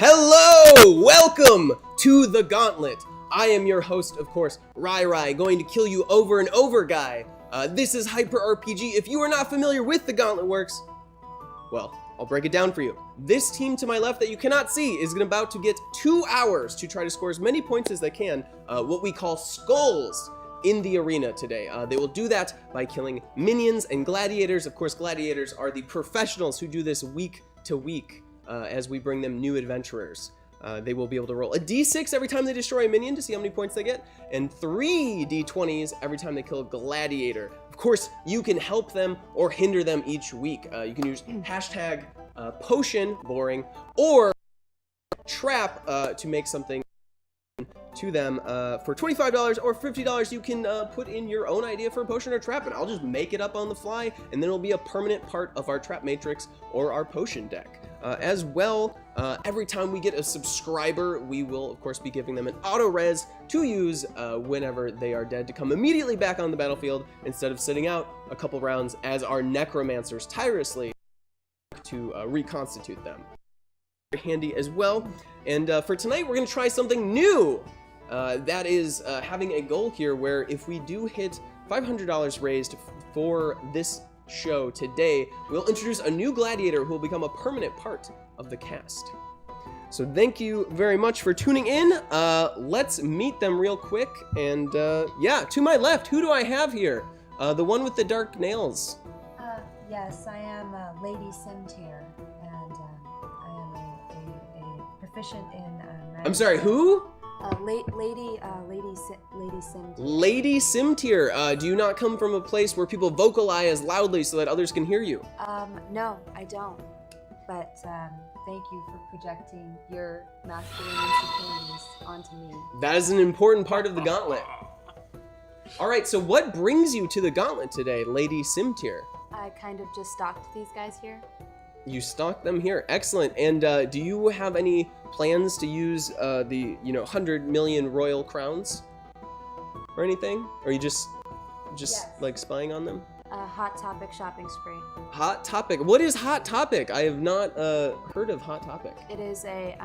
Hello! Welcome to the Gauntlet. I am your host, of course, Rai, going to kill you over and over, guy. This is Hyper RPG. If you are not familiar with the Gauntlet works, well, I'll break it down for you. This team to my left that you cannot see is about to get 2 hours to try to score as many points as they can, what we call skulls, in the arena today. They will do that by killing minions and gladiators. Of course, gladiators are the professionals who do this week to week as we bring them new adventurers. They will be able to roll a d6 every time they destroy a minion to see how many points they get, and 3 d20s every time they kill a gladiator. Of course, you can help them or hinder them each week. You can use hashtag potion, boring, or trap to make something to them. For $25 or $50, you can put in your own idea for a potion or trap, and I'll just make it up on the fly, and then it'll be a permanent part of our trap matrix or our potion deck. As well, every time we get a subscriber, we will, of course, be giving them an auto-res to use whenever they are dead to come immediately back on the battlefield instead of sitting out a couple rounds as our necromancers tirelessly to reconstitute them. Very handy as well. And for tonight, we're going to try something new. That is having a goal here where if we do hit $500 raised for this show today, we'll introduce a new gladiator who will become a permanent part of the cast. So thank you very much for tuning in. Let's meet them real quick. And yeah, to my left, who do I have here? The one with the dark nails. Yes, I am Lady Simtier, and I am a proficient in magic. I'm sorry, who? Lady Simtier. Lady Simtier. Do you not come from a place where people vocalize loudly so that others can hear you? No, I don't. But thank you for projecting your masculine insecurities onto me. That is an important part of the Gauntlet. All right, so what brings you to the Gauntlet today, Lady Simtier? I kind of just stalked these guys here. You stalked them here. Excellent. And do you have any plans to use the 100 million royal crowns or anything? Or are you just yes, like spying on them? Hot Topic shopping spree. Hot Topic. What is Hot Topic? I have not heard of Hot Topic. It is a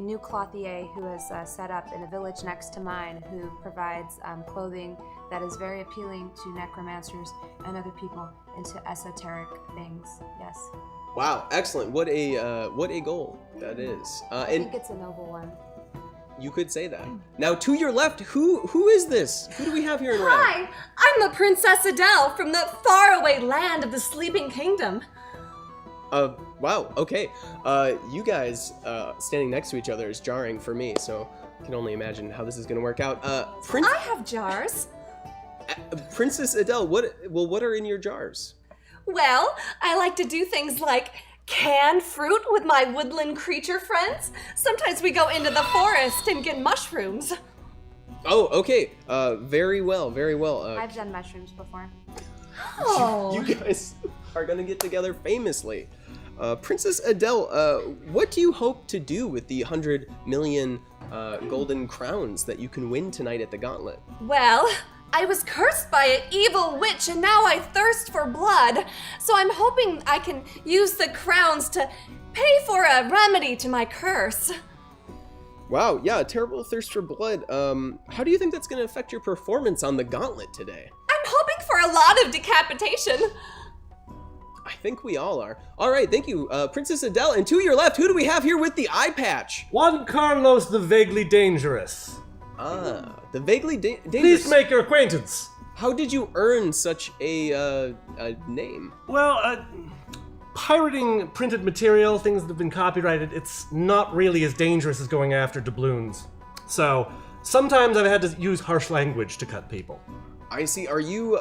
new clothier who has set up in a village next to mine who provides clothing that is very appealing to necromancers and other people into esoteric things. Yes. Wow, excellent. What a goal that is. I think it's a noble one. You could say that. Now, to your left, who is this? Who do we have here in red? Hi, I'm the Princess Adele from the faraway land of the Sleeping Kingdom. Wow, okay. You guys standing next to each other is jarring for me, so I can only imagine how this is going to work out. I have jars. Princess Adele, what are in your jars? Well, I like to do things like can fruit with my woodland creature friends. Sometimes we go into the forest and get mushrooms. Oh, okay. Very well, very well. I've done mushrooms before. Oh. You guys are gonna get together famously. Princess Adele, what do you hope to do with the 100 million golden crowns that you can win tonight at the Gauntlet? Well, I was cursed by an evil witch and now I thirst for blood. So I'm hoping I can use the crowns to pay for a remedy to my curse. Wow, yeah, a terrible thirst for blood. How do you think that's gonna affect your performance on the Gauntlet today? I'm hoping for a lot of decapitation. I think we all are. All right, thank you, Princess Adele. And to your left, who do we have here with the eye patch? Juan Carlos the Vaguely Dangerous. Ah, the Vaguely Dangerous. Please make your acquaintance. How did you earn such a name? Well, pirating printed material, things that have been copyrighted, it's not really as dangerous as going after doubloons. So, sometimes I've had to use harsh language to cut people. I see. Are you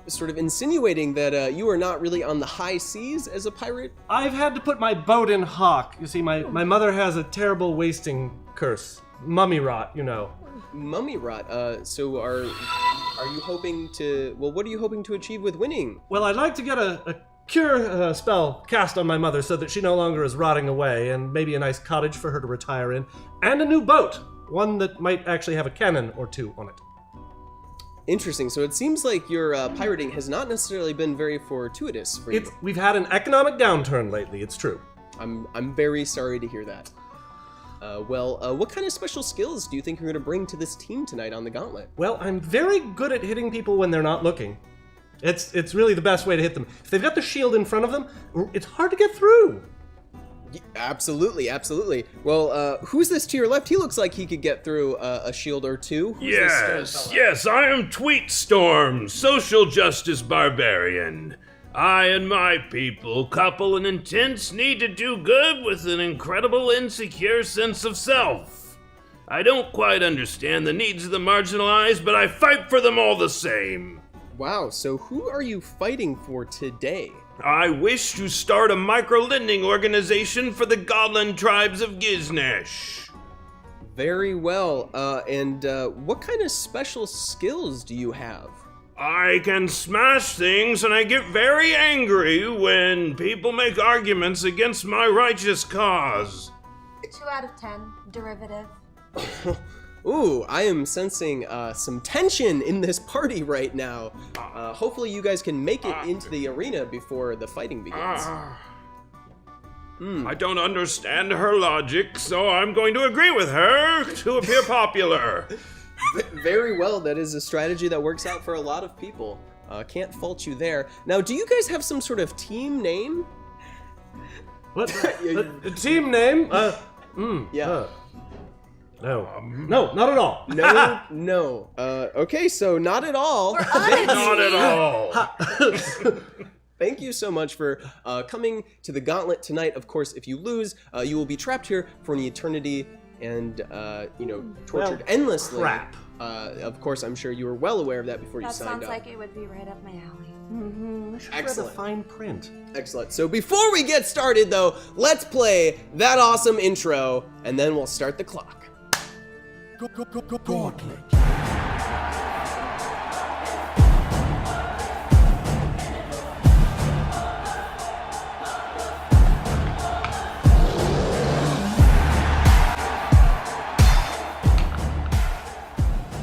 sort of insinuating that you are not really on the high seas as a pirate? I've had to put my boat in hock. You see, my mother has a terrible wasting curse. Mummy rot, you know. Mummy rot. So are you hoping to, well, what are you hoping to achieve with winning? Well, I'd like to get a cure spell cast on my mother so that she no longer is rotting away, and maybe a nice cottage for her to retire in, and a new boat. One that might actually have a cannon or two on it. Interesting. So it seems like your pirating has not necessarily been very fortuitous for you. We've had an economic downturn lately, it's true. I'm very sorry to hear that. What kind of special skills do you think you're going to bring to this team tonight on the Gauntlet? Well, I'm very good at hitting people when they're not looking. It's really the best way to hit them. If they've got the shield in front of them, it's hard to get through. Yeah, absolutely, absolutely. Well, who's this to your left? He looks like he could get through a shield or two. Who's this Yes, I am Tweetstorm, social justice barbarian. I and my people couple an intense need to do good with an incredible insecure sense of self. I don't quite understand the needs of the marginalized, but I fight for them all the same. Wow, so who are you fighting for today? I wish to start a micro-lending organization for the Goblin tribes of Giznesh. Very well, and what kind of special skills do you have? I can smash things and I get very angry when people make arguments against my righteous cause. 2 out of 10. Derivative. Ooh, I am sensing some tension in this party right now. Hopefully you guys can make it into the arena before the fighting begins. I don't understand her logic, so I'm going to agree with her to appear popular. Very well, that is a strategy that works out for a lot of people. Can't fault you there. Now, do you guys have some sort of team name? What? Team name? Yeah. No, not at all. No. Okay, so not at all. Not at all. Thank you so much for coming to the Gauntlet tonight. Of course, if you lose, you will be trapped here for an eternity and, tortured endlessly. Crap. Of course, I'm sure you were well aware of that before you That signed sounds up. like it would be right up my alley. Excellent. The fine print. Excellent. So before we get started, though, let's play that awesome intro, and then we'll start the clock. Gauntlet.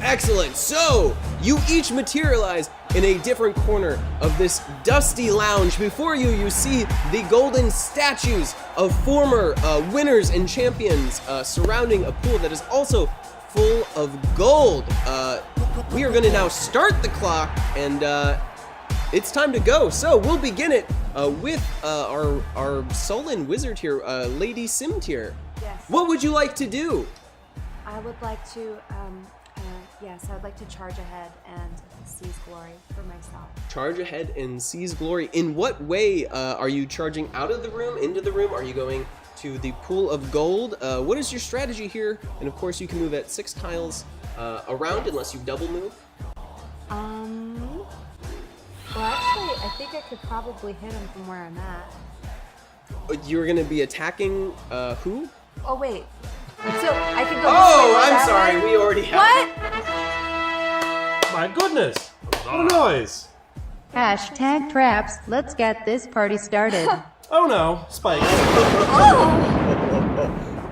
Excellent. So you each materialize in a different corner of this dusty lounge. Before you, you see the golden statues of former winners and champions surrounding a pool that is also full of gold. We are going to now start the clock, and it's time to go. So we'll begin it with our Sullen wizard here, Lady Simtier. Yes. What would you like to do? I would like to, I'd like to charge ahead and seize glory for myself. Charge ahead and seize glory. In what way are you charging out of the room, into the room? Are you going to the pool of gold? What is your strategy here? And of course, you can move at 6 tiles around unless you double move. Well, actually, I think I could probably hit him from where I'm at. You're going to be attacking who? Oh, wait. So I could go. Oh, this way, I'm that sorry. way? We already have. What? My goodness! What a noise! Hashtag traps. Let's get this party started. Oh no, Spike.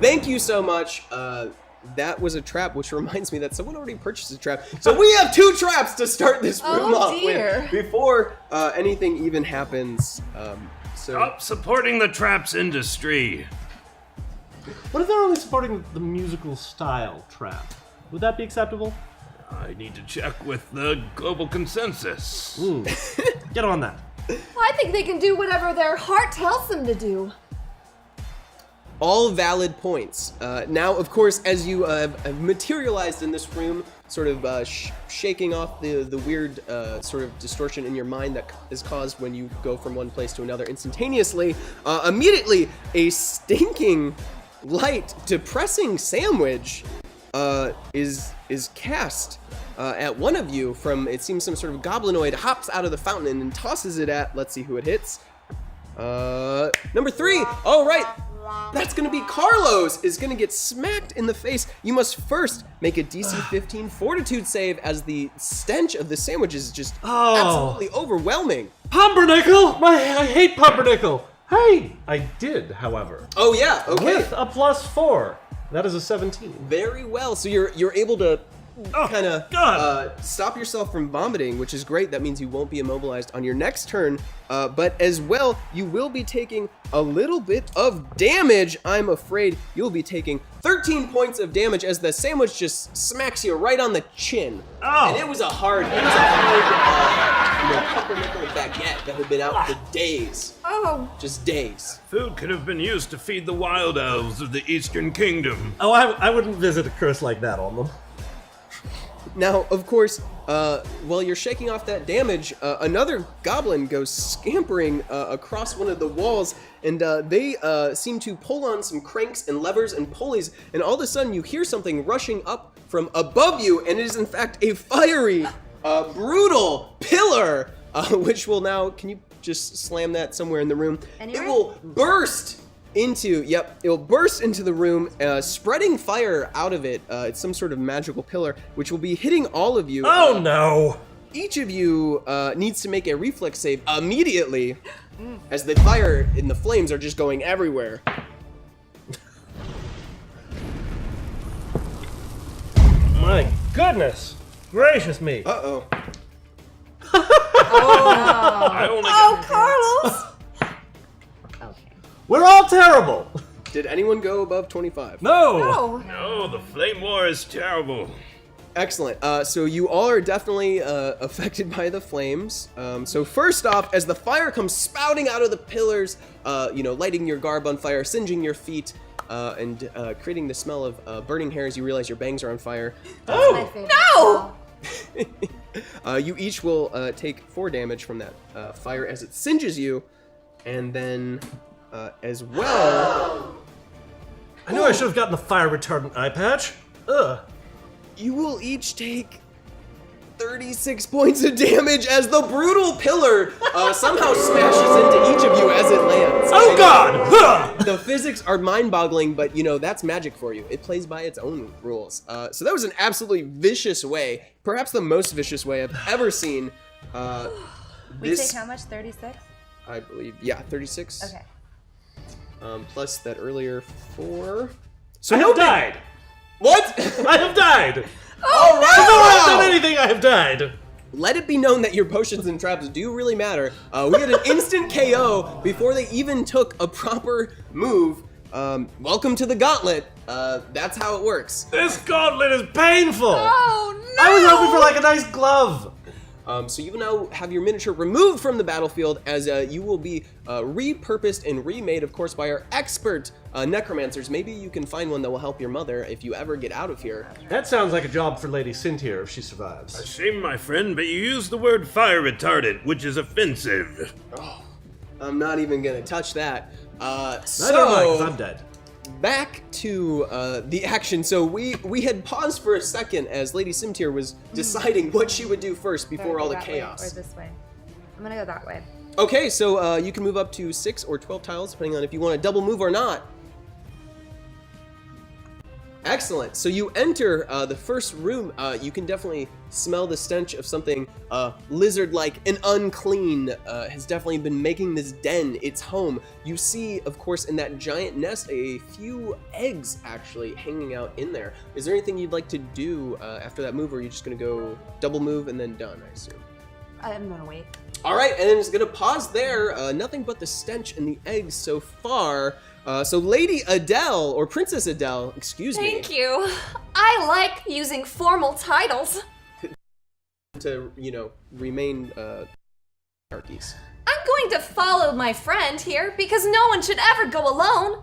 Thank you so much. That was a trap, which reminds me that someone already purchased a trap. So we have 2 traps to start this room off dear. with before anything even happens. Stop supporting the traps industry. What if they're only supporting the musical style trap? Would that be acceptable? I need to check with the global consensus. Get on that. I think they can do whatever their heart tells them to do. All valid points. Now, of course, as you have materialized in this room, sort of shaking off the weird sort of distortion in your mind that is caused when you go from one place to another instantaneously, immediately a stinking, light, depressing sandwich is cast at one of you from, it seems, some sort of goblinoid hops out of the fountain and tosses it at, let's see who it hits. Number 3. All right. That's gonna be Carlos is gonna get smacked in the face. You must first make a DC 15 fortitude save as the stench of the sandwich is just absolutely overwhelming. Pumpernickel! I hate pumpernickel! Hey! I did, however. Oh yeah, okay. With a +4. That is a 17. Very well. So you're able to kind of God. stop yourself from vomiting, which is great. That means you won't be immobilized on your next turn. But as well, you will be taking a little bit of damage. I'm afraid you'll be taking 13 points of damage as the sandwich just smacks you right on the chin. Oh. And it was a hard peppernickel baguette that had been out for days. Oh. Just days. Food could have been used to feed the wild elves of the Eastern Kingdom. Oh, I wouldn't visit a curse like that on them. Now, of course, while you're shaking off that damage, another goblin goes scampering across one of the walls, and they seem to pull on some cranks and levers and pulleys, and all of a sudden you hear something rushing up from above you, and it is in fact a fiery, brutal pillar, which will now, can you just slam that somewhere in the room? Anywhere? It will burst it'll burst into the room, spreading fire out of it. It's some sort of magical pillar, which will be hitting all of you. Oh no! Each of you needs to make a reflex save immediately, as the fire and the flames are just going everywhere. My goodness gracious me! Uh-oh. I only Oh, Carlos! Okay. We're all terrible. Did anyone go above 25? No. Oh. No, the flame war is terrible. Excellent. So you all are definitely affected by the flames. So first off, as the fire comes spouting out of the pillars, lighting your garb on fire, singeing your feet, and creating the smell of burning hair as you realize your bangs are on fire. That's my favorite. No! You each will take 4 damage from that fire as it singes you, and then as well, I knew I should have gotten the fire retardant eye patch. Ugh. you will each take 36 points of damage as the brutal pillar somehow smashes into each of you as it lands. Oh God! Huh. The physics are mind-boggling, but that's magic for you. It plays by its own rules. So that was an absolutely vicious way, perhaps the most vicious way I've ever seen. We take how much? 36? I believe, yeah, 36. Okay. Plus that earlier 4. So I have died. What? I have died. All right. No, I haven't wow. done anything. I have died. Let it be known that your potions and traps do really matter. We had an instant KO before they even took a proper move. Welcome to the Gauntlet. That's how it works. This gauntlet is painful. Oh, no! I was hoping for like a nice glove. So you now have your miniature removed from the battlefield as you will be repurposed and remade, of course, by our expert necromancers. Maybe you can find one that will help your mother if you ever get out of here. That sounds like a job for Lady Cynthia if she survives. Shame, my friend, but you used the word fire retardant, which is offensive. I'm not even gonna touch that. Neither am I, 'cause I'm dead. Back to the action. So we had paused for a second as Lady Simtier was deciding what she would do first before all the That way chaos. or this way? I'm gonna go that way. Okay, so you can move up to 6 or 12 tiles, depending on if you want to double move or not. Excellent. So you enter the first room. You can definitely smell the stench of something lizard-like and unclean. Has definitely been making this den its home. You see, of course, in that giant nest, a few eggs actually hanging out in there. Is there anything you'd like to do after that move, or are you just going to go double move and then done, I assume? I'm gonna wait. All right, and then it's gonna pause there. Nothing but the stench and the eggs so far. So Lady Adele, or Princess Adele, excuse me. Thank you. I like using formal titles. To, remain hierarchies. I'm going to follow my friend here because no one should ever go alone.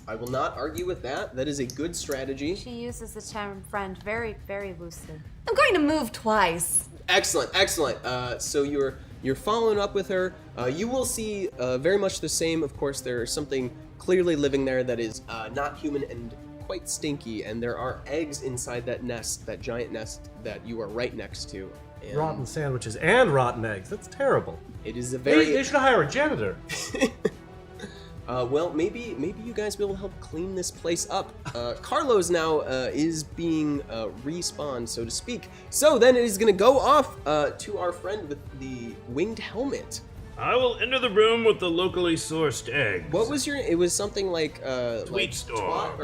I will not argue with that. That is a good strategy. She uses the term friend very, very loosely. I'm going to move twice. Excellent, excellent. So you're following up with her. You will see very much the same. Of course, there's something clearly living there that is not human and quite stinky, and there are eggs inside that nest, that giant nest that you are right next to. And Rotten sandwiches and rotten eggs. That's terrible. it is a very They should hire a janitor. well, maybe you guys will help clean this place up. Carlos now is being respawned, so to speak. So then it is going to go off to our friend with the winged helmet. I will enter the room with the locally sourced eggs. What was it was something like, Tweet storm.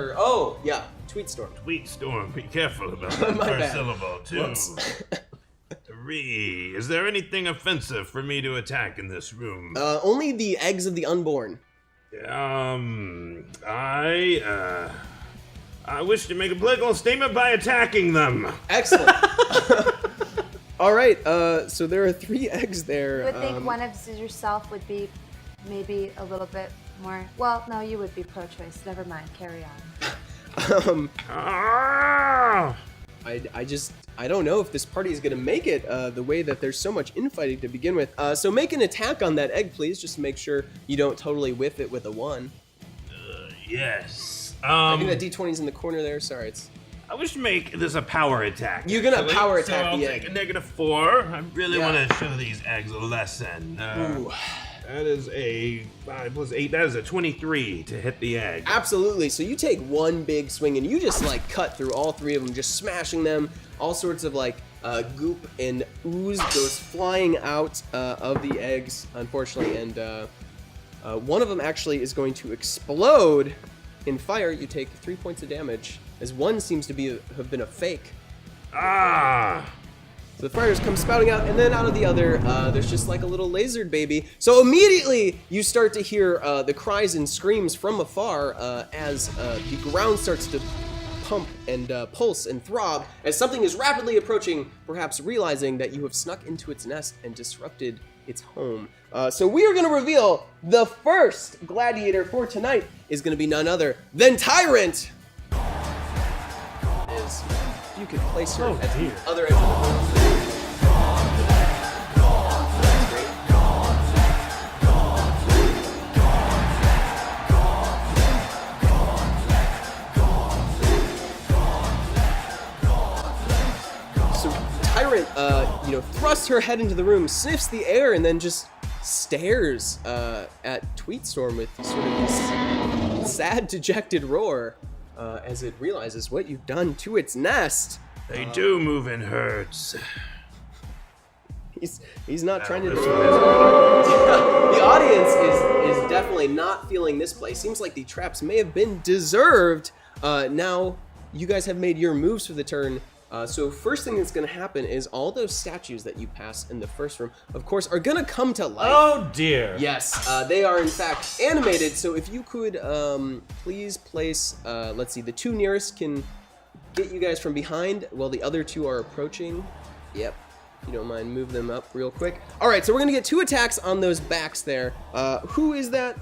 Tweet storm. Tweet storm. Be careful about that My first bad. syllable, too. Whoops. 3. Is there anything offensive for me to attack in this room? Only the eggs of the unborn. I wish to make a political statement by attacking them. Excellent. All right, so there are 3 eggs there. You would think one of yourself would be maybe a little bit more. Well, no, you would be pro-choice. Never mind. Carry on. I don't know if this party is gonna make it the way that there's so much infighting to begin with. So make an attack on that egg, please, just to make sure you don't totally whiff it with a 1. Yes. I think that D20's in the corner there. Sorry, it's. I wish to make this a power attack. You're gonna actually. power So attack I'll the take egg. a -4. I really Yeah. want to show these eggs a lesson. Ooh. That is a 5 + 8. That is a 23 to hit the egg. Absolutely. So you take one big swing and you just like cut through all 3 of them, just smashing them. All sorts of like goop and ooze goes flying out of the eggs, unfortunately, and one of them actually is going to explode in fire. You take 3 points of damage, as one seems to have been a fake. Ah! So the fires come spouting out, and then out of the other, there's just like a little lasered baby. So immediately you start to hear the cries and screams from afar as the ground starts to pump and pulse and throb as something is rapidly approaching, perhaps realizing that you have snuck into its nest and disrupted its home. So we are going to reveal the first gladiator for tonight is going to be none other than Tyrant. You could place her at the other end of the room. That's great. So Tyrant, thrusts her head into the room, sniffs the air, and then just stares at Tweetstorm with sort of this sad, dejected roar. As it realizes what you've done to its nest. They do move in herds. He's not trying to do The audience is definitely not feeling this play. Seems like the traps may have been deserved. Now you guys have made your moves for the turn. So first thing that's going to happen is all those statues that you passed in the first room, of course, are going to come to life. Oh dear. Yes, they are in fact animated. So if you could please place, let's see, the 2 nearest can get you guys from behind while the other 2 are approaching. Yep, if you don't mind, move them up real quick. All right, so we're going to get 2 attacks on those backs there. Who is that?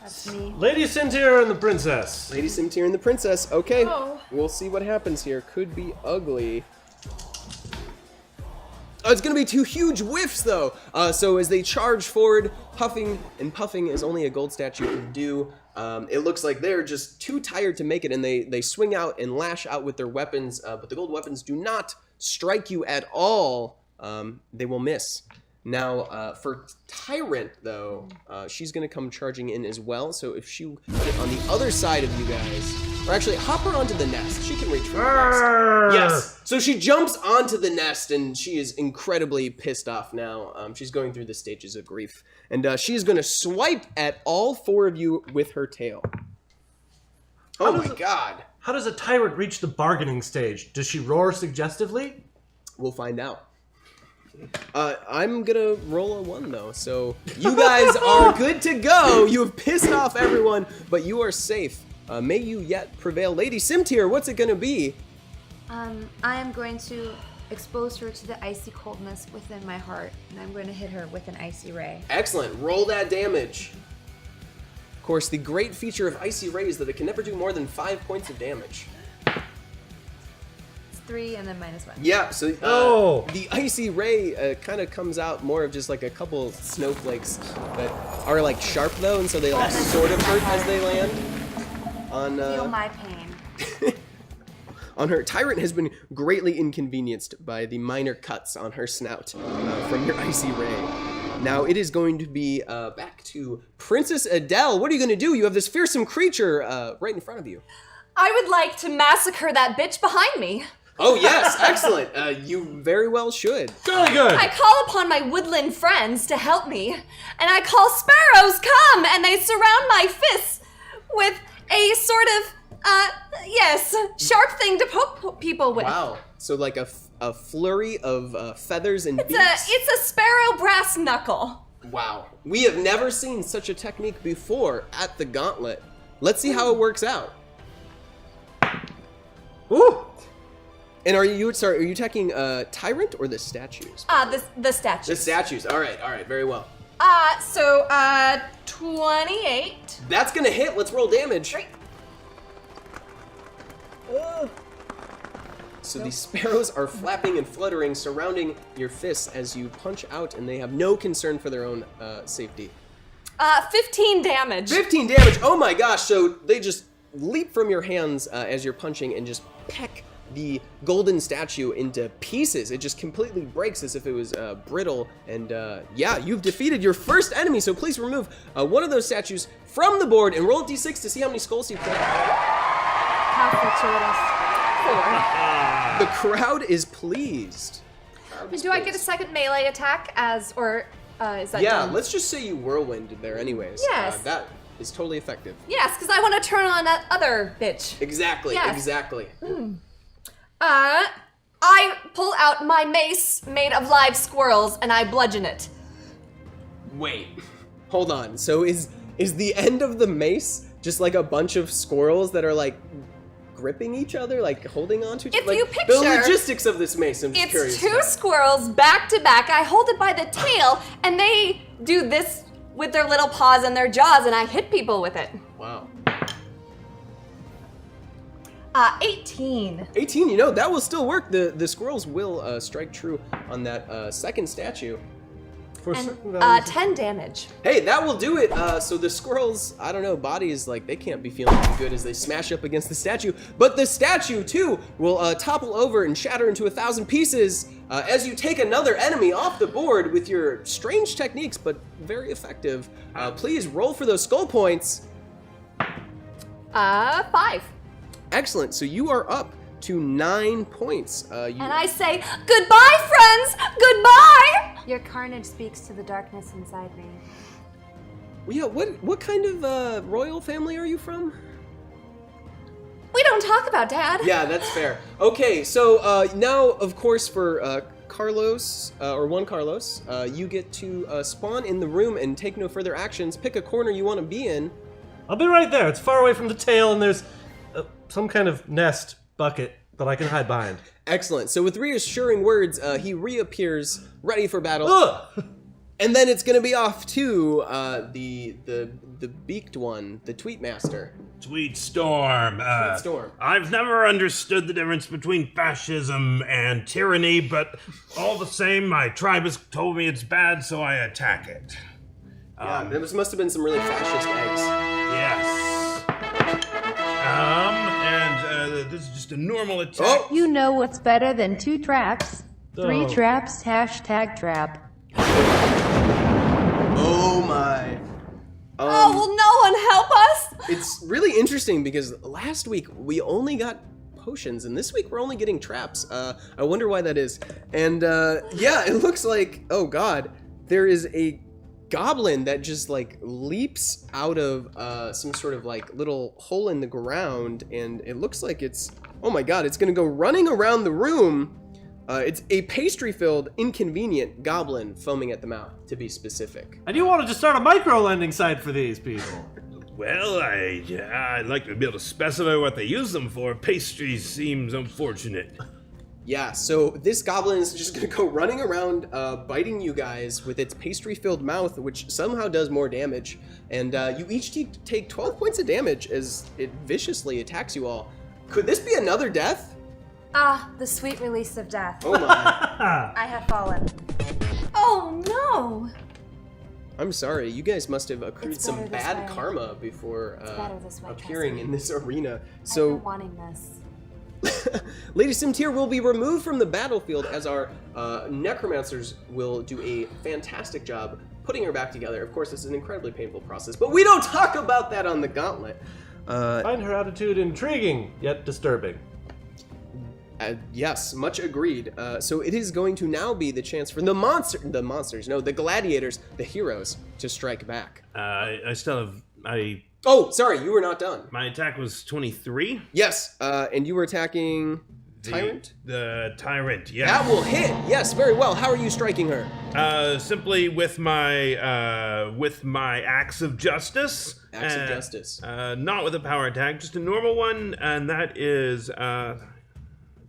That's me. Lady Cynthia and the princess. Lady Simtier and the princess. Okay, Oh. we'll see what happens here. Could be ugly. Oh, it's gonna be 2 huge whiffs though. So as they charge forward, huffing and puffing as only a gold statue can do. It looks like they're just too tired to make it, and they swing out and lash out with their weapons. But the gold weapons do not strike you at all. They will miss. Now, for Tyrant, though, she's going to come charging in as well. So if she get on the other side of you guys, or actually hop her onto the nest. She can reach for the nest. Yes. So she jumps onto the nest, and she is incredibly pissed off now. She's going through the stages of grief. And she's going to swipe at all 4 of you with her tail. Oh my god. How does a tyrant reach the bargaining stage? Does she roar suggestively? We'll find out. I'm gonna roll a 1 though, so you guys are good to go. You have pissed off everyone, but you are safe. May you yet prevail. Lady Simtier, what's it gonna be? I am going to expose her to the icy coldness within my heart, and I'm going to hit her with an icy ray. Excellent, roll that damage. Of course, the great feature of icy ray is that it can never do more than 5 points of damage. 3 and then -1. Yeah, so the icy ray kind of comes out more of just like a couple snowflakes that are like sharp though, and so they like sort of hurt as they land. Feel my pain. On her, Tyrant has been greatly inconvenienced by the minor cuts on her snout from your icy ray. Now it is going to be back to Princess Adele. What are you going to do? You have this fearsome creature right in front of you. I would like to massacre that bitch behind me. Oh yes, excellent. You very well should. Jolly good. I call upon my woodland friends to help me, and I call sparrows come, and they surround my fists with a sort of, sharp thing to poke people with. Wow. So like a flurry of feathers and beaks. It's a sparrow brass knuckle. Wow. We have never seen such a technique before at the Gauntlet. Let's see how it works out. Ooh. And are you attacking Tyrant or the statues? The statues. The statues. All right, very well. 28. That's gonna hit. Let's roll damage. Great. So these sparrows are flapping and fluttering, surrounding your fists as you punch out, and they have no concern for their own safety. 15 damage. 15 damage. Oh my gosh! So they just leap from your hands as you're punching and just peck the golden statue into pieces. It just completely breaks as if it was brittle. And yeah, you've defeated your first enemy. So please remove one of those statues from the board and roll a d6 to see how many skulls you've got. How fortuitous. 4. The crowd is pleased. Do I get a second melee attack is that Yeah, done? let's just say you whirlwinded there anyways. Yes. That is totally effective. Yes, because I want to turn on that other bitch. Exactly, Yes. exactly. I pull out my mace made of live squirrels and I bludgeon it. Wait, hold on. So is the end of the mace just like a bunch of squirrels that are like gripping each other, like holding on to each other? If Like, you the picture- logistics of this mace, I'm just curious. It's 2 about. squirrels back to back. I hold it by the tail and they do this with their little paws and their jaws and I hit people with it. Wow. 18. 18, that will still work. The squirrels will strike true on that second statue. For And certain values. 10 damage. Hey, that will do it. So the squirrels, I don't know, bodies, like, they can't be feeling too good as they smash up against the statue. But the statue, too, will topple over and shatter into 1,000 pieces as you take another enemy off the board with your strange techniques, but very effective. Please roll for those skull points. 5. Excellent. So you are up to 9 points. And I say, goodbye, friends! Goodbye! Your carnage speaks to the darkness inside me. Yeah, what kind of royal family are you from? We don't talk about Dad. Yeah, that's fair. Okay, so now, of course, for Carlos, or one Carlos, you get to spawn in the room and take no further actions. Pick a corner you want to be in. I'll be right there. It's far away from the tail, and there's some kind of nest bucket that I can hide behind. Excellent. So with reassuring words, he reappears, ready for battle. Ugh! And then it's going to be off to the beaked one, the Tweet Master. Tweet Storm. Tweet Storm. I've never understood the difference between fascism and tyranny, but all the same, my tribe has told me it's bad, so I attack it. Yeah, there must have been some really fascist eggs. Yes. And this is just a normal attack. Oh! You know what's better than 2 traps? 3 Oh. traps, #trap. Oh my. Oh, will no one help us? It's really interesting because last week we only got potions and this week we're only getting traps. I wonder why that is. And yeah, it looks like, oh god, there is a goblin that just like leaps out of some sort of like little hole in the ground, and it looks like it's, oh my god, it's gonna go running around the room. It's a pastry-filled, inconvenient goblin foaming at the mouth, to be specific. And you wanted to start a micro-lending site for these people. Well, I'd like to be able to specify what they use them for. Pastry seems unfortunate. Yeah, so this goblin is just gonna go running around, biting you guys with its pastry-filled mouth, which somehow does more damage. And you each take 12 points of damage as it viciously attacks you all. Could this be another death? Ah, the sweet release of death. Oh my. I have fallen. Oh no! I'm sorry, you guys must have accrued It's some better this bad way. karma before better this way, appearing trust in me. this arena. I've So, been wanting this. Lady Simtier will be removed from the battlefield as our necromancers will do a fantastic job putting her back together. Of course, it's an incredibly painful process, but we don't talk about that on the Gauntlet. Find her attitude intriguing, yet disturbing. Yes, much agreed. So it is going to now be the chance for the gladiators, the heroes, to strike back. I still have Oh, sorry, you were not done. my attack was 23. Yes, and you were attacking Tyrant? The Tyrant, yeah. That will hit. Yes, very well. How are you striking her? Simply with my Axe of Justice. Axe of Justice. Not with a power attack, just a normal one, and that is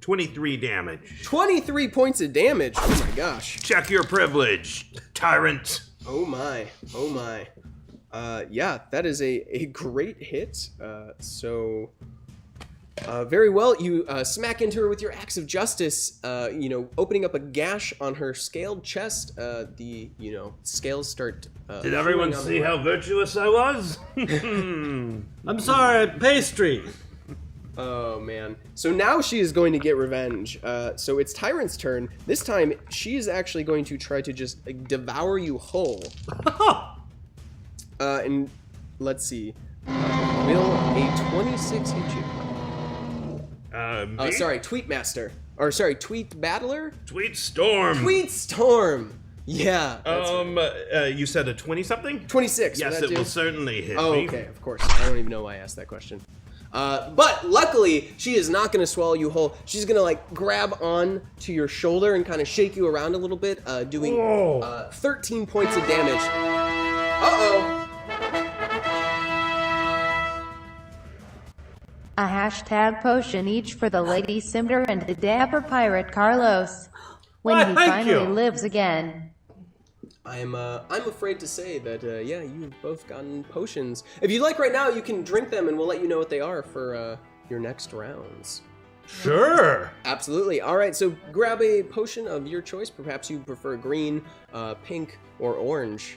23 damage. 23 points of damage. Oh my gosh. Check your privilege, Tyrant. Oh my. Oh my. Yeah, that is a great hit. Very well. You smack into her with your Axe of Justice, opening up a gash on her scaled chest. The scales start. Did everyone see how virtuous I was? I'm sorry, pastry. Oh man. So now she is going to get revenge. So it's Tyrant's turn. This time she is actually going to try to just devour you whole. And let's see. Will a 26 hit you? Tweetmaster. Or sorry, Tweet Battler? Tweet Storm. Tweet Storm. Yeah. That's right. You said a 20-something? 26. Yes, it will certainly hit Oh, me. okay, of course. I don't even know why I asked that question. But luckily, she is not going to swallow you whole. She's going to like grab on to your shoulder and kind of shake you around a little bit, doing 13 points of damage. Uh-oh. A hashtag potion each for the Lady Cinder and the Dapper Pirate Carlos. When Why, he thank finally you. lives again. I'm afraid to say that, yeah, you've both gotten potions. If you'd like right now, you can drink them and we'll let you know what they are for, your next rounds. Sure. Absolutely. All right, so grab a potion of your choice. Perhaps you prefer green, pink, or orange.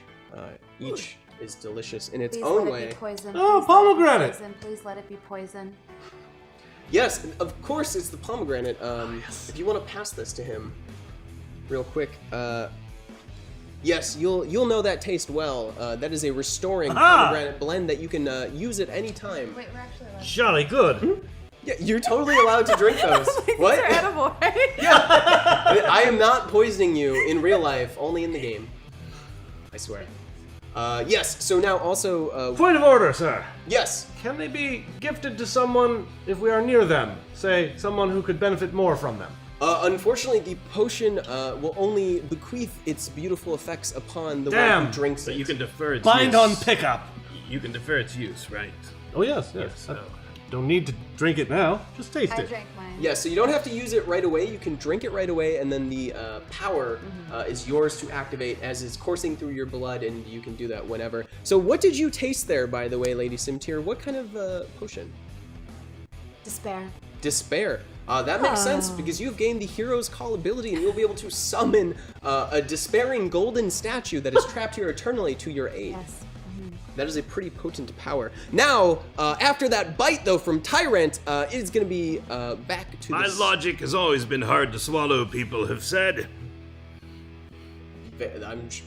Each is delicious in its Please own let way. it be poison. Oh, Please pomegranate. Let it be poison. Please let it be poison. Yes, of course it's the pomegranate. If you want to pass this to him real quick. Yes, you'll know that taste well. That is a restoring pomegranate blend that you can use at any time. Wait, we're actually allowed. Jolly good. Yeah, you're totally allowed to drink those. What? These are edible, right? Yeah. I am not poisoning you in real life, only in the game. I swear. Yes, so now also, Point of order, sir. yes. Can they be gifted to someone if we are near them? Say, someone who could benefit more from them. Unfortunately, the potion will only bequeath its beautiful effects upon the one Damn. who drinks But it. you can defer its Bind use. on pickup. You can defer its use, right? Oh, yes. So. Don't need to drink it now. Just taste I it. drank mine. Yeah, so you don't have to use it right away. You can drink it right away, and then the power is yours to activate as it's coursing through your blood, and you can do that whenever. So what did you taste there, by the way, Lady Simtir? What kind of potion? Despair. Despair. That makes sense, because you've gained the Hero's Call ability, and you'll be able to summon a despairing golden statue that is trapped here eternally to your aid. Yes. That is a pretty potent power. Now, after that bite, though, from Tyrant, it is going to be back to My the... logic has always been hard to swallow, people have said.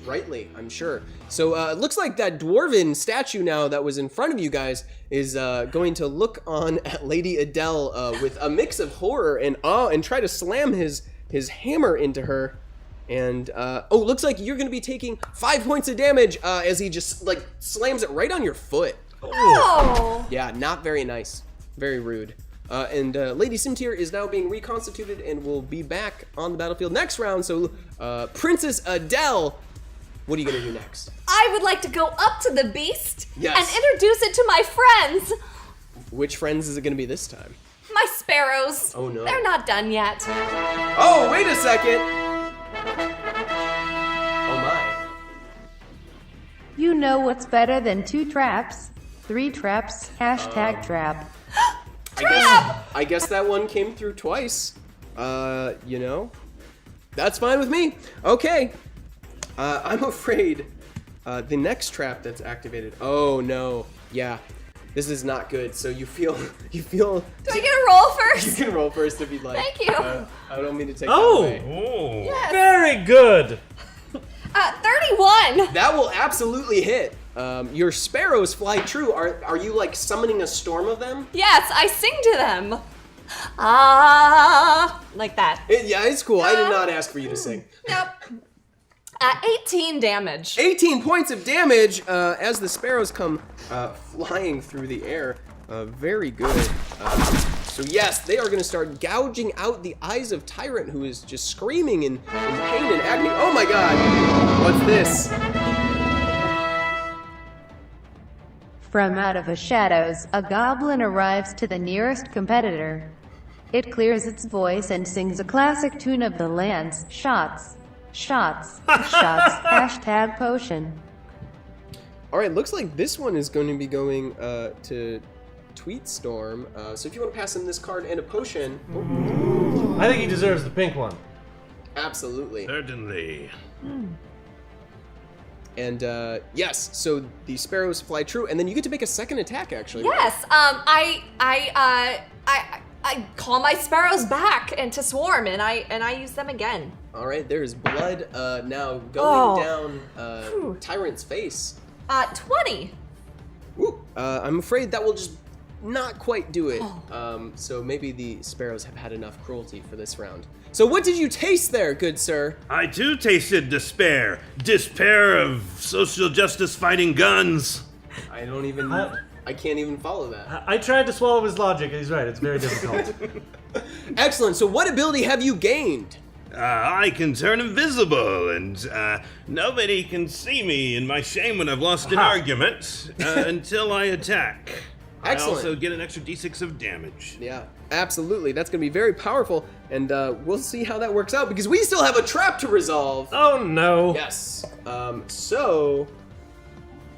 Rightly, I'm sure. So it looks like that dwarven statue now that was in front of you guys is going to look on at Lady Adele with a mix of horror and awe and try to slam his hammer into her. And, looks like you're going to be taking 5 points of damage as he just, like, slams it right on your foot. Oh! Yeah, not very nice. Very rude. And Lady Simtir is now being reconstituted and will be back on the battlefield next round. So, Princess Adele, what are you going to do next? I would like to go up to the beast Yes. and introduce it to my friends. Which friends is it going to be this time? My sparrows. Oh, no. They're not done yet. Oh, wait a second! Oh my. You know what's better than 2 traps? 3 traps. Hashtag trap. I guess that one came through twice. That's fine with me. Okay. I'm afraid the next trap that's activated. Oh no. Yeah. This is not good. So you feel Do I get a roll you first? can roll first if you'd like. Thank you. I don't mean to take Oh. that away. Oh. Very good. 31. That will absolutely hit. Your sparrows fly true. Are you like summoning a storm of them? Yes, I sing to them. Like that. Yeah, it's cool. I did not ask for you to sing. Nope. 18 damage. 18 points of damage as the sparrows come flying through the air. Very good. So yes, they are going to start gouging out the eyes of Tyrant, who is just screaming in pain and agony. Oh my god! What's this? From out of the shadows, a goblin arrives to the nearest competitor. It clears its voice and sings a classic tune of the lands. Shots. Shots. Shots. Hashtag potion. Alright, looks like this one is going to be going to Tweetstorm. So if you want to pass him this card and a potion... I think he deserves the pink one. Absolutely. Certainly. And yes, so the sparrows fly true, and then you get to make a second attack, actually. Yes. I call my sparrows back into swarm, and I use them again. All right, there's blood now going down Tyrant's face. 20. Woo. I'm afraid that will just not quite do it. So maybe the sparrows have had enough cruelty for this round. So what did you taste there, good sir? I too tasted despair. Despair of social justice fighting guns. I don't even... I can't even follow that. I tried to swallow his logic, and he's right, it's very difficult. Excellent, so what ability have you gained? I can turn invisible, and nobody can see me in my shame when I've lost an argument until I attack. Excellent. I also get an extra d6 of damage. Yeah, absolutely. That's going to be very powerful, and we'll see how that works out, because we still have a trap to resolve. Oh no. Yes. So,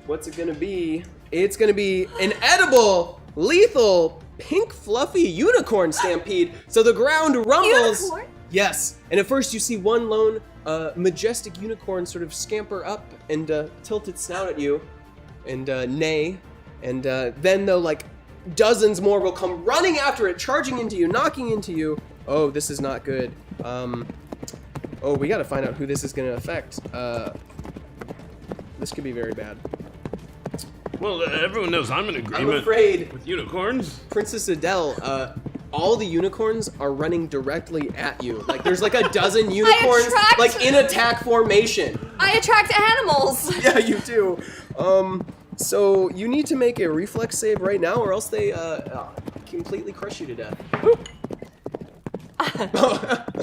what's it going to be? It's going to be an edible, lethal, pink fluffy unicorn stampede. So the ground rumbles. Unicorn? Yes. And at first you see one lone majestic unicorn sort of scamper up and tilt its snout at you and neigh. And then though, like, dozens more will come running after it, charging into you, knocking into you. Oh, this is not good. Oh, we got to find out who this is going to affect. This could be very bad. Well, everyone knows I'm in agreement I'm afraid, with unicorns. Princess Adele, all the unicorns are running directly at you. Like, there's like a dozen unicorns, attract- like, in attack formation. I attract animals. Yeah, you do. So you need to make a reflex save right now, or else they completely crush you to death.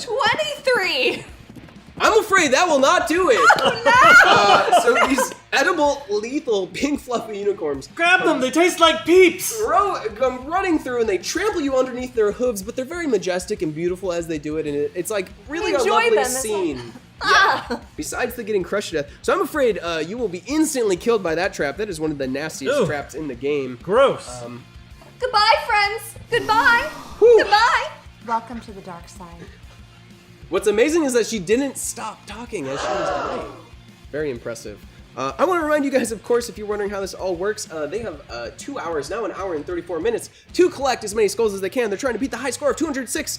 23. I'm afraid that will not do it. Oh no! So these edible, lethal, pink fluffy unicorns Grab them, they taste like peeps! come running through, and they trample you underneath their hooves, but they're very majestic and beautiful as they do it, and it's like really a Enjoy lovely them, it's scene. like- Yeah. Besides the getting crushed to death. So I'm afraid you will be instantly killed by that trap. That is one of the nastiest Ew. traps in the game. Gross. Goodbye, friends. Goodbye. Whew. Goodbye. Welcome to the dark side. What's amazing is that she didn't stop talking as she was dying. Very impressive. I want to remind you guys, of course, if you're wondering how this all works, they have 2 hours, now an hour and 34 minutes, to collect as many skulls as they can. They're trying to beat the high score of 206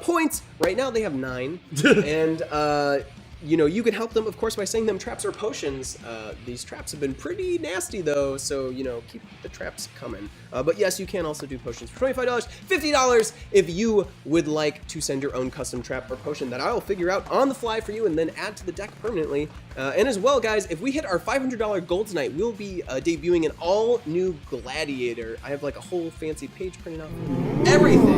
points. Right now they have 9. And, you know, you can help them, of course, by saying them traps or potions. These traps have been pretty nasty, though, so, you know, keep the traps coming. But yes, you can also do potions for $25, $50 if you would like to send your own custom trap or potion that I'll figure out on the fly for you and then add to the deck permanently. And as well, guys, if we hit our $500 goal tonight, we'll be debuting an all-new Gladiator. I have, like, a whole fancy page printed out. Everything.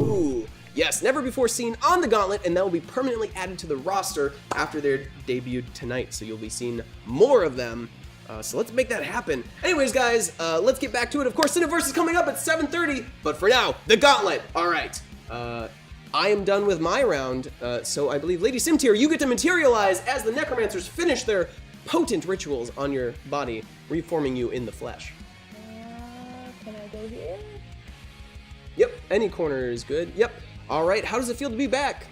Ooh. Yes, never before seen on the Gauntlet, and that will be permanently added to the roster after they're debuted tonight. So you'll be seeing more of them. So let's make that happen. Anyways, guys, let's get back to it. Of course, Cineverse is coming up at 7:30, but for now, the Gauntlet. All right. I am done with my round, so I believe Lady Simtier, you get to materialize as the Necromancers finish their potent rituals on your body, reforming you in the flesh. Can I go here? Yep, any corner is good. Yep. All right, how does it feel to be back?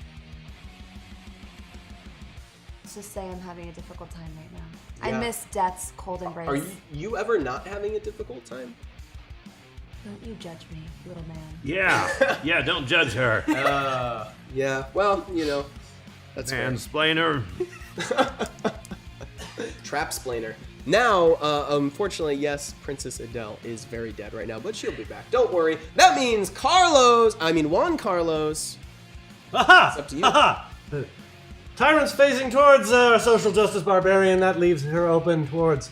Let's just say I'm having a difficult time right now. Yeah. I miss Death's cold embrace. Are you ever not having a difficult time? Don't you judge me, little man. Yeah, don't judge her. Yeah, well, you know, that's fair. Mansplainer. Trap splainer. Now, unfortunately, yes, Princess Adele is very dead right now, but she'll be back. Don't worry. That means Juan Carlos. Aha! It's up to you. Aha! The tyrant's facing towards social justice barbarian. That leaves her open towards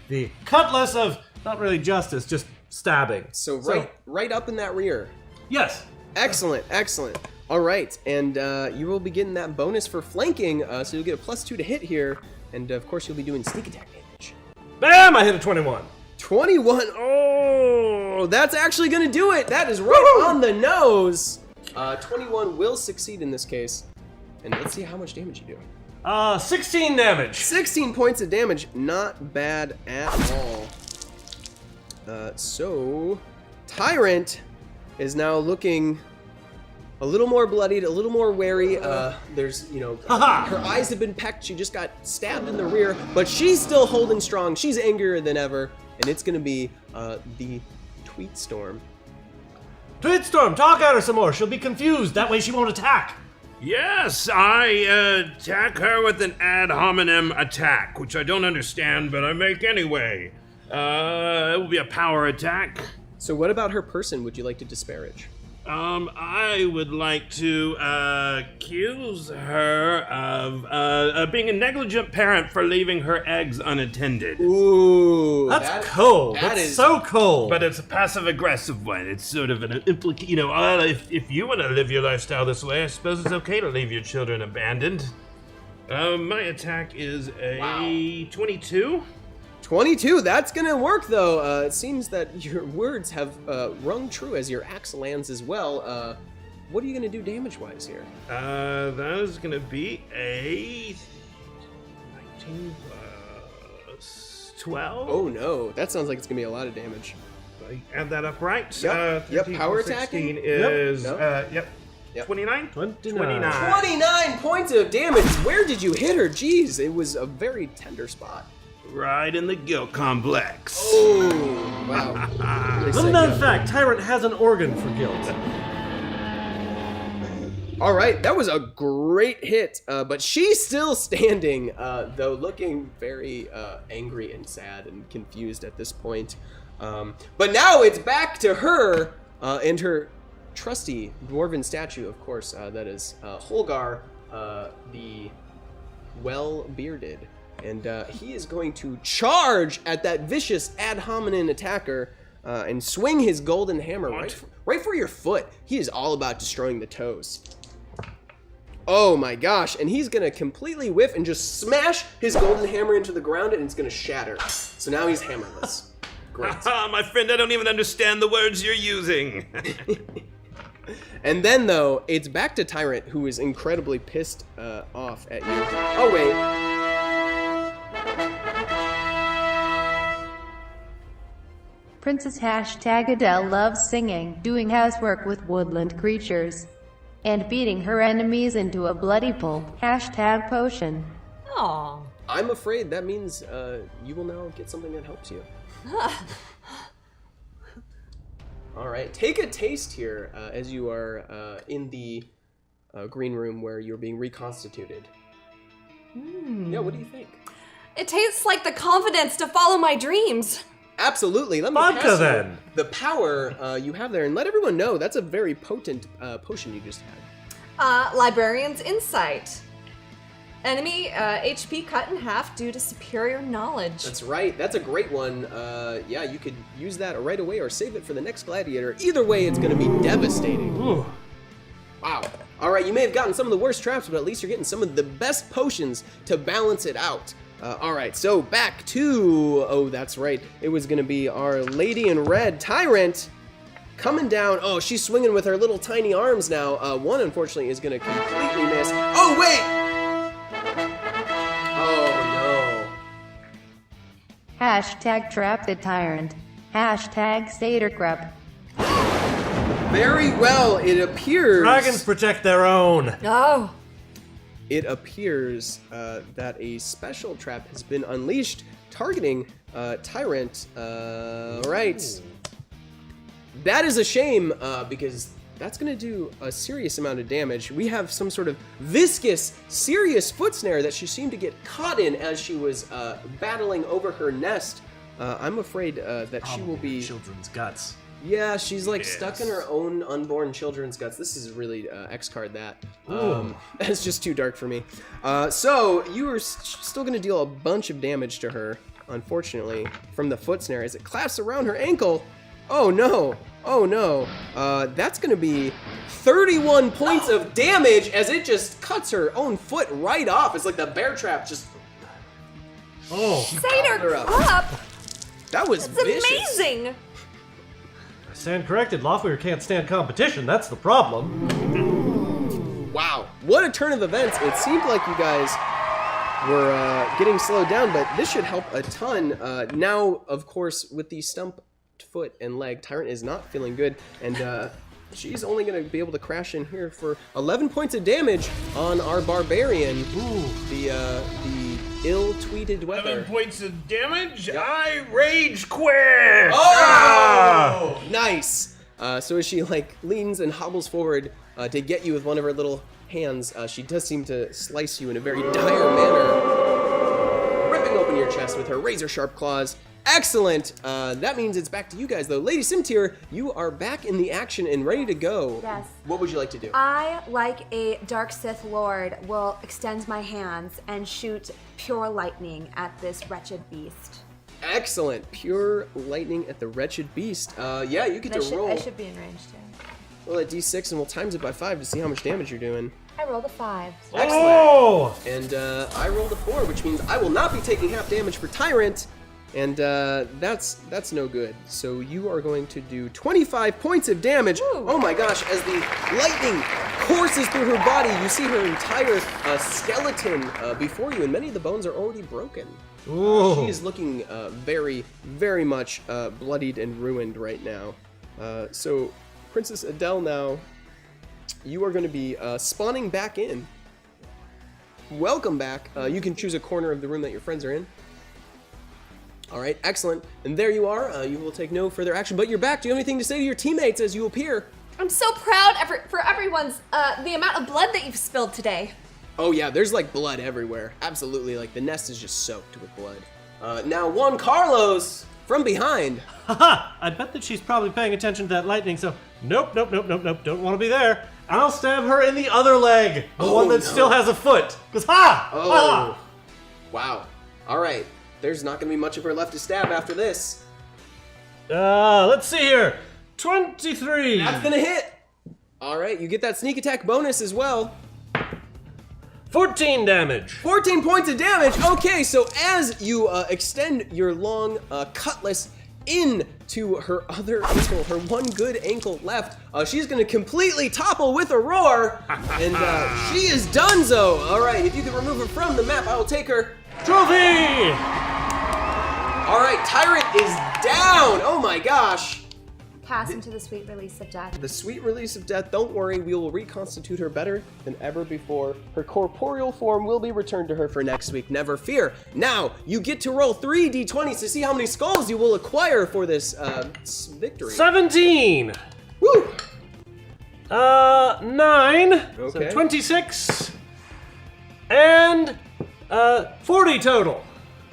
the cutlass of not really justice, just stabbing. So right up in that rear. Yes. Excellent, excellent. All right, and you will be getting that bonus for flanking, so you'll get a +2 to hit here, and of course you'll be doing sneak attack damage. Bam! I hit a 21. 21. Oh, that's actually gonna do it. That is right on the nose. 21 will succeed in this case, and let's see how much damage you do. 16 damage. 16 points of damage, not bad at all. So, Tyrant is now looking a little more bloodied, a little more wary. There's, her eyes have been pecked. She just got stabbed in the rear, but she's still holding strong. She's angrier than ever, and it's gonna be the Tweet Storm. Tweet Storm, talk at her some more. She'll be confused. That way she won't attack. Yes, I attack her with an ad hominem attack, which I don't understand, but I make anyway. It will be a power attack. So what about her person would you like to disparage? I would like to accuse her of being a negligent parent for leaving her eggs unattended. Ooh, That's cold. That's so cold. But it's a passive-aggressive one. It's sort of an if you want to live your lifestyle this way, I suppose it's okay to leave your children abandoned. My attack is a 22. 22, that's gonna work though. It seems that your words have rung true as your axe lands as well. What are you gonna do damage-wise here? That is gonna be a 19 plus 12. Oh no, that sounds like it's gonna be a lot of damage. I add that up right. Yep, 13 power plus 16 attacking? is, Yep. 29? 29. 29 points of damage! Where did you hit her? Jeez, it was a very tender spot. Right in the guilt complex. Oh, wow. Little known fact, Tyrant has an organ for guilt. All right, that was a great hit, but she's still standing, though looking very angry and sad and confused at this point. But now it's back to her and her trusty dwarven statue, of course, that is Holgar, the well-bearded. And he is going to charge at that vicious ad hominem attacker and swing his golden hammer right for your foot. He is all about destroying the toes. Oh my gosh, and he's gonna completely whiff and just smash his golden hammer into the ground and it's gonna shatter. So now he's hammerless. Great. My friend, I don't even understand the words you're using. And then though, it's back to Tyrant, who is incredibly pissed off at you. Oh wait. Princess Adele loves singing, doing housework with woodland creatures, and beating her enemies into a bloody pulp. #potion. Aw. I'm afraid that means you will now get something that helps you. All right, take a taste here as you are in the green room where you're being reconstituted. Yeah, what do you think? It tastes like the confidence to follow my dreams. Absolutely. Let me Vodka, pass you then. the power you have there, and let everyone know that's a very potent potion you just had. Librarian's Insight. Enemy HP cut in half due to superior knowledge. That's right. That's a great one. Yeah, you could use that right away or save it for the next gladiator. Either way, it's going to be devastating. Ooh. Wow. All right, you may have gotten some of the worst traps, but at least you're getting some of the best potions to balance it out. All right, so back to, oh, that's right. It was going to be our lady in red, Tyrant, coming down. Oh, she's swinging with her little tiny arms now. One, unfortunately, is going to completely miss. Oh, wait! Oh, no. #trap the tyrant. #satyr Very well, it appears... Dragons protect their own. Oh. It appears that a special trap has been unleashed, targeting Tyrant. Right. That is a shame, because that's gonna do a serious amount of damage. We have some sort of viscous, serious foot snare that she seemed to get caught in as she was battling over her nest. I'm afraid that she will be... children's guts. Yeah, she's like stuck in her own unborn children's guts. This is really X-card that. That's just too dark for me. So you are still gonna deal a bunch of damage to her, unfortunately, from the foot snare as it clasps around her ankle. Oh no, oh no. That's gonna be 31 points of damage as it just cuts her own foot right off. It's like the bear trap just... Oh. Satyr up! That was It's vicious. amazing! I stand corrected. Loftweaver can't stand competition. That's the problem. Wow, what a turn of events. It seemed like you guys were getting slowed down, but this should help a ton. Now, of course, with the stumped foot and leg, Tyrant is not feeling good, and she's only going to be able to crash in here for 11 points of damage on our Barbarian. Ooh. The ill-tweeted weather. 11 points of damage? Yep. I rage quit! Oh! Nice! So as she like leans and hobbles forward to get you with one of her little hands, she does seem to slice you in a very dire manner, ripping open your chest with her razor-sharp claws. Excellent! That means it's back to you guys, though. Lady Simtir, you are back in the action and ready to go. Yes. What would you like to do? I, like a dark Sith Lord, will extend my hands and shoot pure lightning at this wretched beast. Excellent. Pure lightning at the wretched beast. Yeah, you get to roll. I should be in range too. Roll that d6 and we'll times it by 5 to see how much damage you're doing. I rolled a 5. Excellent. Oh! And I rolled a 4, which means I will not be taking half damage for Tyrant. And that's no good. So you are going to do 25 points of damage. Ooh. Oh my gosh, as the lightning courses through her body, you see her entire skeleton before you, and many of the bones are already broken. Ooh. She is looking very, very much bloodied and ruined right now. So, Princess Adele now, you are going to be spawning back in. Welcome back. You can choose a corner of the room that your friends are in. All right, excellent. And there you are. You will take no further action, but you're back. Do you have anything to say to your teammates as you appear? I'm so proud for everyone's, the amount of blood that you've spilled today. Oh yeah, there's like blood everywhere. Absolutely, like the nest is just soaked with blood. Now Juan Carlos from behind. Haha! I bet that she's probably paying attention to that lightning, so nope. Don't want to be there. I'll stab her in the other leg, the one that still has a foot. Cause ha! Oh, Ha! wow. All right, there's not gonna be much of her left to stab after this. Let's see here. 23. That's gonna hit. All right, you get that sneak attack bonus as well. 14 damage. 14 points of damage. Okay, so as you extend your long cutlass into her other ankle, her one good ankle left, she's gonna completely topple with a roar, and she is donezo. All right, if you can remove her from the map, I will take her. Trophy! All right, Tyrant is down. Oh my gosh. Pass into the sweet release of death. The sweet release of death, don't worry, we will reconstitute her better than ever before. Her corporeal form will be returned to her for next week, never fear. Now, you get to roll 3 d20s to see how many skulls you will acquire for this victory. 17. Woo! 9. Okay. So 26. And 40 total.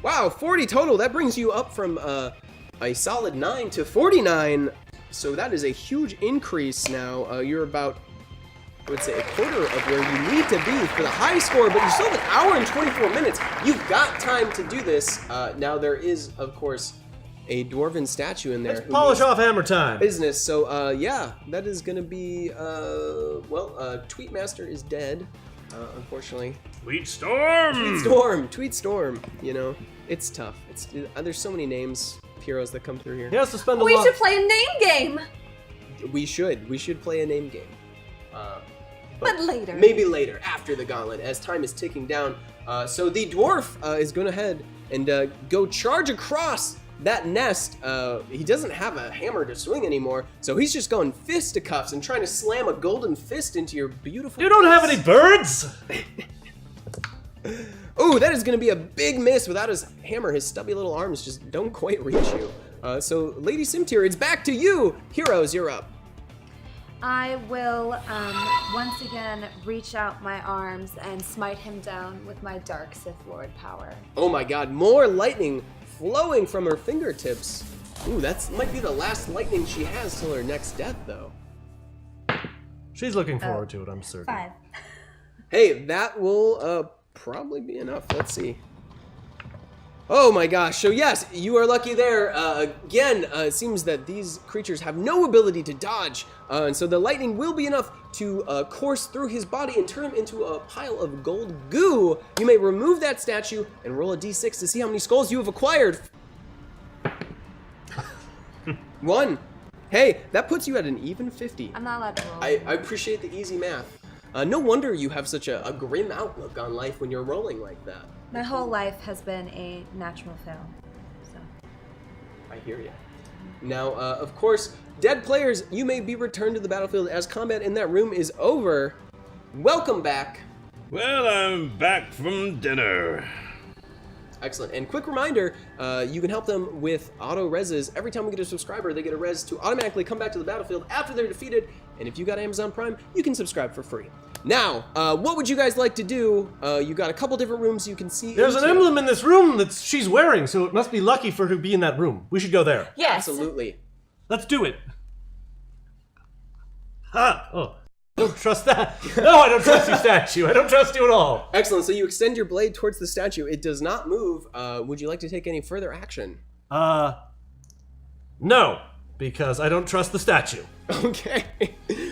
Wow, 40 total. That brings you up from a solid 9 to 49. So that is a huge increase now. You're about, I would say, a quarter of where you need to be for the high score, but you still have an hour and 24 minutes. You've got time to do this. Now there is, of course, a dwarven statue in there. Let's polish off hammer time. Business. So yeah, that is gonna be, Tweetmaster is dead, unfortunately. Tweet Storm! Tweet Storm, you know, it's tough. There's so many names, heroes that come through here. He has to spend a We lot. should play a name game. We should play a name game. But later. Maybe later, after the gauntlet, as time is ticking down. So the dwarf is going to head and go charge across that nest. He doesn't have a hammer to swing anymore, so he's just going fisticuffs and trying to slam a golden fist into your beautiful You don't have face. any birds? Ooh, that is going to be a big miss. Without his hammer, his stubby little arms just don't quite reach you. So, Lady Simtir, it's back to you. Heroes, you're up. I will once again reach out my arms and smite him down with my Dark Sith Lord power. Oh my god, more lightning flowing from her fingertips. Ooh, that might be the last lightning she has till her next death, though. She's looking forward to it, I'm certain. 5. Hey, that will probably be enough. Let's see. Oh my gosh, so yes, you are lucky there. Again, it seems that these creatures have no ability to dodge, and so the lightning will be enough to course through his body and turn him into a pile of gold goo. You may remove that statue and roll a d6 to see how many skulls you have acquired. 1. Hey, that puts you at an even 50. I'm not allowed to roll. I appreciate the easy math. No wonder you have such a grim outlook on life when you're rolling like that. My whole life has been a natural fail. So. I hear you. Now, of course, dead players, you may be returned to the battlefield as combat in that room is over. Welcome back. Well, I'm back from dinner. Excellent. And quick reminder, you can help them with auto reses. Every time we get a subscriber, they get a res to automatically come back to the battlefield after they're defeated. And if you got Amazon Prime, you can subscribe for free. Now, what would you guys like to do? You got a couple different rooms you can see. There's an emblem in this room that she's wearing, so it must be lucky for her to be in that room. We should go there. Yes. Absolutely. Let's do it. Oh. I don't trust that. No, I don't trust you, statue. I don't trust you at all. Excellent. So you extend your blade towards the statue. It does not move. Would you like to take any further action? No, because I don't trust the statue. Okay.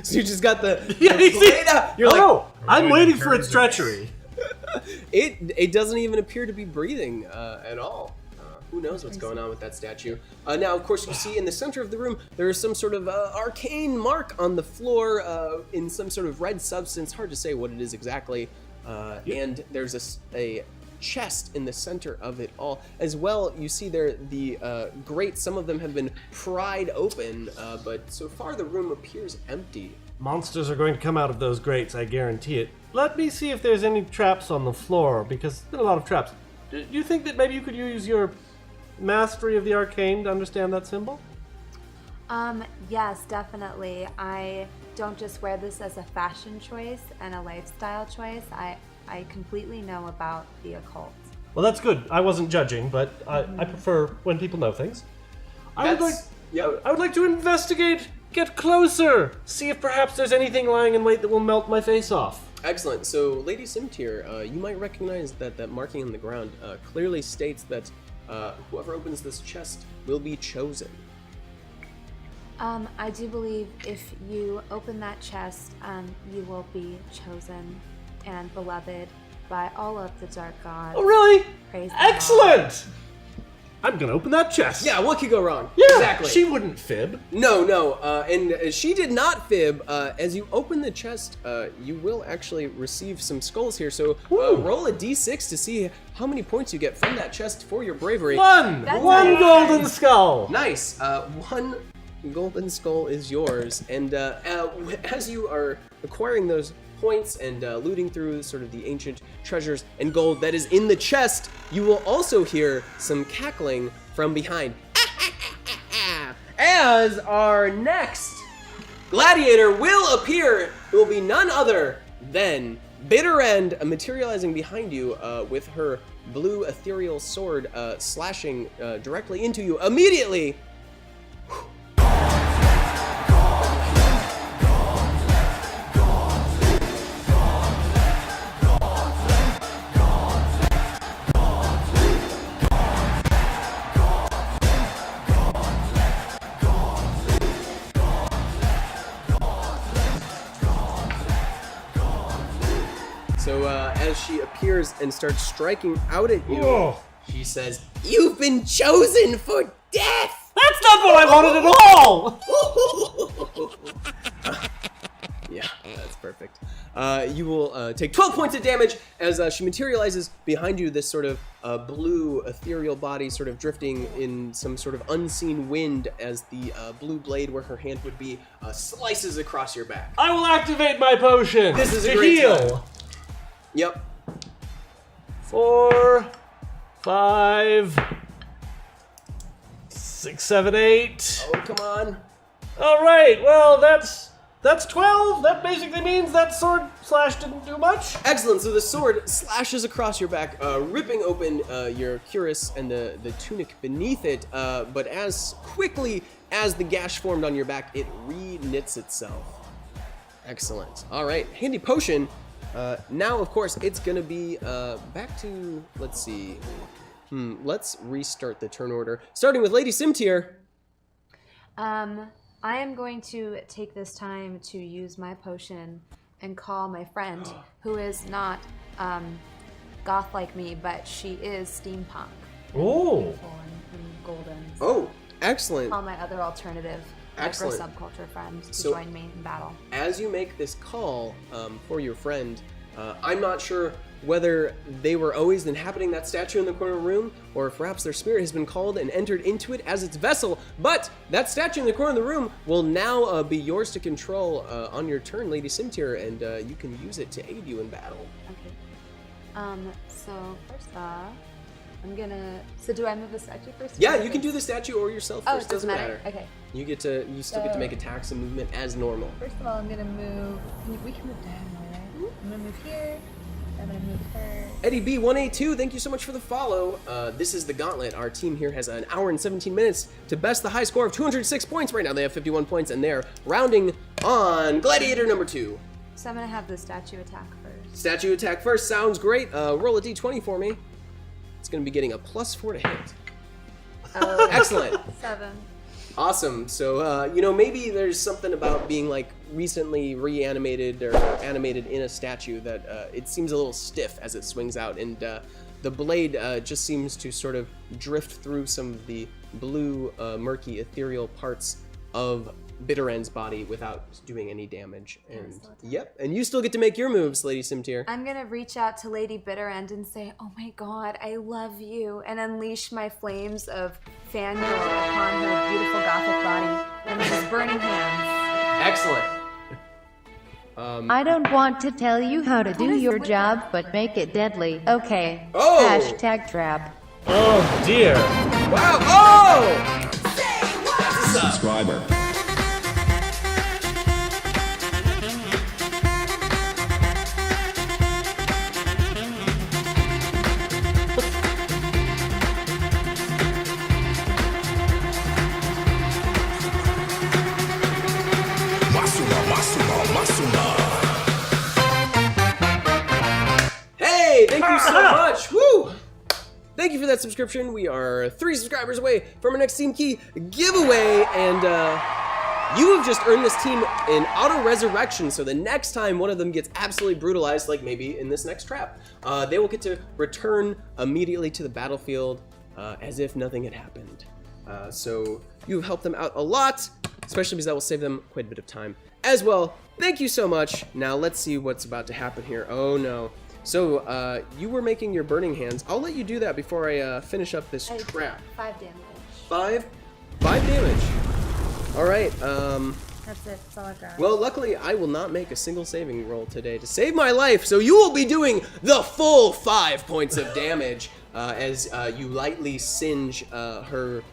So you just got the Yeah, you see? blade out. You're No, I'm waiting for its treachery. It doesn't even appear to be breathing at all. Who knows what's going on with that statue? Now, of course, you see in the center of the room, there is some sort of arcane mark on the floor in some sort of red substance. Hard to say what it is exactly. And there's a chest in the center of it all. As well, you see there the grates. Some of them have been pried open, but so far the room appears empty. Monsters are going to come out of those grates, I guarantee it. Let me see if there's any traps on the floor, because there's been a lot of traps. Do you think that maybe you could use your mastery of the arcane to understand that symbol? Yes, definitely. I don't just wear this as a fashion choice and a lifestyle choice. I completely know about the occult. Well, that's good. I wasn't judging, but I prefer when people know things. I would like to investigate, get closer, see if perhaps there's anything lying in wait that will melt my face off. Excellent. So, Lady Simtier, you might recognize that marking on the ground clearly states that whoever opens this chest will be chosen. I do believe if you open that chest, you will be chosen and beloved by all of the dark gods. Oh, really? Praise the Excellent! I'm gonna open that chest. Yeah, what could go wrong? Yeah, Exactly. she wouldn't fib. No, and she did not fib. As you open the chest, you will actually receive some skulls here. So roll a d6 to see how many points you get from that chest for your bravery. One nice. golden skull. Nice. 1 golden skull is yours. And as you are acquiring those points and looting through sort of the ancient treasures and gold that is in the chest, you will also hear some cackling from behind. As our next gladiator will appear, it will be none other than Bitter End materializing behind you with her blue ethereal sword slashing directly into you immediately. So as she appears and starts striking out at you, she says, "You've been chosen for death!" That's not what I wanted at all! Yeah, that's perfect. You will take 12 points of damage as she materializes behind you, this sort of blue ethereal body sort of drifting in some sort of unseen wind as the blue blade where her hand would be slices across your back. I will activate my potion. This is a to great heal. time. Yep. 4, 5, 6, 7, 8. Oh, come on. All right. Well, that's That's 12. That basically means that sword slash didn't do much. Excellent. So the sword slashes across your back, ripping open your cuirass and the tunic beneath it. But as quickly as the gash formed on your back, it re-knits itself. Excellent. All right, handy potion. Now, of course, it's gonna be back to, let's see. Let's restart the turn order, starting with Lady Simtier. I am going to take this time to use my potion and call my friend, who is not goth like me, but she is steampunk. Oh. Beautiful and golden. Oh, excellent. Call my other alternative micro Excellent. subculture friend to So- join me in battle. As you make this call for your friend, I'm not sure whether they were always inhabiting that statue in the corner room, or if perhaps their spirit has been called and entered into it as its vessel. But that statue in the corner of the room will now be yours to control on your turn, Lady Simtier, and you can use it to aid you in battle. Okay. So first off, I'm gonna. So do I move the statue first? Yeah, you can do the statue or yourself Oh, first. it doesn't matter. Okay. You still get to make attacks and movement as normal. First of all, I'm gonna move. We can move diagonally, right? I'm gonna move here. I'm gonna move her. Eddie B182, thank you so much for the follow. This is the Gauntlet. Our team here has an hour and 17 minutes to best the high score of 206 points. Right now they have 51 points, and they're rounding on Gladiator number 2. So I'm gonna have the statue attack first. Statue attack first, sounds great. Roll a d20 for me. It's gonna be getting a +4 to hit. Oh, Excellent. 7. Awesome. So, maybe there's something about being like recently reanimated or animated in a statue that it seems a little stiff as it swings out, and the blade just seems to sort of drift through some of the blue, murky, ethereal parts of Bitterend's body without doing any damage. And yep, and you still get to make your moves, Lady Simtier. I'm gonna reach out to Lady Bitterend and say, "Oh my God, I love you," and unleash my flames of fangirl upon her beautiful gothic body and these burning hands. Excellent. I don't want to tell you how to do your job, but make it deadly. Okay. Oh! Hashtag trap. Oh dear. Wow! Oh! That's a Subscriber. Hey, thank you so much. Woo! Thank you for that subscription. We are 3 subscribers away from our next Team Key giveaway, and you have just earned this team an auto resurrection. So the next time one of them gets absolutely brutalized, like maybe in this next trap, they will get to return immediately to the battlefield as if nothing had happened. So you've helped them out a lot, especially because that will save them quite a bit of time as well. Thank you so much. Now let's see what's about to happen here. Oh no. So you were making your burning hands. I'll let you do that before I finish up this trap. 5 damage. 5 damage. All right. That's it. That's all I've got. Well, luckily I will not make a single saving roll today to save my life. So you will be doing the full 5 points of damage as you lightly singe her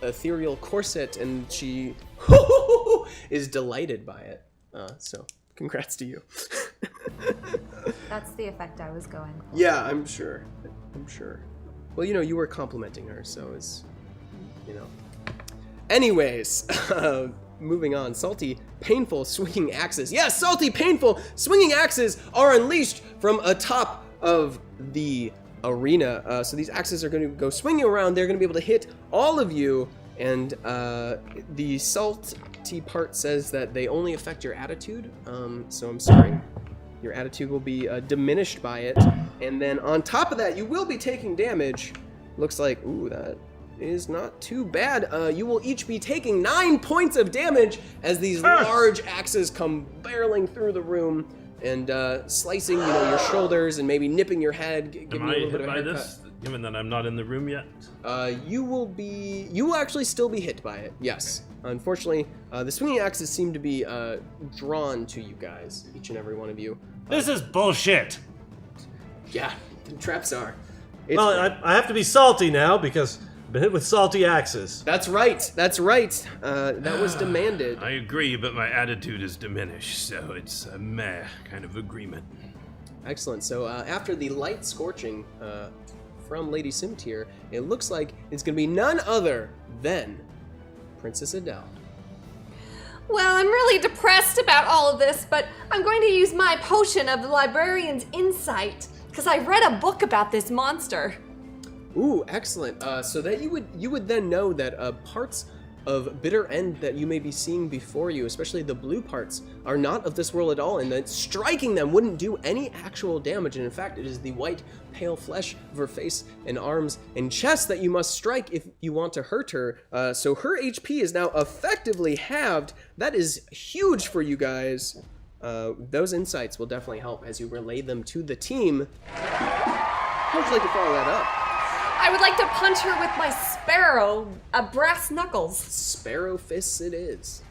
ethereal corset, and she is delighted by it. So congrats to you. That's the effect I was going for. Yeah, I'm sure. Well, you were complimenting her, so it's, Anyways, moving on. Salty, painful swinging axes. Yes, salty, painful swinging axes are unleashed from atop of the arena. So these axes are going to go swinging around. They're going to be able to hit all of you, and the salty part says that they only affect your attitude. So I'm sorry. Your attitude will be diminished by it. And then on top of that, you will be taking damage. Looks like, ooh, that is not too bad. You will each be taking 9 points of damage as these large axes come barreling through the room and slicing, your shoulders and maybe nipping your head, giving Am you a I little bit hit of a by haircut. this, given that I'm not in the room yet? You will actually still be hit by it, yes. Unfortunately, the swinging axes seem to be drawn to you guys, each and every one of you. This is bullshit. Yeah, the traps are. Well, I have to be salty now because Been hit with salty axes. That's right. That's right. That was demanded. I agree, but my attitude is diminished, so it's a meh kind of agreement. Excellent. So after the light scorching from Lady Simtier, it looks like it's going to be none other than Princess Adele. Well, I'm really depressed about all of this, but I'm going to use my potion of the librarian's insight, because I read a book about this monster. Ooh, excellent. So that you would then know that parts of Bitter End that you may be seeing before you, especially the blue parts, are not of this world at all, and that striking them wouldn't do any actual damage. And in fact, it is the white, pale flesh of her face and arms and chest that you must strike if you want to hurt her. So her HP is now effectively halved. That is huge for you guys. Those insights will definitely help as you relay them to the team. How would you like to follow that up? I would like to punch her with my sparrow, brass knuckles. Sparrow fists it is.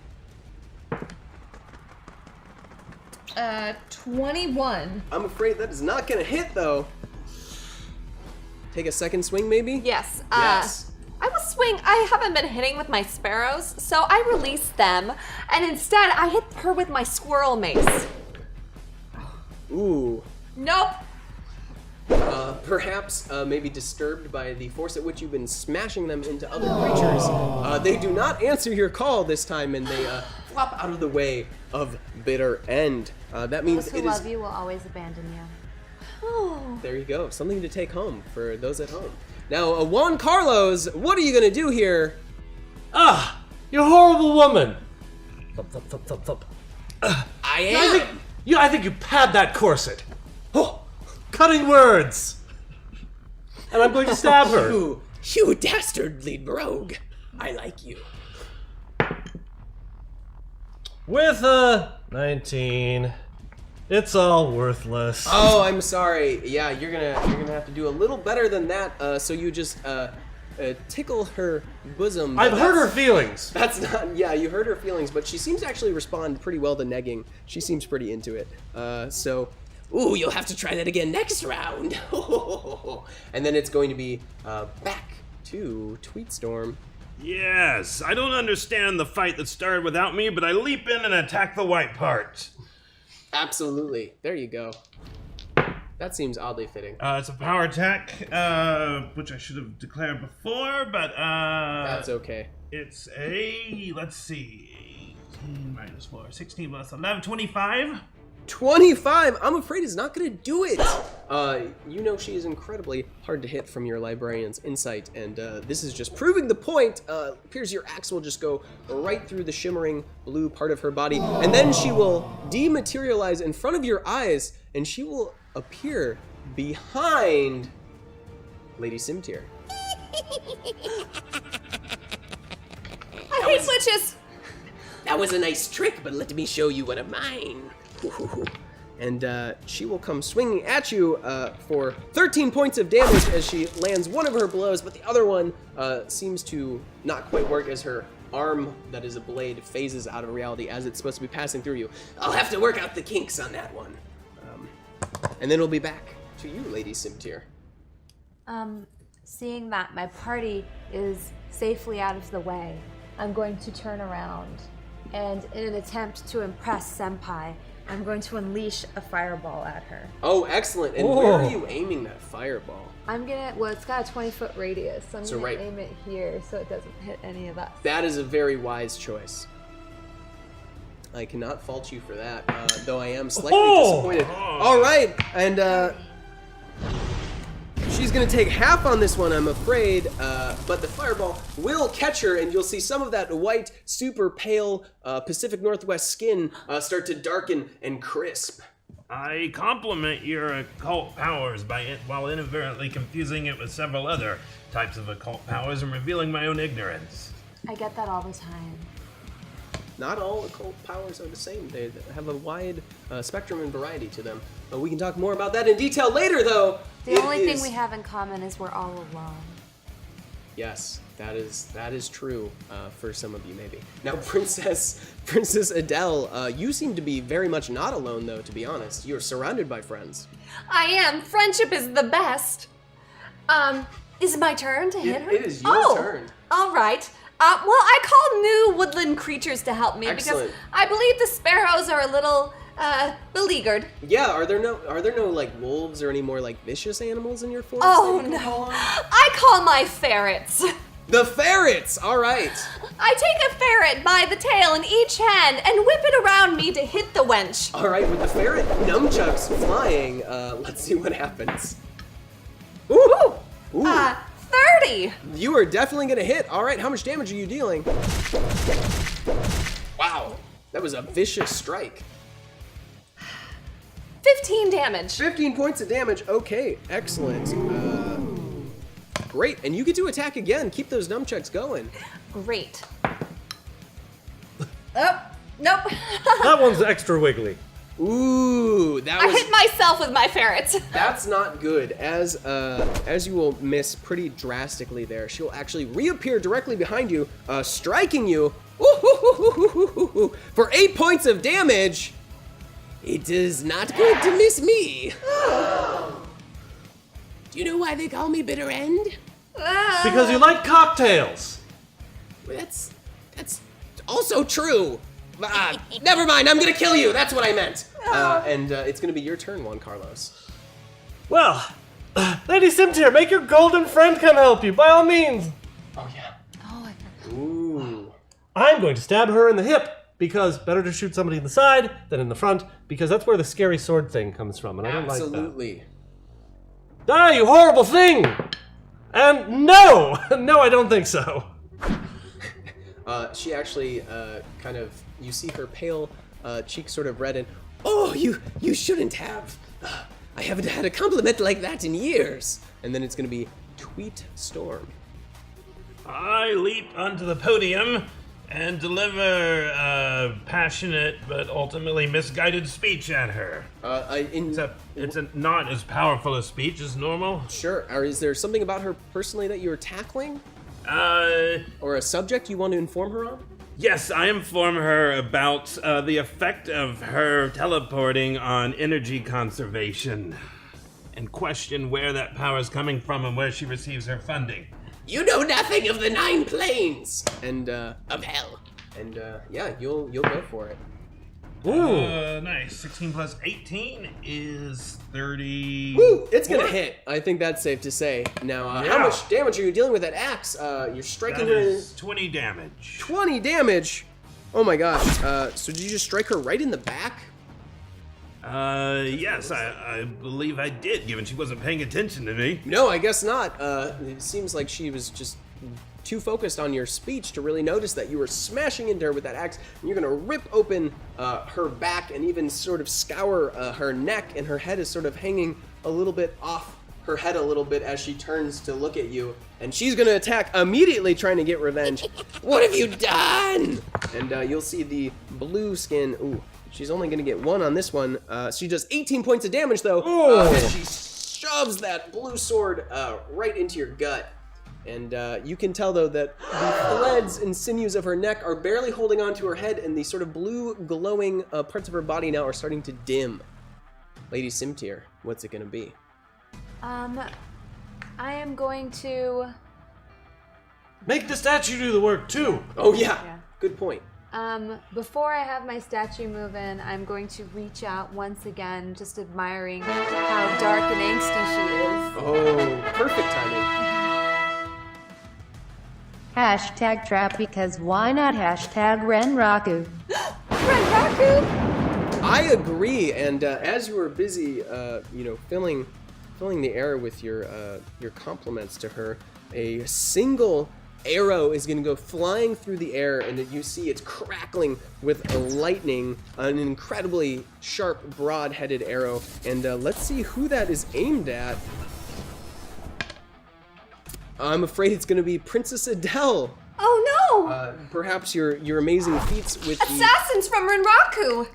21. I'm afraid that is not gonna hit though. Take a second swing maybe? Yes. Yes. I will swing. I haven't been hitting with my sparrows, so I release them, and instead I hit her with my squirrel mace. Ooh. Nope. Perhaps maybe disturbed by the force at which you've been smashing them into other creatures. They do not answer your call this time, and they flop out of the way of Bitter End. That means Those who it is. love you will always abandon you. Oh. There you go. Something to take home for those at home. Now, Juan Carlos, what are you gonna do here? Ah, you horrible woman. Thump, thump, thump, thump, thump. I am. I think you pad that corset. Oh, cutting words. And I'm going to stab her. You dastardly rogue. I like you. With a 19. It's all worthless. Oh, I'm sorry. Yeah, you're gonna have to do a little better than that. So you just tickle her bosom. I've hurt her feelings. That's not. Yeah, you hurt her feelings, but she seems to actually respond pretty well to negging. She seems pretty into it. So, ooh, you'll have to try that again next round. And then it's going to be back to Tweetstorm. Yes, I don't understand the fight that started without me, but I leap in and attack the white part. Absolutely. There you go. That seems oddly fitting. It's a power attack, which I should have declared before, but That's okay. it's a, let's see, 18 minus 4, 16 plus 11, 25? 25. I'm afraid is not going to do it. You know she is incredibly hard to hit from your librarian's insight, and this is just proving the point. Appears your axe will just go right through the shimmering blue part of her body, and then she will dematerialize in front of your eyes, and she will appear behind Lady Simtier. I hate witches. That was a nice trick, but let me show you one of mine. And she will come swinging at you for 13 points of damage as she lands one of her blows, but the other one seems to not quite work as her arm that is a blade phases out of reality as it's supposed to be passing through you. I'll have to work out the kinks on that one. And then we'll be back to you, Lady Simtier. Seeing that my party is safely out of the way, I'm going to turn around, and in an attempt to impress Senpai, I'm going to unleash a fireball at her. Oh, excellent. And where are you aiming that fireball? It's got a 20-foot radius, so I'm So gonna right- aim it here so it doesn't hit any of us. That is a very wise choice. I cannot fault you for that, though I am slightly disappointed. All right, and she's gonna take half on this one, I'm afraid, but the fireball will catch her, and you'll see some of that white, super pale Pacific Northwest skin start to darken and crisp. I compliment your occult powers while inadvertently confusing it with several other types of occult powers and revealing my own ignorance. I get that all the time. Not all occult powers are the same. They have a wide spectrum and variety to them. We can talk more about that in detail later, though. The only thing we have in common is we're all alone. Yes, that is true for some of you, maybe. Now, Princess Adele, you seem to be very much not alone, though. To be honest, you're surrounded by friends. I am. Friendship is the best. Is it my turn to hit her? It is your turn. All right. Well, I call new woodland creatures to help me Excellent. because I believe the sparrows are a little beleaguered. Yeah, are there no like wolves or any more like vicious animals in your forest? Oh no! I call my ferrets. The ferrets! Alright. I take a ferret by the tail in each hand and whip it around me to hit the wench. Alright, with the ferret nunchucks flying, let's see what happens. Ooh! Ooh. 30. You are definitely gonna hit. Alright, how much damage are you dealing? Wow, that was a vicious strike. 15 damage. 15 points of damage. Okay, excellent. Great, and you get to attack again. Keep those nunchucks going. Great. Oh, nope. That one's extra wiggly. Ooh, that I was. hit myself with my ferrets. That's not good. As you will miss pretty drastically there, she will actually reappear directly behind you, striking you for 8 points of damage. It is not good to miss me. Do you know why they call me Bitter End? Because you like cocktails. Well, that's also true. Never mind, I'm gonna kill you. That's what I meant. And it's gonna be your turn, Juan Carlos. Well, Lady Simtier, make your golden friend come help you, by all means. Oh yeah. Oh, I forgot. Ooh. I'm going to stab her in the hip, because better to shoot somebody in the side than in the front, because that's where the scary sword thing comes from, and I don't like that. Absolutely. Die, you horrible thing! And no! No, I don't think so. She actually kind of, you see her pale cheeks sort of redden. Oh, you shouldn't have. I haven't had a compliment like that in years. And then it's gonna be Tweet Storm. I leap onto the podium and deliver a passionate but ultimately misguided speech at her. Except it's not as powerful a speech as normal. Sure, or is there something about her personally that you're tackling? Or a subject you want to inform her on? Yes, I inform her about the effect of her teleporting on energy conservation and question where that power is coming from and where she receives her funding. You know nothing of the 9 planes and of hell. And yeah, you'll go for it. Ooh. Nice. 16 plus 18 is 30. Woo! It's gonna hit. I think that's safe to say. Now, how Yeah. much damage are you dealing with that axe? You're striking That her. is 20 damage. 20 damage. Oh my gosh. So did you just strike her right in the back? Yes, I believe I did, given she wasn't paying attention to me. No, I guess not. It seems like she was just too focused on your speech to really notice that you were smashing into her with that axe, and you're gonna rip open her back and even sort of scour her neck, and her head is sort of hanging a little bit off her head a little bit as she turns to look at you, and she's gonna attack immediately, trying to get revenge. What have you done? And you'll see the blue skin. Ooh, she's only gonna get 1 on this one. She does 18 points of damage though, and she shoves that blue sword right into your gut. And you can tell though that the threads and sinews of her neck are barely holding onto her head, and the sort of blue glowing parts of her body now are starting to dim. Lady Simtier, what's it gonna be? I am going to, Make the statue do the work, too. Oh yeah, Yeah. good point. before I have my statue move in, I'm going to reach out once again, just admiring how dark and angsty she is. Oh, perfect timing. Hashtag trap because why not hashtag Renraku. Renraku? I agree, and as you were busy, filling the air with your compliments to her, a single arrow is going to go flying through the air, and you see it's crackling with lightning, an incredibly sharp, broad-headed arrow. And let's see who that is aimed at. I'm afraid it's going to be Princess Adele. Oh no! Perhaps your amazing feats with the... Assassins from Renraku!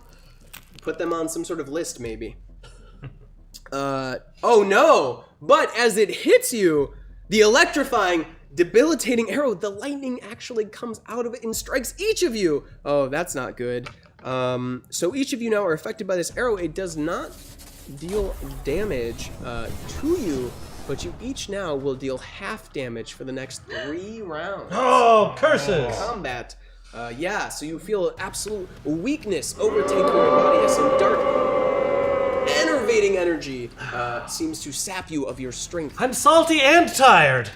Put them on some sort of list, maybe. Oh no! But as it hits you, the electrifying, debilitating arrow, the lightning actually comes out of it and strikes each of you. Oh, that's not good. So each of you now are affected by this arrow. It does not deal damage to you, but you each now will deal half damage for the next 3 rounds. Oh, curses! Combat. Yeah, so you feel absolute weakness overtaking your body as some dark, enervating energy seems to sap you of your strength. I'm salty and tired.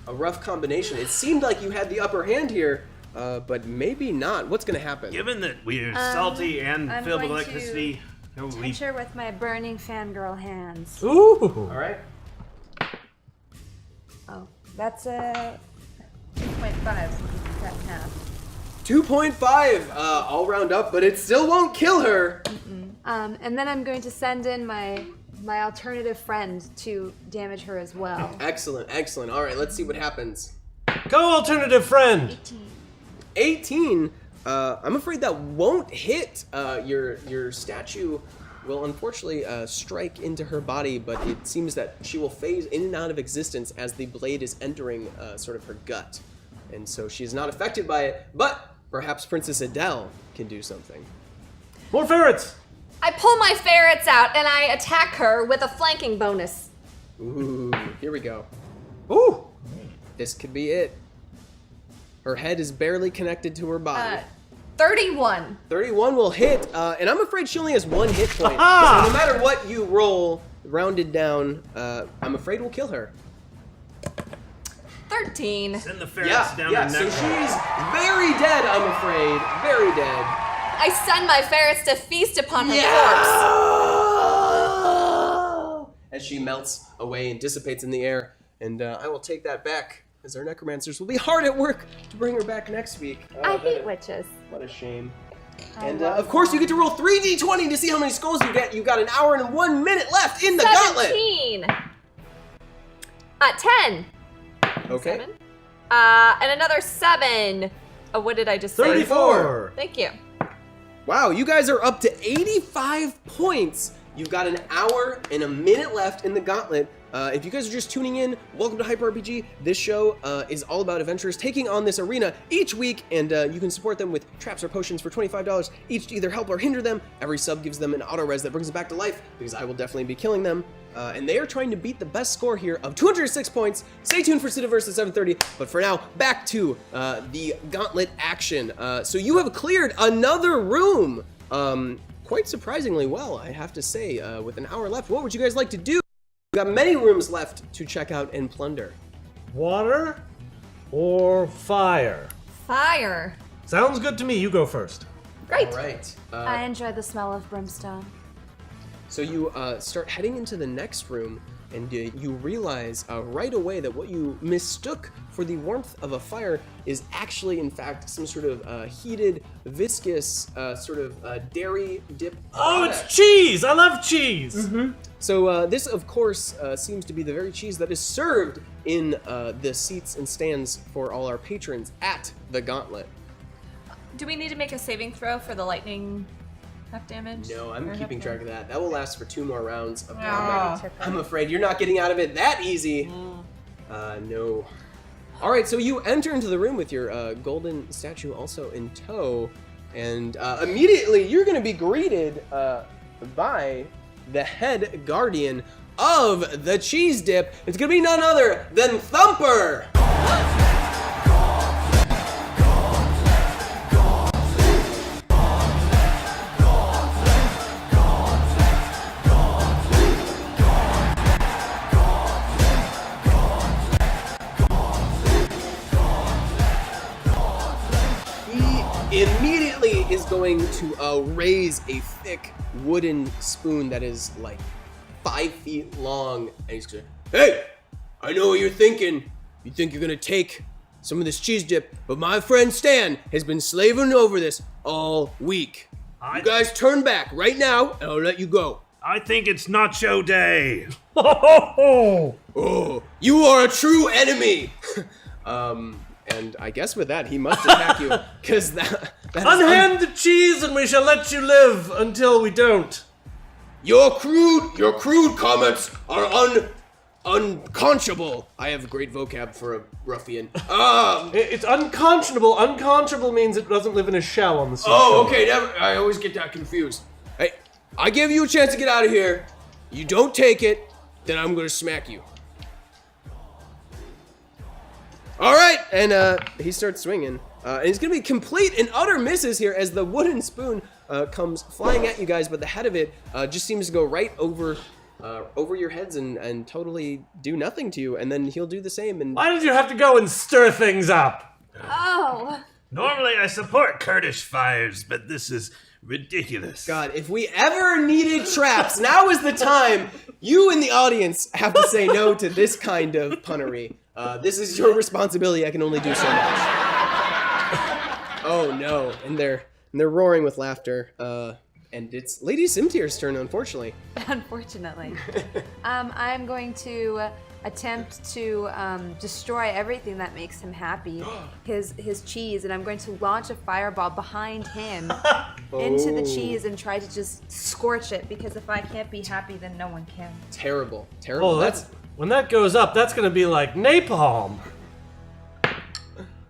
A rough combination. It seemed like you had the upper hand here, but maybe not. What's going to happen? Given that we're salty and I'm filled with going to electricity, we Touch her with my burning fangirl hands. Ooh. All right. Oh, that's a 2.5, so we can cut in half. 2.5. I'll round up, but it still won't kill her. And then I'm going to send in my alternative friend to damage her as well. Excellent, excellent. All right, let's see what happens. Go, alternative friend. 18. I'm afraid that won't hit. Your statue will unfortunately strike into her body, but it seems that she will phase in and out of existence as the blade is entering sort of her gut. And so she is not affected by it, but perhaps Princess Adele can do something. More ferrets. I pull my ferrets out and I attack her with a flanking bonus. Ooh, here we go. Ooh. This could be it. Her head is barely connected to her body. 31. 31 will hit, and I'm afraid she only has 1 hit point. Aha! So no matter what you roll, rounded down, I'm afraid we'll kill her. 13. send the ferrets down Yeah, her so neck. she's very dead, I'm afraid. Very dead. I send my ferrets to feast upon her corpse. As she melts away and dissipates in the air, and I will take that back, as our necromancers will be hard at work to bring her back next week. I hate witches. What a shame. I And love of course, you get to roll 3d20 to see how many skulls you get. You've got 1 hour and 1 minute left in the gauntlet. 17. 10. Okay. 7. And another 7. Oh, what did I just say? 34. Thank you. Wow, you guys are up to 85 points. You've got 1 hour and 1 minute left in the gauntlet. If you guys are just tuning in, welcome to Hyper RPG. This show is all about adventurers taking on this arena each week, and you can support them with traps or potions for $25 each to either help or hinder them. Every sub gives them an auto res that brings them back to life, because I will definitely be killing them. And they are trying to beat the best score here of 206 points. Stay tuned for Cityverse at 7:30. But for now, back to the gauntlet action. So you have cleared another room, quite surprisingly well, I have to say. With 1 hour left, what would you guys like to do? We've got many rooms left to check out and plunder. Water or fire? Fire. Sounds good to me. You go first. Great. All right. I enjoy the smell of brimstone. So you start heading into the next room, and you realize right away that what you mistook for the warmth of a fire is actually, in fact, some sort of heated, viscous, sort of dairy dip. Oh, product. it's cheese! I love cheese! So this, of course, seems to be the very cheese that is served in the seats and stands for all our patrons at the Gauntlet. Do we need to make a saving throw for the lightning half damage? No, I'm Or keeping half track of that. That will last for 2 more rounds of Ah. combat. I'm afraid you're not getting out of it that easy. No. All right, so you enter into the room with your golden statue also in tow, and immediately you're going to be greeted by the head guardian of the cheese dip. It's going to be none other than Thumper. Immediately is going to raise a thick wooden spoon that is like 5 feet long, and he's going, "Hey, I know what you're thinking. You think you're gonna take some of this cheese dip, but my friend Stan has been slaving over this all week. You guys turn back right now, and I'll let you go." I think it's Nacho Day. Oh, you are a true enemy. And I guess with that, he must attack you, because that is Unhand the cheese and we shall let you live until we don't. Your crude comments are unconscionable. I have great vocab for a ruffian. It's unconscionable. Unconscionable means it doesn't live in a shell on the seashore. Oh, okay, I always get that confused. Hey, I give you a chance to get out of here. You don't take it. then I'm gonna smack you. All right, and he starts swinging. And he's gonna be complete and utter misses here as the wooden spoon comes flying at you guys, but the head of it just seems to go right over your heads and totally do nothing to you. And then he'll do the same. And Why did you have to go and stir things up? Oh. Normally I support Kurdish fires, but this is ridiculous. God, if we ever needed traps, now is the time. You in the audience have to say no to this kind of punnery. This is your responsibility. I can only do so much. Oh no, and they're roaring with laughter. And it's Lady Simtier's turn, unfortunately. Unfortunately. I'm going to attempt to destroy everything that makes him happy, his cheese, and I'm going to launch a fireball behind him into the cheese and try to just scorch it, because if I can't be happy, then no one can. Terrible. Oh, when that goes up, that's gonna be like napalm.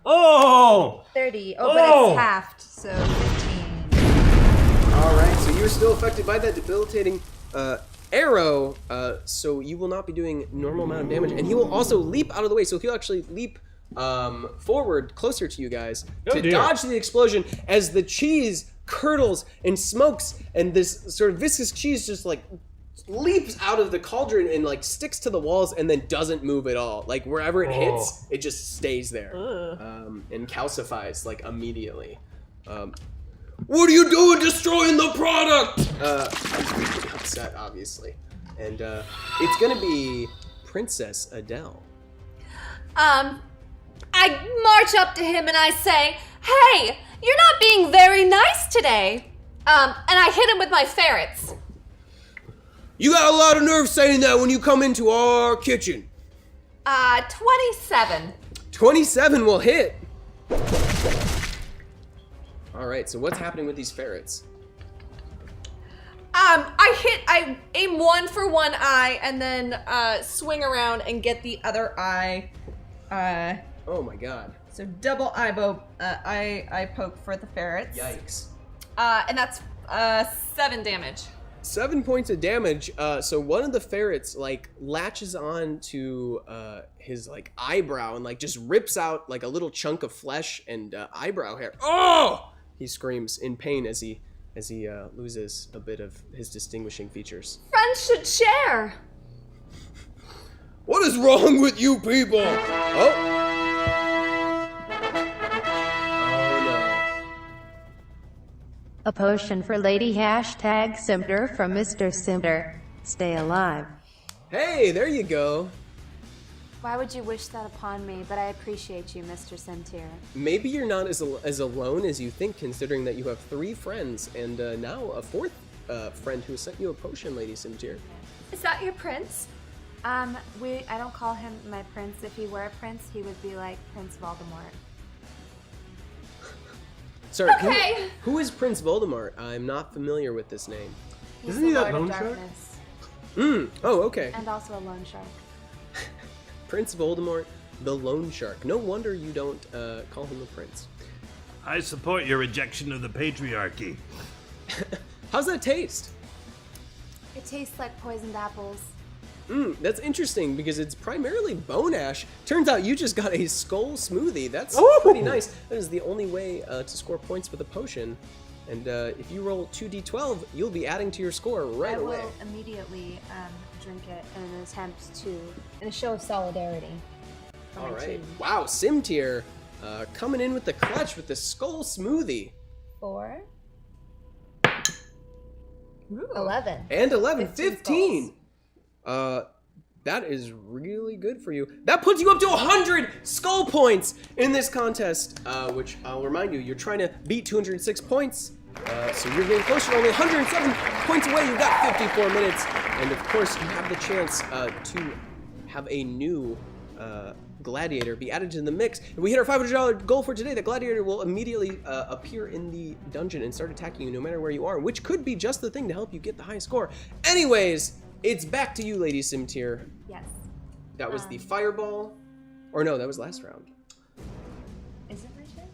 Oh! 30. Oh, but it's halved, so 15. All right, so you're still affected by that debilitating arrow, so you will not be doing normal amount of damage, and he will also leap out of the way, so he'll actually leap forward closer to you guys to dodge the explosion as the cheese curdles and smokes, and this sort of viscous cheese just like leaps out of the cauldron and like sticks to the walls and then doesn't move at all. Like wherever it hits, it just stays there and calcifies like immediately. What are you doing destroying the product? I'm really upset, obviously. And it's gonna be Princess Adele. I march up to him and I say, "Hey, you're not being very nice today." And I hit him with my ferrets. You got a lot of nerve saying that when you come into our kitchen. 27. 27 will hit. All right, so what's happening with these ferrets? I aim one for one eye and then swing around and get the other eye. Oh my god. So double eye poke for the ferrets. Yikes. And that's 7 damage. 7 points of damage. So one of the ferrets like latches on to his like eyebrow and like just rips out like a little chunk of flesh and eyebrow hair. Oh! He screams in pain as he loses a bit of his distinguishing features. Friends should share. What is wrong with you people? Oh. A potion for Lady #Simter from Mr. Simter. Stay alive. Hey, there you go. Why would you wish that upon me? But I appreciate you, Mr. Simtier. Maybe you're not as alone as you think, considering that you have 3 friends and now a 4th friend who sent you a potion, Lady Simtier. Is that your prince? I don't call him my prince. If he were a prince, he would be like Prince Voldemort. Sorry, Okay. Who is Prince Voldemort? I'm not familiar with this name. He's Isn't the he that Lord of loan shark? Darkness. Oh, okay. And also a loan shark. Prince Voldemort, the loan shark. No wonder you don't call him a prince. I support your rejection of the patriarchy. How's that taste? It tastes like poisoned apples. That's interesting because it's primarily bone ash. Turns out you just got a skull smoothie. That's pretty nice. That is the only way to score points with a potion. And if you roll 2d12, you'll be adding to your score right away. I will immediately drink it in an attempt in a show of solidarity. All right. Wow, Simtier coming in with the clutch with the skull smoothie. 4. 11. And 11, 15. Skulls. That is really good for you. That puts you up to 100 skull points in this contest, which I'll remind you, you're trying to beat 206 points. So you're getting closer, only 107 points away. You've got 54 minutes. And of course, you have the chance to have a new gladiator be added to the mix. If we hit our $500 goal for today, the gladiator will immediately appear in the dungeon and start attacking you no matter where you are, which could be just the thing to help you get the high score. Anyways, it's back to you, Lady Simtier. Yes. That was the fireball. Or no, that was last round. Is it my turn?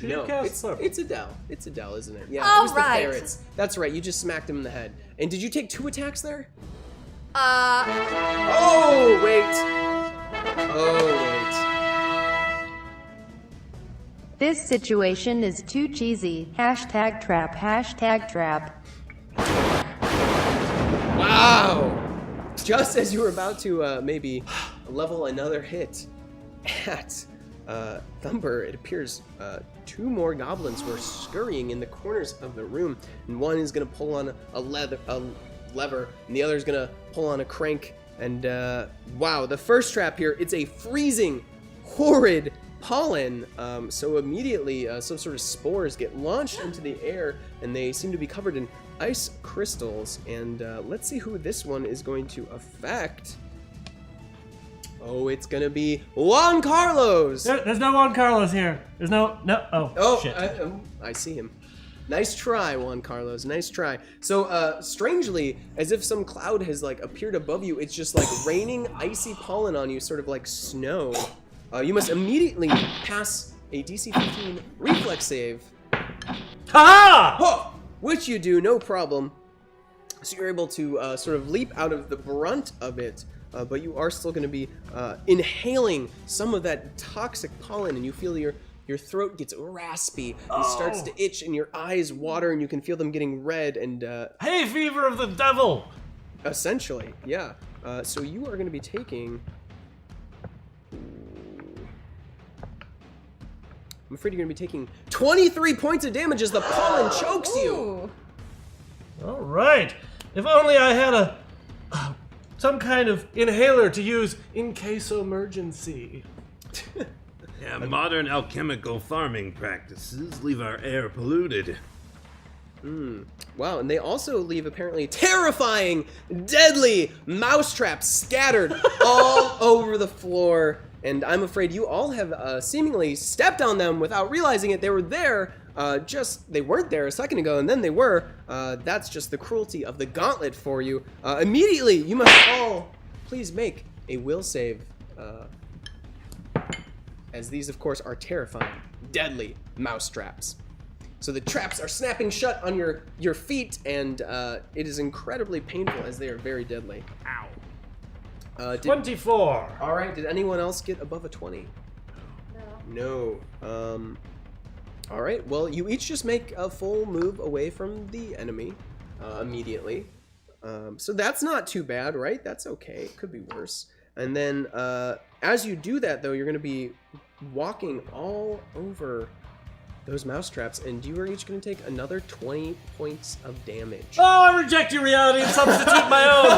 No, it's Adele. It's Adele, isn't it? Yeah, All it was right. the ferrets. That's right, you just smacked him in the head. And did you take 2 attacks there? Oh, wait. Oh, wait. This situation is too cheesy. Hashtag trap, hashtag trap. Wow! Just as you were about to maybe level another hit at Thumper, it appears 2 more goblins were scurrying in the corners of the room, and one is going to pull on a lever, and the other is going to pull on a crank. And wow, the first trap here, it's a freezing, horrid pollen. So immediately, some sort of spores get launched into the air, and they seem to be covered in ice crystals. And let's see who this one is going to affect. Oh, it's gonna be Juan Carlos. There's no Juan Carlos here. There's no. Oh, shit. I see him. Nice try, Juan Carlos. Nice try. So, strangely, as if some cloud has like appeared above you, it's just like raining icy pollen on you, sort of like snow. You must immediately pass a DC 15 reflex save. Ha! Oh, which you do, no problem. So you're able to sort of leap out of the brunt of it, but you are still going to be inhaling some of that toxic pollen, and you feel your throat gets raspy and starts to itch, and your eyes water, and you can feel them getting red. And Hay fever of the devil. essentially, yeah. So you are going to be taking. I'm afraid you're going to be taking 23 points of damage as the pollen chokes you. Ooh. All right. If only I had some kind of inhaler to use in case of emergency. Yeah, modern alchemical farming practices leave our air polluted. Wow, and they also leave apparently terrifying, deadly mousetraps scattered all over the floor. And I'm afraid you all have seemingly stepped on them without realizing it. They were there, they weren't there a second ago, and then they were. That's just the cruelty of the Gauntlet for you. Immediately, you must all please make a will save. As these, of course, are terrifying, deadly mousetraps. So the traps are snapping shut on your feet, and it is incredibly painful as they are very deadly. Ow. 24. All right, did anyone else get above a 20? No. All right, well, you each just make a full move away from the enemy immediately. So that's not too bad, right? That's okay. It could be worse. And then as you do that, though, you're going to be walking all over those mousetraps, and you are each going to take another 20 points of damage. Oh, I reject your reality and substitute my own.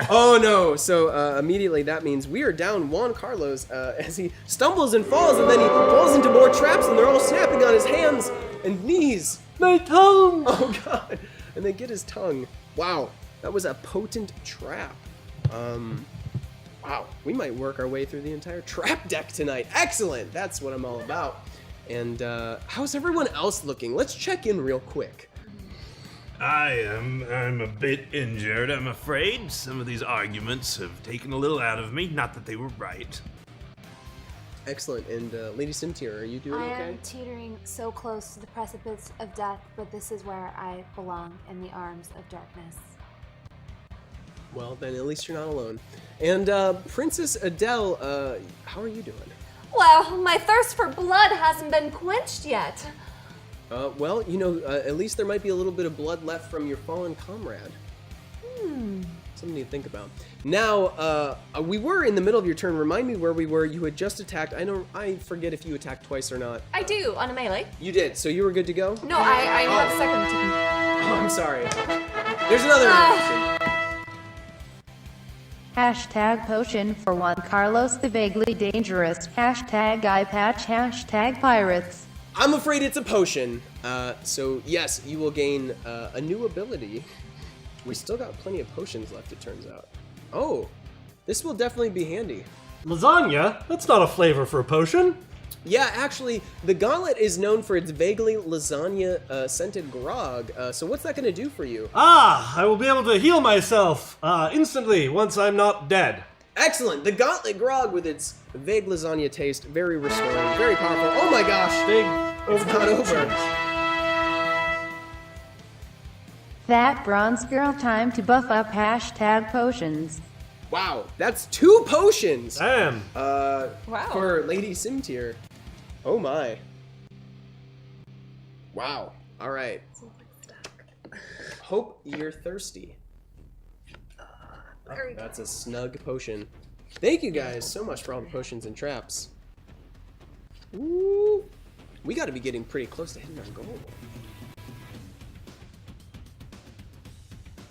Oh no, so immediately that means we are down Juan Carlos as he stumbles and falls, and then he falls into more traps, and they're all snapping on his hands and knees. My tongue. Oh god, and they get his tongue. Wow, that was a potent trap. Wow, we might work our way through the entire trap deck tonight. Excellent, that's what I'm all about. And how's everyone else looking? Let's check in real quick. I'm a bit injured, I'm afraid. Some of these arguments have taken a little out of me. Not that they were right. Excellent. And Lady Simtier, are you doing I okay? am teetering so close to the precipice of death, but this is where I belong, in the arms of darkness. Well, then at least you're not alone. And Princess Adele, how are you doing? Well, my thirst for blood hasn't been quenched yet. Well, you know, at least there might be a little bit of blood left from your fallen comrade. Something to think about. Now, we were in the middle of your turn. Remind me where we were. You had just attacked. I forget if you attacked twice or not. I do, on a melee. You did, so you were good to go? No, I have second to... Oh, I'm sorry. There's another option. Hashtag potion for Juan Carlos the vaguely dangerous. Hashtag eye patch. Hashtag pirates. I'm afraid it's a potion. So yes, you will gain a new ability. We still got plenty of potions left, it turns out. Oh, this will definitely be handy. Lasagna? That's not a flavor for a potion. Yeah, actually, the Gauntlet is known for its vaguely lasagna-scented grog. So what's that going to do for you? I will be able to heal myself instantly once I'm not dead. Excellent! The Gauntlet grog with its vague lasagna taste, very restoring, very powerful. Oh my gosh! Big It's not over. fat bronze girl time to buff up #potions. Wow, that's 2 potions. Damn. For Lady Sim tier. Oh my. Wow. All right. Hope you're thirsty. That's a snug potion. Thank you guys so much for all the potions and traps. Ooh. We got to be getting pretty close to hitting our goal.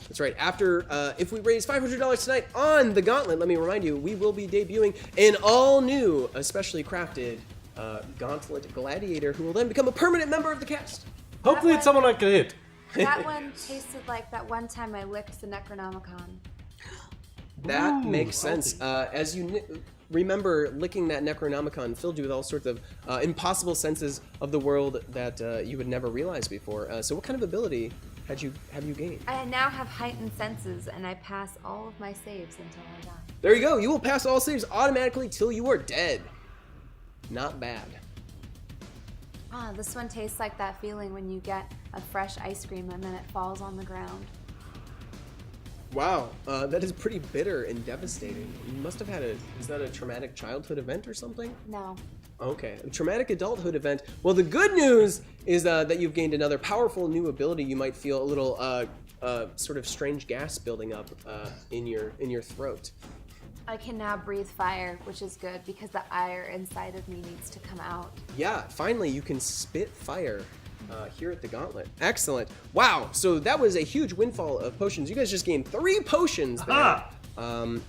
That's right. After, if we raise $500 tonight on the Gauntlet, let me remind you, we will be debuting an all-new, especially crafted Gauntlet Gladiator, who will then become a permanent member of the cast. Hopefully it's someone I can hit. That one tasted like that one time I licked the Necronomicon. That makes sense. As you remember, licking that Necronomicon filled you with all sorts of impossible senses of the world that you would never realize before. So what kind of ability have you gained? I now have heightened senses, and I pass all of my saves until I die. There you go. You will pass all saves automatically till you are dead. Not bad. Ah, this one tastes like that feeling when you get a fresh ice cream and then it falls on the ground. Wow, that is pretty bitter and devastating. You must have had is that a traumatic childhood event or something? No. Okay, a traumatic adulthood event. Well, the good news is that you've gained another powerful new ability. You might feel a little sort of strange gas building up in your throat. I can now breathe fire, which is good because the ire inside of me needs to come out. Yeah, finally you can spit fire here at the Gauntlet. Excellent. Wow, so that was a huge windfall of potions. You guys just gained 3 potions there. And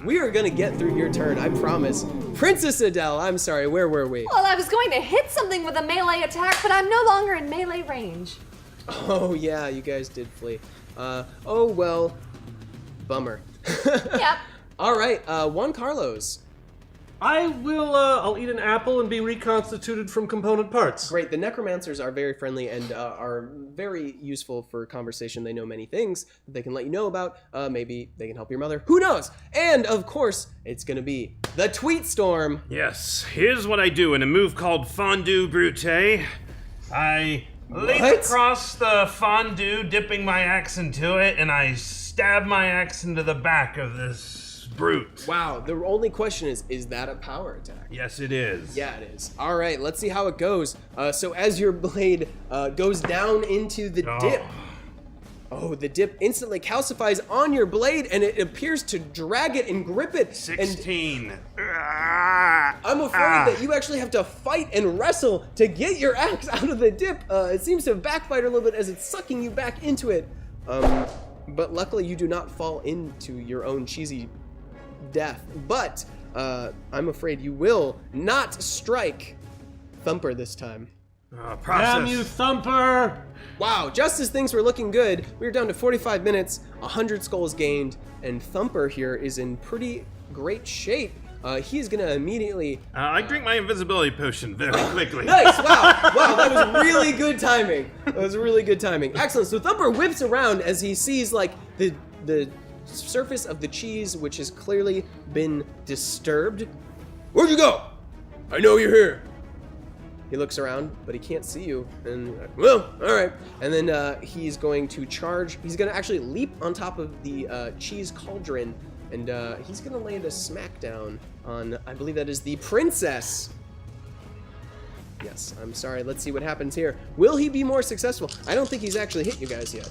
we are gonna get through your turn, I promise. Princess Adele, I'm sorry, where were we? Well, I was going to hit something with a melee attack, but I'm no longer in melee range. Oh yeah, you guys did flee. Oh well, bummer. Yep. All right, Juan Carlos. I'll eat an apple and be reconstituted from component parts. Great, the necromancers are very friendly and are very useful for conversation. They know many things that they can let you know about. Maybe they can help your mother. Who knows? And of course, it's gonna be the Tweet Storm. Yes, here's what I do in a move called Fondue Brute. I leap across the fondue, dipping my axe into it, and I stab my axe into the back of this brute. Wow, the only question is that a power attack? Yes, it is. Yeah, it is. All right, let's see how it goes. So as your blade goes down into the dip, the dip instantly calcifies on your blade, and it appears to drag it and grip it. 16. I'm afraid that you actually have to fight and wrestle to get your axe out of the dip. It seems to have backfired a little bit as it's sucking you back into it. But luckily you do not fall into your own cheesy death. But I'm afraid you will not strike Thumper this time. Damn you, Thumper! Wow, just as things were looking good, we were down to 45 minutes, 100 skulls gained, and Thumper here is in pretty great shape. He is gonna immediately... I drink my invisibility potion very quickly. Nice, wow, wow, that was really good timing. That was really good timing. Excellent, so Thumper whips around as he sees like the surface of the cheese, which has clearly been disturbed. Where'd you go? I know you're here. He looks around, but he can't see you. And, well, all right. And then he's going to charge. He's going to actually leap on top of the cheese cauldron, and he's going to land a smackdown on, I believe that is the princess. Yes, I'm sorry. Let's see what happens here. Will he be more successful? I don't think he's actually hit you guys yet.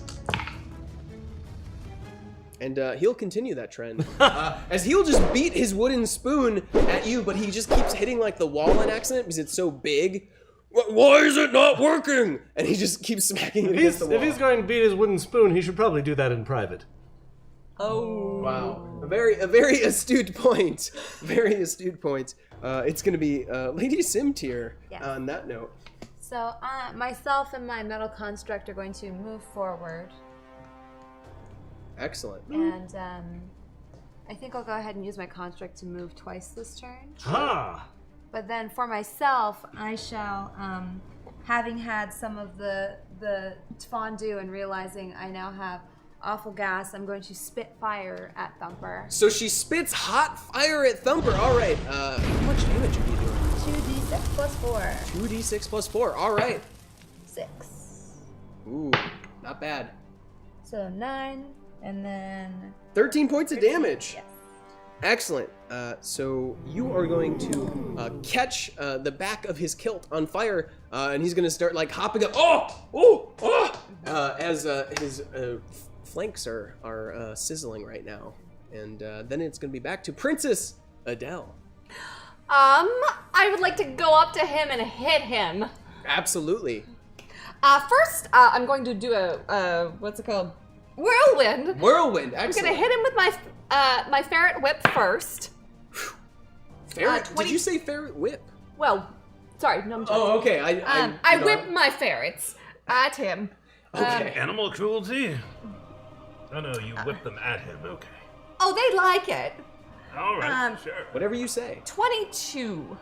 And he'll continue that trend. As he'll just beat his wooden spoon at you, but he just keeps hitting like the wall on accident because it's so big. Why is it not working? And he just keeps smacking it against the wall. If he's going to beat his wooden spoon, he should probably do that in private. Oh. Wow. A very astute point. Very astute point. It's going to be Lady Sim tier on that note. So myself and my metal construct are going to move forward. Excellent. And I think I'll go ahead and use my construct to move twice this turn. Ah! But then for myself, I shall, having had some of the fondue and realizing I now have awful gas, I'm going to spit fire at Thumper. So she spits hot fire at Thumper. All right. How much damage are you doing? 2d6 plus 4. 2d6 plus 4. All right. 6. Ooh, not bad. So 9, and then 13 points of damage. Yes. Excellent. So you are going to catch the back of his kilt on fire, and he's going to start like hopping up. As his flanks are sizzling right now, and then it's going to be back to Princess Adele. I would like to go up to him and hit him. Absolutely. First, I'm going to do a what's it called? Whirlwind. Whirlwind. I'm Excellent. gonna hit him with my ferret whip first. Ferret. 20 Did you say ferret whip? Well, sorry, no, I'm joking. Oh, okay. I whip my ferrets at him. Okay. Animal cruelty? Oh no, you whip them at him, okay. Oh, they like it. Alright, sure. Whatever you say. 22.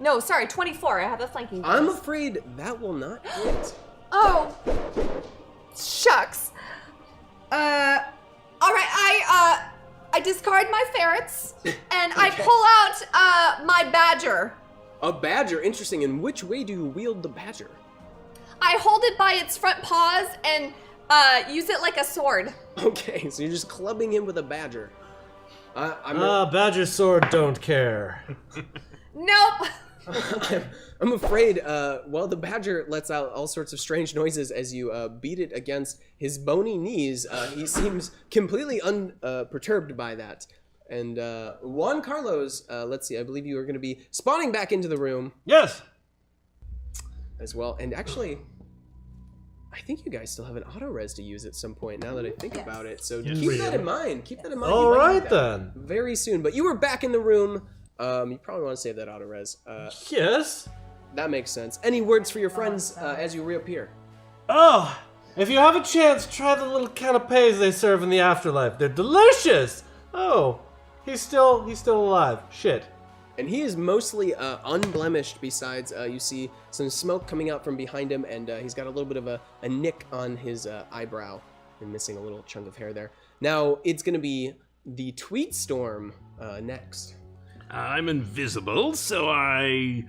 No, sorry, 24. I have a flanking bonus. I'm afraid that will not hit. Oh, shucks. All right, I discard my ferrets and I pull out my badger. A badger. Interesting. In which way do you wield the badger? I hold it by its front paws and use it like a sword. Okay, so you're just clubbing him with a badger. Badger sword don't care. Nope. I'm afraid, the badger lets out all sorts of strange noises as you beat it against his bony knees. He seems completely unperturbed by that. And Juan Carlos, let's see, I believe you are going to be spawning back into the room Yes. as well. And actually, I think you guys still have an auto-res to use at some point now that I think about it. So keep that in mind. Keep that in mind. All You might right need that then. very soon. But you were back in the room. You probably want to save that auto-res. Yes. That makes sense. Any words for your friends as you reappear? Oh, if you have a chance, try the little canapes they serve in the afterlife. They're delicious. Oh, he's still alive. Shit. And he is mostly unblemished. Besides, you see some smoke coming out from behind him, and he's got a little bit of a nick on his eyebrow and missing a little chunk of hair there. Now it's going to be the Tweet Storm next. I'm invisible, so I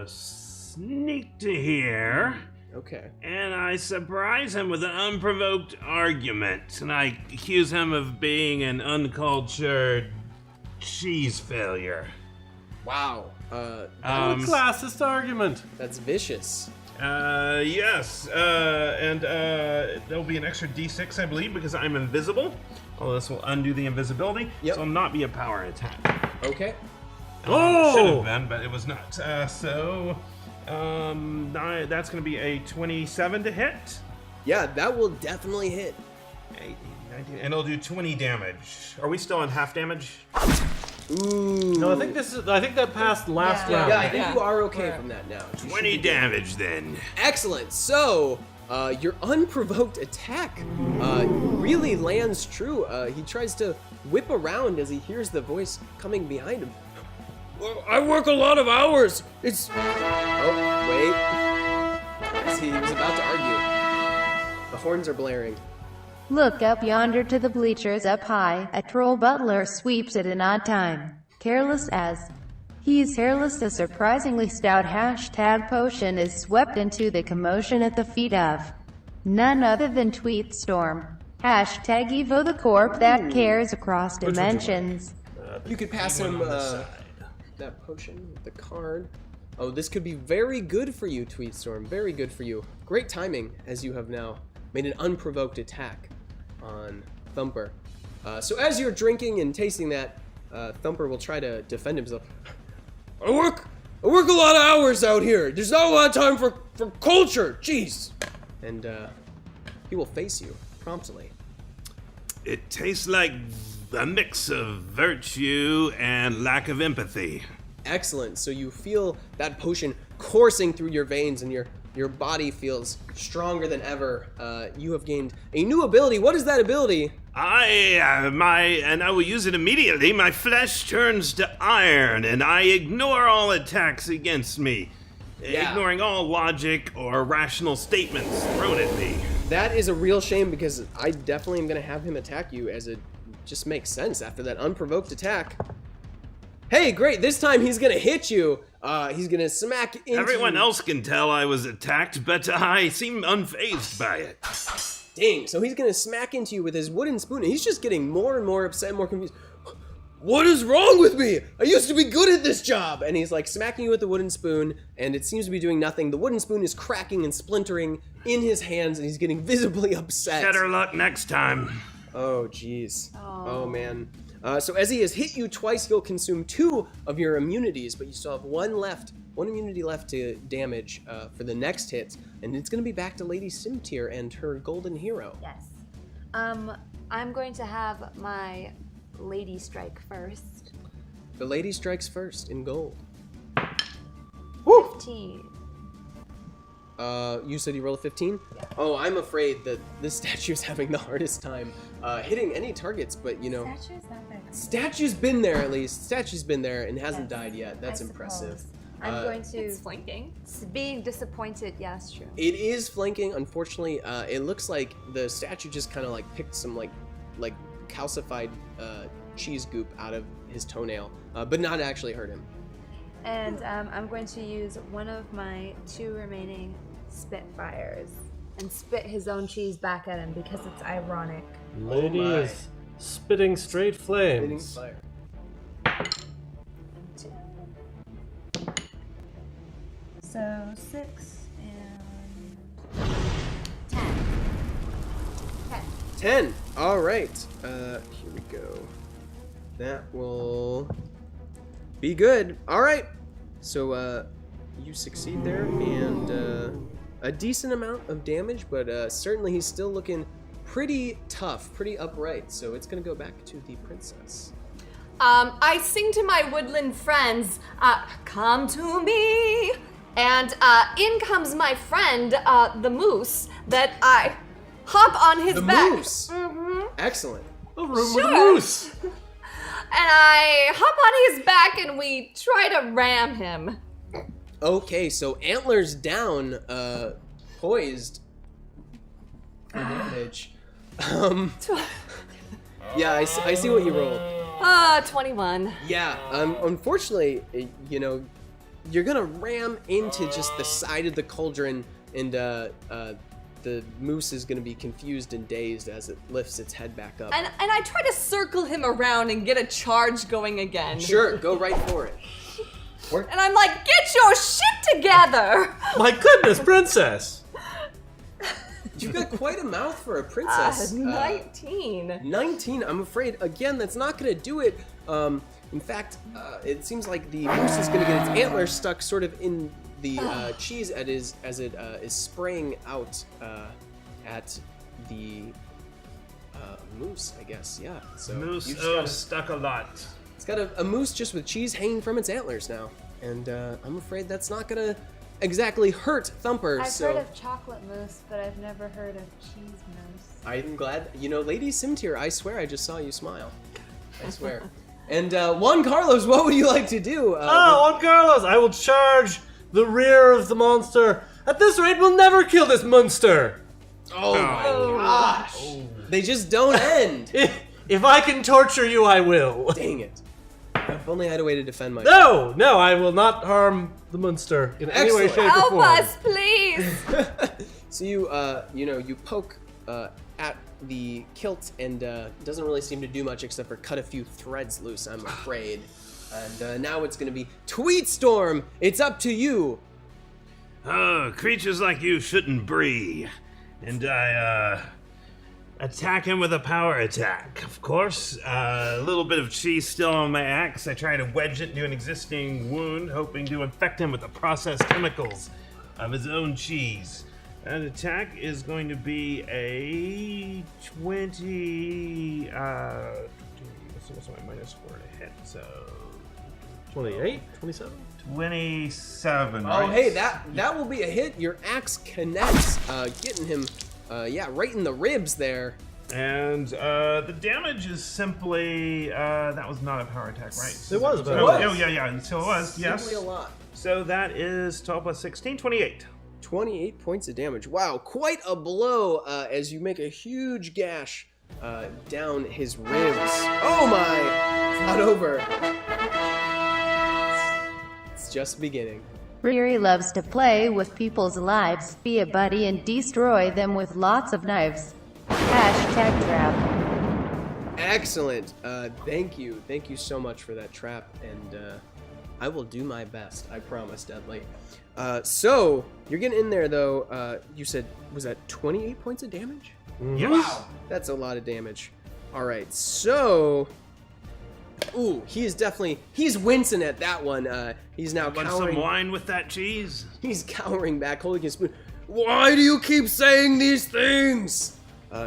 sneak to here, Okay. and I surprise him with an unprovoked argument, and I accuse him of being an uncultured cheese failure. Wow. Classist argument. That's vicious. Yes, and there'll be an extra d6, I believe, because I'm invisible. Although this will undo the invisibility, Yep. so it'll not be a power attack. Okay. Should have been, but it was not. That's going to be a 27 to hit. Yeah, that will definitely hit. 18, 19, and it'll do 20 damage. Are we still on half damage? Ooh. No, I think that passed last round. Yeah, I think you are okay from that now. You 20 should be good. damage then. Excellent. So, your unprovoked attack really lands true. He tries to whip around as he hears the voice coming behind him. Well, I work a lot of hours. It's... Oh, wait. As he was about to argue. The horns are blaring. Look up yonder to the bleachers up high. A troll butler sweeps at an odd time. Careless as he's hairless, a surprisingly stout potion is swept into the commotion at the feet of none other than Tweet Storm. Evo the corp that cares across dimensions. You could pass him that potion with the card. Oh, this could be very good for you, Tweetstorm. Very good for you. Great timing, as you have now made an unprovoked attack on Thumper. So as you're drinking and tasting that, Thumper will try to defend himself. I work a lot of hours out here. There's not a lot of time for culture. Jeez. And he will face you promptly. It tastes like a mix of virtue and lack of empathy. Excellent. So you feel that potion coursing through your veins, and your body feels stronger than ever. You have gained a new ability. What is that ability? And I will use it immediately. My flesh turns to iron, and I ignore all attacks against me, ignoring all logic or rational statements thrown at me. That is a real shame, because I definitely am going to have him attack you, as it just makes sense after that unprovoked attack. Hey, great. This time he's going to hit you. He's going to smack into Everyone else can tell I was attacked, but I seem unfazed by it. Dang, so he's gonna smack into you with his wooden spoon, and he's just getting more and more upset and more confused. What is wrong with me? I used to be good at this job! And he's like smacking you with the wooden spoon, and it seems to be doing nothing. The wooden spoon is cracking and splintering in his hands, and he's getting visibly upset. Better luck next time. Oh, jeez. Oh, man. So as he has hit you twice, he'll consume 2 of your immunities, but you still have one immunity left to damage for the next hit, and it's going to be back to Lady Simtir and her golden hero. Yes. I'm going to have my lady strike first. The lady strikes first in gold. 15. You said you rolled a 15? Yeah. Oh, I'm afraid that this statue's having the hardest time hitting any targets, but you know. Statue's not that good. Statue's been there at least. Statue's been there and hasn't died yet. That's I impressive. suppose. I'm going to It's flanking. being disappointed. Yeah, that's true. It is flanking, unfortunately. It looks like the statue just kind of like picked some like calcified cheese goop out of his toenail, but not actually hurt him. And I'm going to use one of my 2 remaining Spitfires and spit his own cheese back at him because it's ironic. Lady my. is spitting straight Hitting flames. fire. 2. So 6 and 10. 10. All right. Here we go. That will be good. All right. So you succeed there, and a decent amount of damage, but certainly he's still looking pretty tough, pretty upright. So it's gonna go back to the princess. I sing to my woodland friends, come to me. And in comes my friend, the moose, that I hop on his The back. moose. Excellent. A room with a Sure. moose. And I hop on his back and we try to ram him. Okay, so antlers down, poised for damage. Yeah, I see what you rolled. 21. Yeah, unfortunately, you know, you're gonna ram into just the side of the cauldron, and the moose is gonna be confused and dazed as it lifts its head back up. And I try to circle him around and get a charge going again. Sure, go right for it. And I'm like, get your shit together! My goodness, princess! You've got quite a mouth for a princess. 19. 19, I'm afraid, again, that's not gonna do it. In fact, it seems like the moose is gonna get its antlers stuck sort of in the cheese as it is spraying out at the moose, I guess, yeah. So Moose, you just gotta- stuck a lot. it's got a moose just with cheese hanging from its antlers now. And I'm afraid that's not gonna exactly hurt Thumper, I've so heard of chocolate mousse, but I've never heard of cheese mousse. I'm glad, you know, Lady Simtir, I swear I just saw you smile. I swear. And Juan Carlos, what would you like to do? Juan Carlos, I will charge the rear of the monster. At this rate, we'll never kill this monster. Oh my gosh! They just don't end. If I can torture you, I will. Dang it! If only I had a way to defend myself. No, I will not harm the monster in any way, Excellent. shape, or Help form. us, please! So you poke at the kilt, and it doesn't really seem to do much except for cut a few threads loose, I'm afraid. And now it's gonna be Tweetstorm. It's up to you. Creatures like you shouldn't breathe. And I, attack him with a power attack, of course. A little bit of cheese still on my axe. I try to wedge it into an existing wound, hoping to infect him with the processed chemicals of his own cheese. That attack is going to be a 20. What's my minus 4 to hit? So 28? 27? 27. Oh, right? hey, that will be a hit. Your axe connects, getting him, right in the ribs there. And the damage is simply that was not a power attack, right? It was, but It was. Oh yeah. So it was. Yes. Simply a lot. So that is 12 plus 16, 28. 28 points of damage. Wow, quite a blow as you make a huge gash down his ribs. Oh my! It's not over. It's just beginning. Riri loves to play with people's lives, be a buddy and destroy them with lots of knives. Hashtag trap. Excellent. Thank you. Thank you so much for that trap, and I will do my best. I promise, Deadly. So you're getting in there, though. You said, was that 28 points of damage? Yes. Wow, that's a lot of damage. All right, so. Ooh, he's wincing at that one. He's now Want cowering. some wine with that cheese? He's cowering back, holding his spoon. Why do you keep saying these things?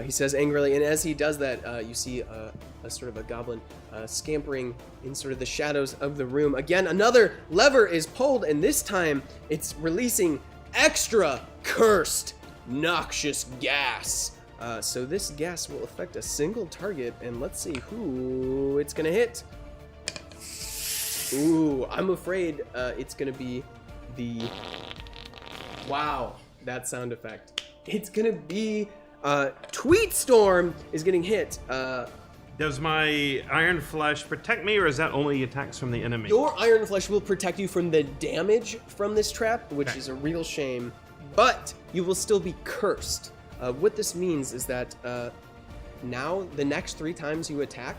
He says angrily, and as he does that, you see a sort of a goblin scampering in sort of the shadows of the room. Again, another lever is pulled, and this time it's releasing extra cursed, noxious gas. So this gas will affect a single target, and let's see who it's gonna hit. Ooh, I'm afraid it's gonna be the... Wow, that sound effect. It's gonna be... Tweet Storm is getting hit. Does my iron flesh protect me, or is that only attacks from the enemy? Your Iron Flesh will protect you from the damage from this trap, which is a real shame, but you will still be cursed. What this means is that now, the next 3 times you attack,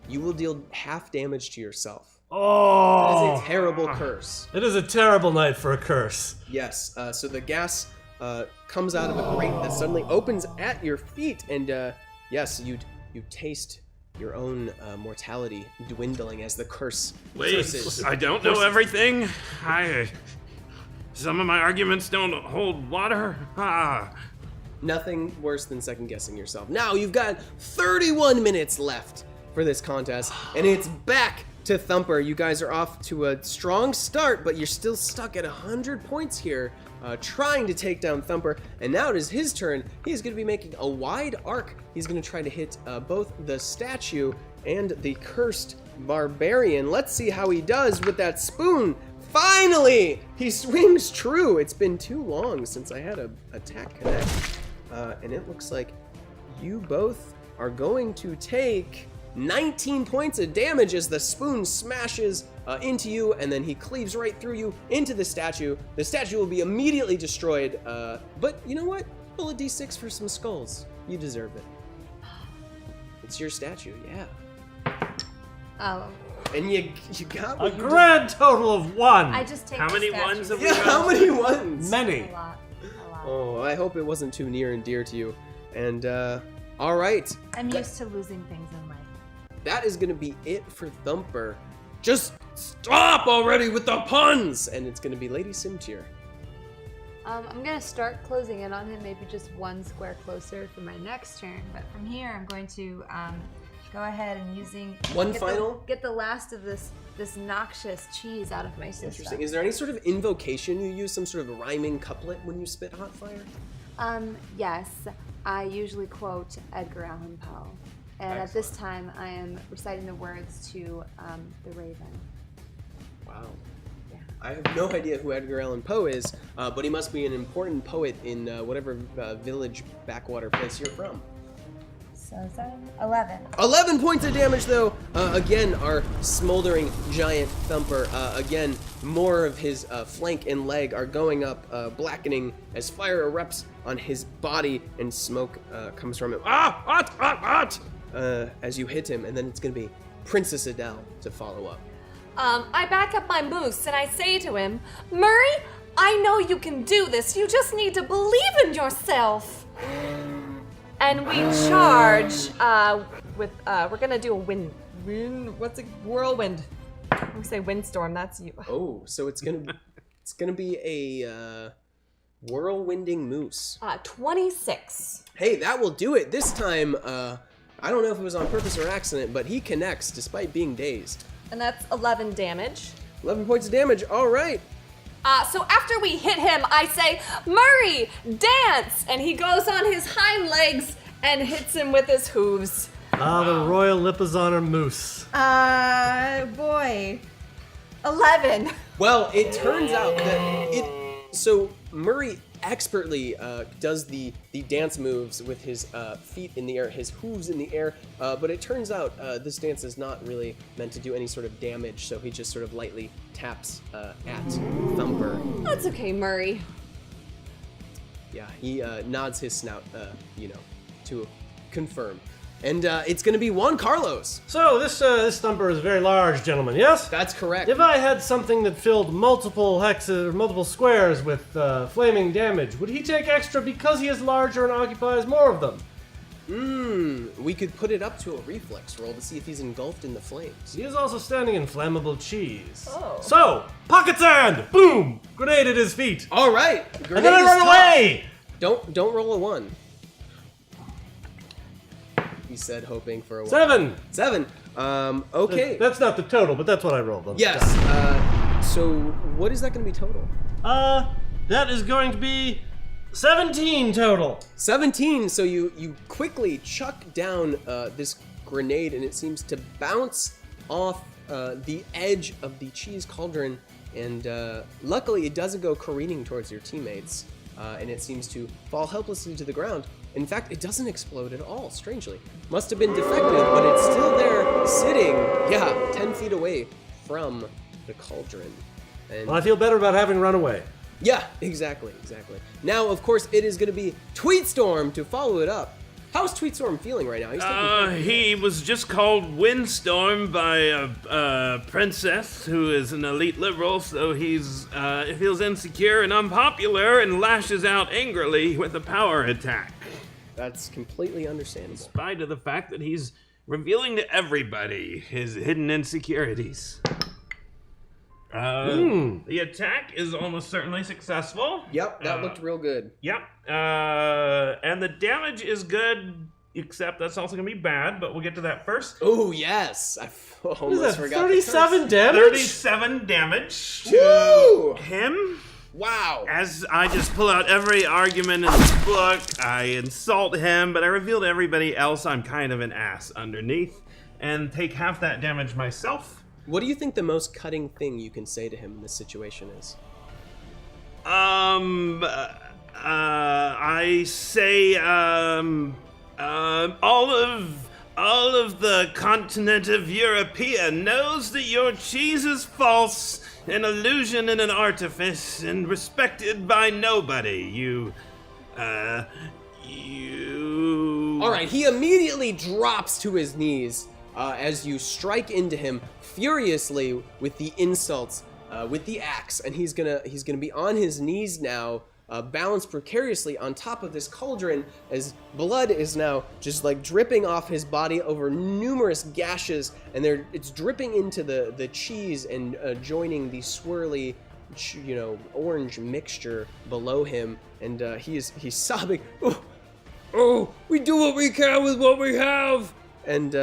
you will deal half damage to yourself. Oh! That is a terrible curse. It is a terrible night for a curse. Yes, so the gas comes out of a grate that suddenly opens at your feet, and yes, you taste your own mortality dwindling as the curse curses. I don't know everything. Some of my arguments don't hold water. Nothing worse than second guessing yourself. Now you've got 31 minutes left for this contest, and it's back to Thumper. You guys are off to a strong start, but you're still stuck at 100 points here, trying to take down Thumper. And now it is his turn. He's going to be making a wide arc. He's going to try to hit both the statue and the cursed barbarian. Let's see how he does with that spoon. Finally, he swings true. It's been too long since I had a attack connect. And it looks like you both are going to take 19 points of damage as the spoon smashes into you, and then he cleaves right through you into the statue. The statue will be immediately destroyed, but you know what? Roll a d6 for some skulls. You deserve it. It's your statue, yeah. Oh. And you got A what you grand total of 1. I just take How the many statues. ones have we Yeah, how many ones? Many. A lot. Oh, I hope it wasn't too near and dear to you. And, all right. I'm used to losing things in life. That is going to be it for Thumper. Just stop already with the puns! And it's going to be Lady Simtier. I'm gonna start closing in on him, maybe just 1 square closer for my next turn. But from here, I'm going to go ahead and get the last of this noxious cheese out of my system. Interesting. Is there any sort of invocation you use, some sort of rhyming couplet when you spit hot fire? Yes, I usually quote Edgar Allan Poe. And at this time, I am reciting the words to the Raven. Wow. Yeah. I have no idea who Edgar Allan Poe is, but he must be an important poet in whatever village backwater place you're from. So is that 11? 11 points of damage, though. Again, our smoldering giant Thumper. Again, more of his flank and leg are going up, blackening as fire erupts on his body and smoke comes from him. As you hit him, and then it's going to be Princess Adele to follow up. I back up my moose and I say to him, Murray, I know you can do this. You just need to believe in yourself. And we charge with, we're gonna do a what's a whirlwind? We say windstorm, that's you. Oh, so it's gonna be a whirlwinding moose. 26. Hey, that will do it. This time, I don't know if it was on purpose or accident, but he connects despite being dazed. And that's 11 damage. 11 points of damage, all right. So after we hit him, I say, Murray, dance! And he goes on his hind legs and hits him with his hooves. The Royal Lipizzaner Moose. Boy. 11. Well, it turns out that so Murray expertly does the dance moves with his feet in the air, his hooves in the air, but it turns out this dance is not really meant to do any sort of damage, so he just sort of lightly taps at Thumper. That's okay, Murray. Yeah, he nods his snout, to confirm. And it's going to be Juan Carlos. So this number is very large, gentlemen. Yes. That's correct. If I had something that filled multiple hexes, multiple squares with flaming damage, would he take extra because he is larger and occupies more of them? We could put it up to a reflex roll to see if he's engulfed in the flames. He is also standing in flammable cheese. Oh. So, pocket sand! Boom! Grenade at his feet. All right. And then I run away! Don't roll a 1. He said, hoping for a 1. 7! 7. Okay. That's not the total, but that's what I rolled. Yes. So what is that going to be total? That is going to be 17 total. 17. So you quickly chuck down this grenade, and it seems to bounce off the edge of the cheese cauldron, and luckily it doesn't go careening towards your teammates, and it seems to fall helplessly to the ground. In fact, it doesn't explode at all, strangely. Must have been defective, but it's still there, sitting, 10 feet away from the cauldron. And Well, I feel better about having run away. yeah, exactly. Now, of course, it is going to be Tweetstorm to follow it up. How's Tweetstorm feeling right now? He's taking He was just called Windstorm by a princess who is an elite liberal, so he's feels insecure and unpopular and lashes out angrily with a power attack. That's completely understandable. In spite of the fact that he's revealing to everybody his hidden insecurities. The attack is almost certainly successful. Yep, that looked real good. Yep. And the damage is good, except that's also going to be bad, but we'll get to that first. Oh, yes. I almost What is that, forgot. 37 damage? 37 damage to Woo! him. Wow. As I just pull out every argument in the book, I insult him, but I reveal to everybody else I'm kind of an ass underneath, and take half that damage myself. What do you think the most cutting thing you can say to him in this situation is? I say, all of the continent of Europea knows that your cheese is false, an illusion and an artifice, and respected by nobody. You. All right, he immediately drops to his knees as you strike into him furiously with the insults, with the axe, and he's gonna be on his knees now, balanced precariously on top of this cauldron, as blood is now just like dripping off his body over numerous gashes, and it's dripping into the cheese and joining the swirly, orange mixture below him, and he's sobbing. Oh, we do what we can with what we have, and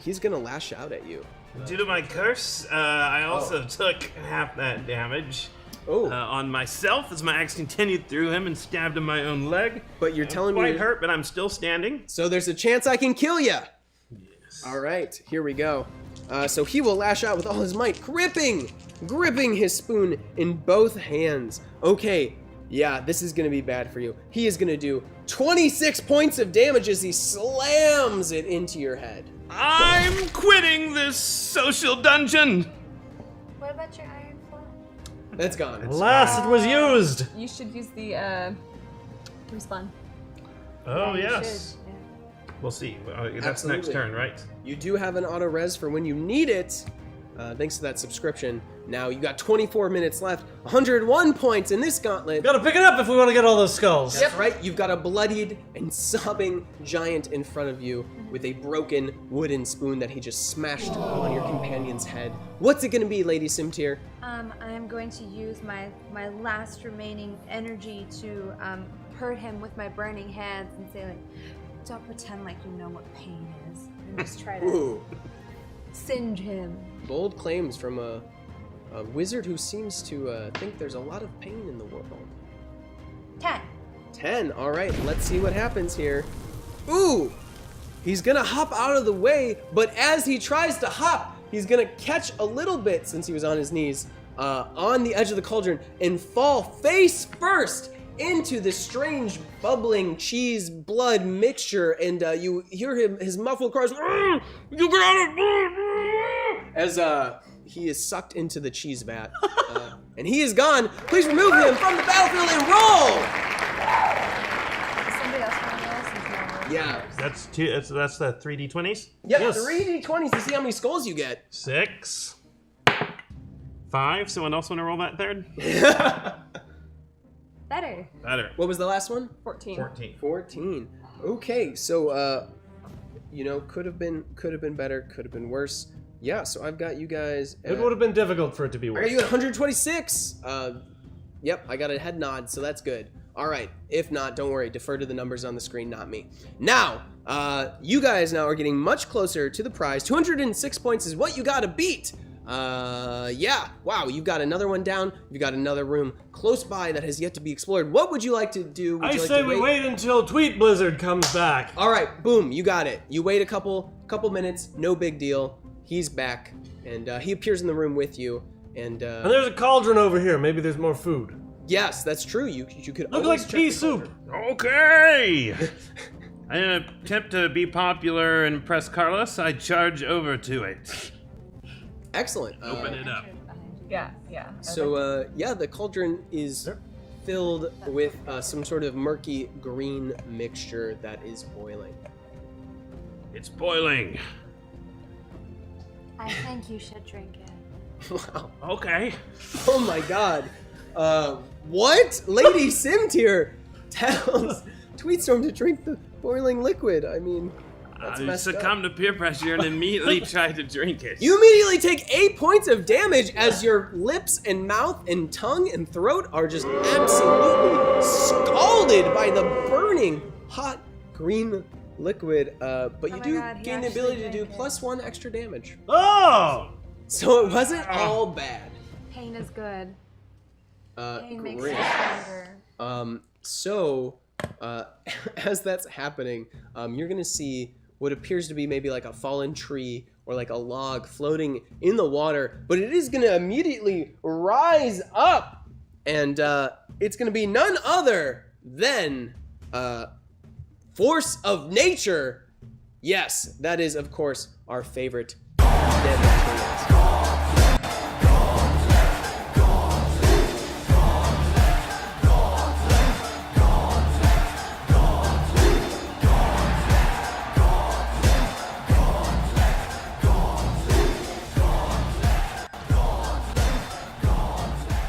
he's gonna lash out at you. Due to my curse, I also took half that damage. On myself as my axe continued through him and stabbed in my own leg. But you're telling me quite hurt, but I'm still standing. So there's a chance I can kill you. Yes. All right, here we go. So he will lash out with all his might, gripping his spoon in both hands. Okay, yeah, this is gonna be bad for you. He is gonna do 26 points of damage as he slams it into your head. I'm quitting this social dungeon. What about your iron flag? That's gone. Alas, it was used. You should use the respawn. Oh, Yeah, you yes. should, yeah. We'll see. That's Absolutely. next turn, right? You do have an auto res for when you need it, thanks to that subscription. Now you got 24 minutes left, 101 points in this gauntlet. Gotta pick it up if we want to get all those skulls. That's right, you've got a bloodied and sobbing giant in front of you with a broken wooden spoon that he just smashed on your companion's head. What's it gonna be, Lady Simtir? I am going to use my last remaining energy to hurt him with my burning hands and say, like, don't pretend like you know what pain is, and just try to Ooh, singe him. bold claims from a wizard who seems to think there's a lot of pain in the world. 10. 10, all right, let's see what happens here. Ooh, he's gonna hop out of the way, but as he tries to hop, he's gonna catch a little bit, since he was on his knees, on the edge of the cauldron and fall face first into this strange bubbling cheese blood mixture, and you hear his muffled cries, "You get out of," as he is sucked into the cheese vat, and he is gone. Please remove him from the battlefield and roll. Does somebody else want to roll since Yeah. That's two. That's the 3d20s. Yep, Yes. 3d20s to see how many skulls you get. 6. 5. Someone else want to roll that third? Better. Better. What was the last one? 14. 14. 14. Okay, so could have been better, could have been worse. Yeah, so I've got you guys. It would have been difficult for it to be I worse. got you at 126. Yep, I got a head nod, so that's good. All right, if not, don't worry. Defer to the numbers on the screen, not me. Now, you guys now are getting much closer to the prize. 206 points is what you got to beat. Yeah, wow, you've got another one down. You've got another room close by that has yet to be explored. What would you like to do? Would I you like say to we wait until Tweet Blizzard comes back. All right, boom, you got it. You wait a couple minutes, no big deal. He's back, and he appears in the room with you. And And there's a cauldron over here. Maybe there's more food. yes, that's true. You could Look always like check pea the soup. cauldron. Okay. In an attempt to be popular and impress Carlos, I charge over to it. Excellent. Open it up. Yeah. So yeah, the cauldron is filled with some sort of murky green mixture that is boiling. It's boiling. I think you should drink it. Wow. Okay. Oh my God. What? Lady Simtier tells Tweetstorm to drink the boiling liquid. I mean, that's I messed succumbed up. to peer pressure and immediately tried to drink it. You immediately take 8 points of damage as your lips and mouth and tongue and throat are just absolutely scalded by the burning hot green liquid. But you my do God, he gain the actually ability to do drank it. +1 extra damage. Oh! So it wasn't all bad. Pain is good. Pain makes Great. you stronger. So, as that's happening, you're gonna see what appears to be maybe like a fallen tree or like a log floating in the water, but it is gonna immediately rise up, and it's gonna be none other than Force of Nature. Yes, that is of course our favorite dead materials.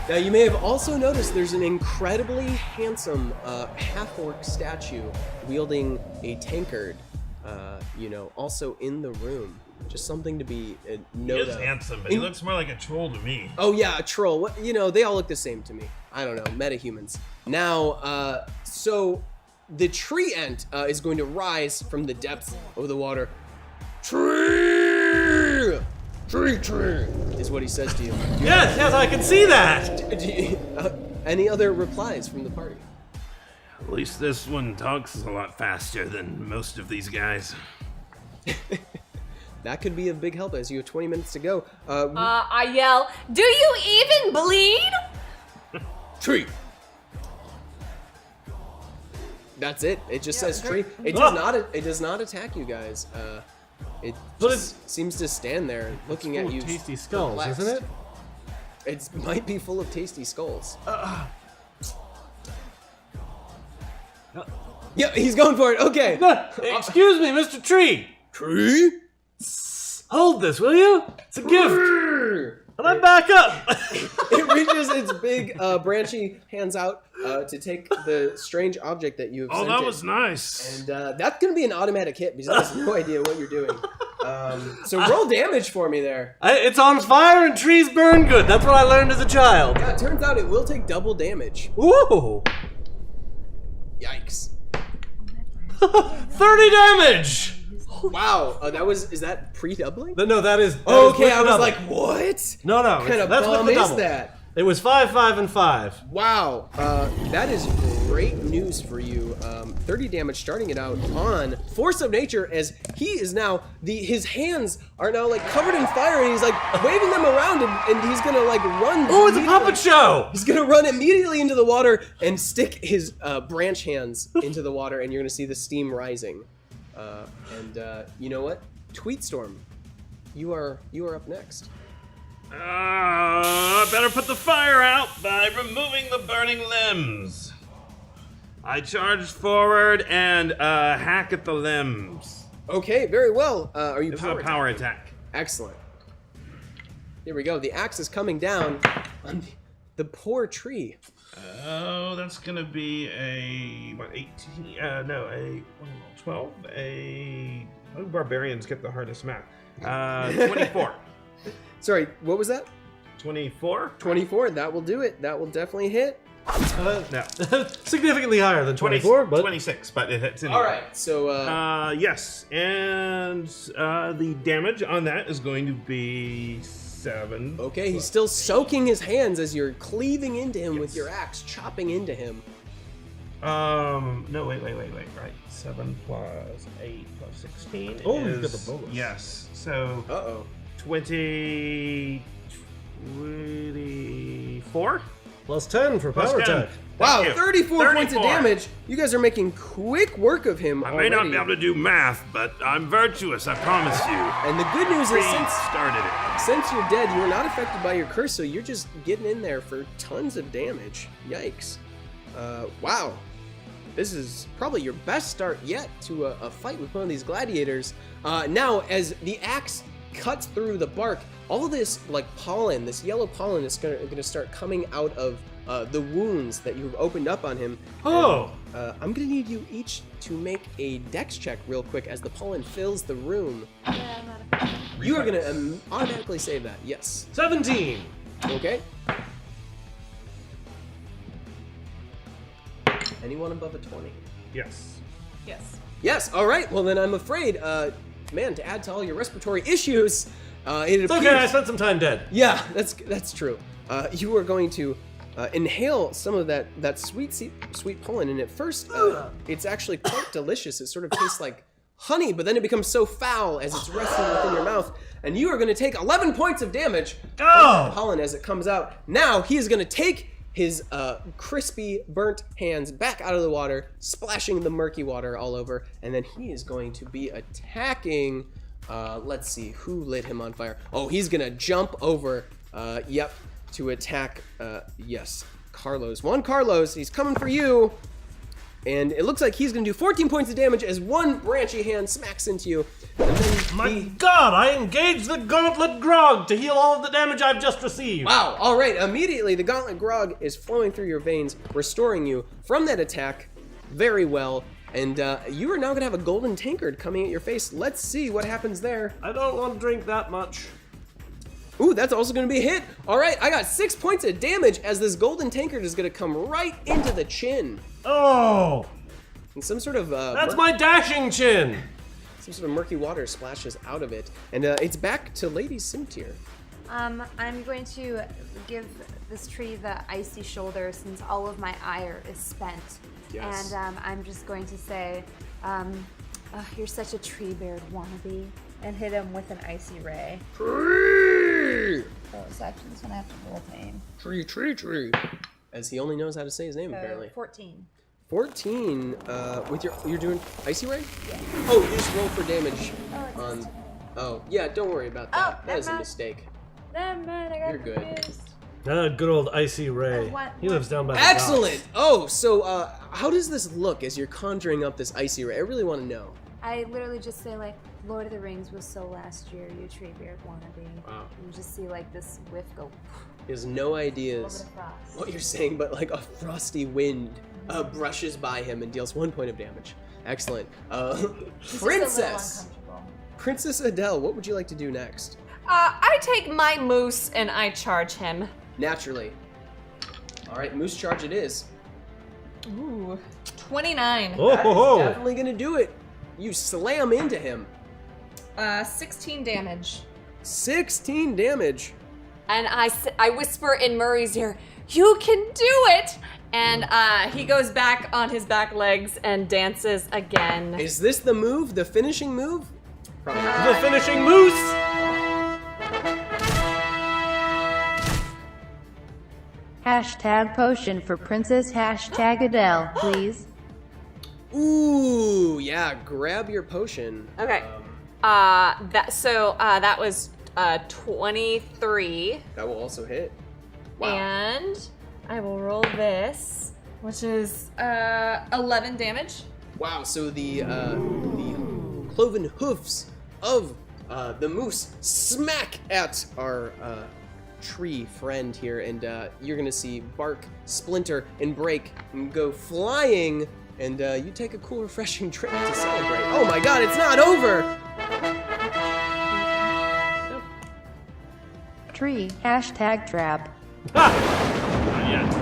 Now, you may have also noticed there's an incredibly handsome half-orc statue wielding a tankard, also in the room. Just something to be He noted. is handsome, but he looks more like a troll to me. Oh yeah, a troll. What, they all look the same to me. I don't know, metahumans. Now, so the tree ant is going to rise from the depths of the water. Tree! Tree! Is what he says to you. Yes, I can see that! Any other replies from the party? At least this one talks a lot faster than most of these guys. That could be a big help as you have 20 minutes to go. I yell, "Do you even bleed?" Tree! That's it. It just says tree. It does not attack you guys. It But just seems to stand there looking Full at you. of tasty skulls, perplexed. isn't it? It might be full of tasty skulls. Yeah, he's going for it. Okay. Excuse me, Mr. Tree. Tree? Hold this, will you? It's a gift. And I back up. It reaches its big, branchy hands out to take the strange object that you have Oh, sent that it. was nice. And that's going to be an automatic hit because I have no idea what you're doing. So roll damage for me there. It's on fire and trees burn good. That's what I learned as a child. Yeah, it turns out it will take double damage. Ooh. Yikes. 30 damage. Wow, is that pre-doubling? No, that is. Okay, I was double. like, what? No, What kind of that's with bomb the is double. that? It was 5, 5, and 5. Wow, that is great news for you. 30 damage starting it out on Force of Nature as he is now, his hands are now like covered in fire and he's like waving them around and he's gonna like run. Oh, it's a immediately- puppet show. He's gonna run immediately into the water and stick his branch hands into the water and you're gonna see the steam rising. You know what? Tweetstorm, you are up next. I better put the fire out by removing the burning limbs. I charge forward and hack at the limbs. Okay, very well. Are you This is a power attack. Excellent. Here we go. The axe is coming down on the poor tree. Oh, that's gonna be a 18? No, a 12. Barbarians get the hardest math. 24. Sorry, what was that? 24. 24. That will do it. That will definitely hit. No. Significantly higher than 24, but 26, but it hits anyway. All right. So yes, and the damage on that is going to be 7. okay, he's still soaking his hands as you're cleaving into him with your axe, chopping into him. No, wait. Right. 7 plus 8 plus 16 Oh, is... you've got the bonus. Yes, so... Uh-oh. 24? plus 10 for Plus power 10. attack. Wow, Thank you. 34 points of damage. You guys are making quick work of him I already. may not be able to do math, but I'm virtuous, I promise you. And the good news is We since started it. you're dead, you are not affected by your curse, so you're just getting in there for tons of damage. Yikes. Wow. This is probably your best start yet to a fight with one of these gladiators. Now, as the axe cuts through the bark, all of this like pollen, this yellow pollen is gonna start coming out of the wounds that you've opened up on him. Oh! And, I'm gonna need you each to make a dex check real quick as the pollen fills the room. Yeah, I'm not You are gonna automatically save that, yes. 17! Okay. Anyone above a 20? Yes. Yes. Yes, alright, well then I'm afraid, man, to add to all your respiratory issues, it It's appears... okay, I spent some time dead. Yeah, that's true. You are going to inhale some of that sweet pollen, and at first, it's actually quite delicious. It sort of tastes like honey, but then it becomes so foul as it's resting within your mouth, and you are going to take 11 points of damage from that pollen as it comes out. Now, he is going to take his crispy, burnt hands back out of the water, splashing the murky water all over, and then he is going to be attacking... let's see, who lit him on fire? Oh, he's gonna jump over, to attack, yes, Carlos. Juan Carlos, he's coming for you. And it looks like he's gonna do 14 points of damage as one branchy hand smacks into you. And then My god, I engaged the Gauntlet Grog to heal all of the damage I've just received. Wow, all right, immediately the Gauntlet Grog is flowing through your veins, restoring you from that attack very well. And you are now gonna have a golden tankard coming at your face. Let's see what happens there. I don't want to drink that much. Ooh, that's also gonna be a hit. All right, I got 6 points of damage as this golden tankard is gonna come right into the chin. Oh! And some sort of That's my dashing chin! some sort of murky water splashes out of it. And it's back to Lady Simtier. I'm going to give this tree the icy shoulder since all of my ire is spent. Yes. And I'm just going to say, you're such a tree beard wannabe, and hit him with an icy ray. Tree! So it's actually this one I have to roll tame. Tree. As he only knows how to say his name, apparently. 14. 14, with you're doing Icy Ray? Yeah. Oh, you just roll for damage Oh, on... Oh, yeah, don't worry about that. That is a never mind. mistake. Never mind, I got You're good. confused. Good old Icy Ray. What- He lives down by the Excellent! docks. Oh, so, how does this look as you're conjuring up this Icy Ray? I really want to know. I literally just say, like, Lord of the Rings was so last year, you tree beard wannabe. Wow. You just see, like, this whiff go, He has no a little bit ideas of frost. what you're saying, but like a frosty wind brushes by him and deals 1 point of damage. Excellent. It's just a little Princess! uncomfortable. Princess Adele, what would you like to do next? I take my moose and I charge him. Naturally. Alright, Moose Charge it is. Ooh, 29. Oh, That ho, is ho. definitely gonna do it. You slam into him. 16 damage. 16 damage. And I whisper in Murray's ear, "You can do it!" And he goes back on his back legs and dances again. Is this the move? The finishing move? Probably not. The finishing moose! Hashtag potion for Princess hashtag Adele, please. Ooh, yeah, grab your potion. Okay. That was 23. That will also hit. Wow. And I will roll this. which is 11 damage. Wow, so the cloven hoofs of the moose smack at our tree friend here, and you're gonna see bark, splinter, and break and go flying, and you take a cool, refreshing drink to celebrate. Oh my god, it's not over! Tree, #trap. Not yet.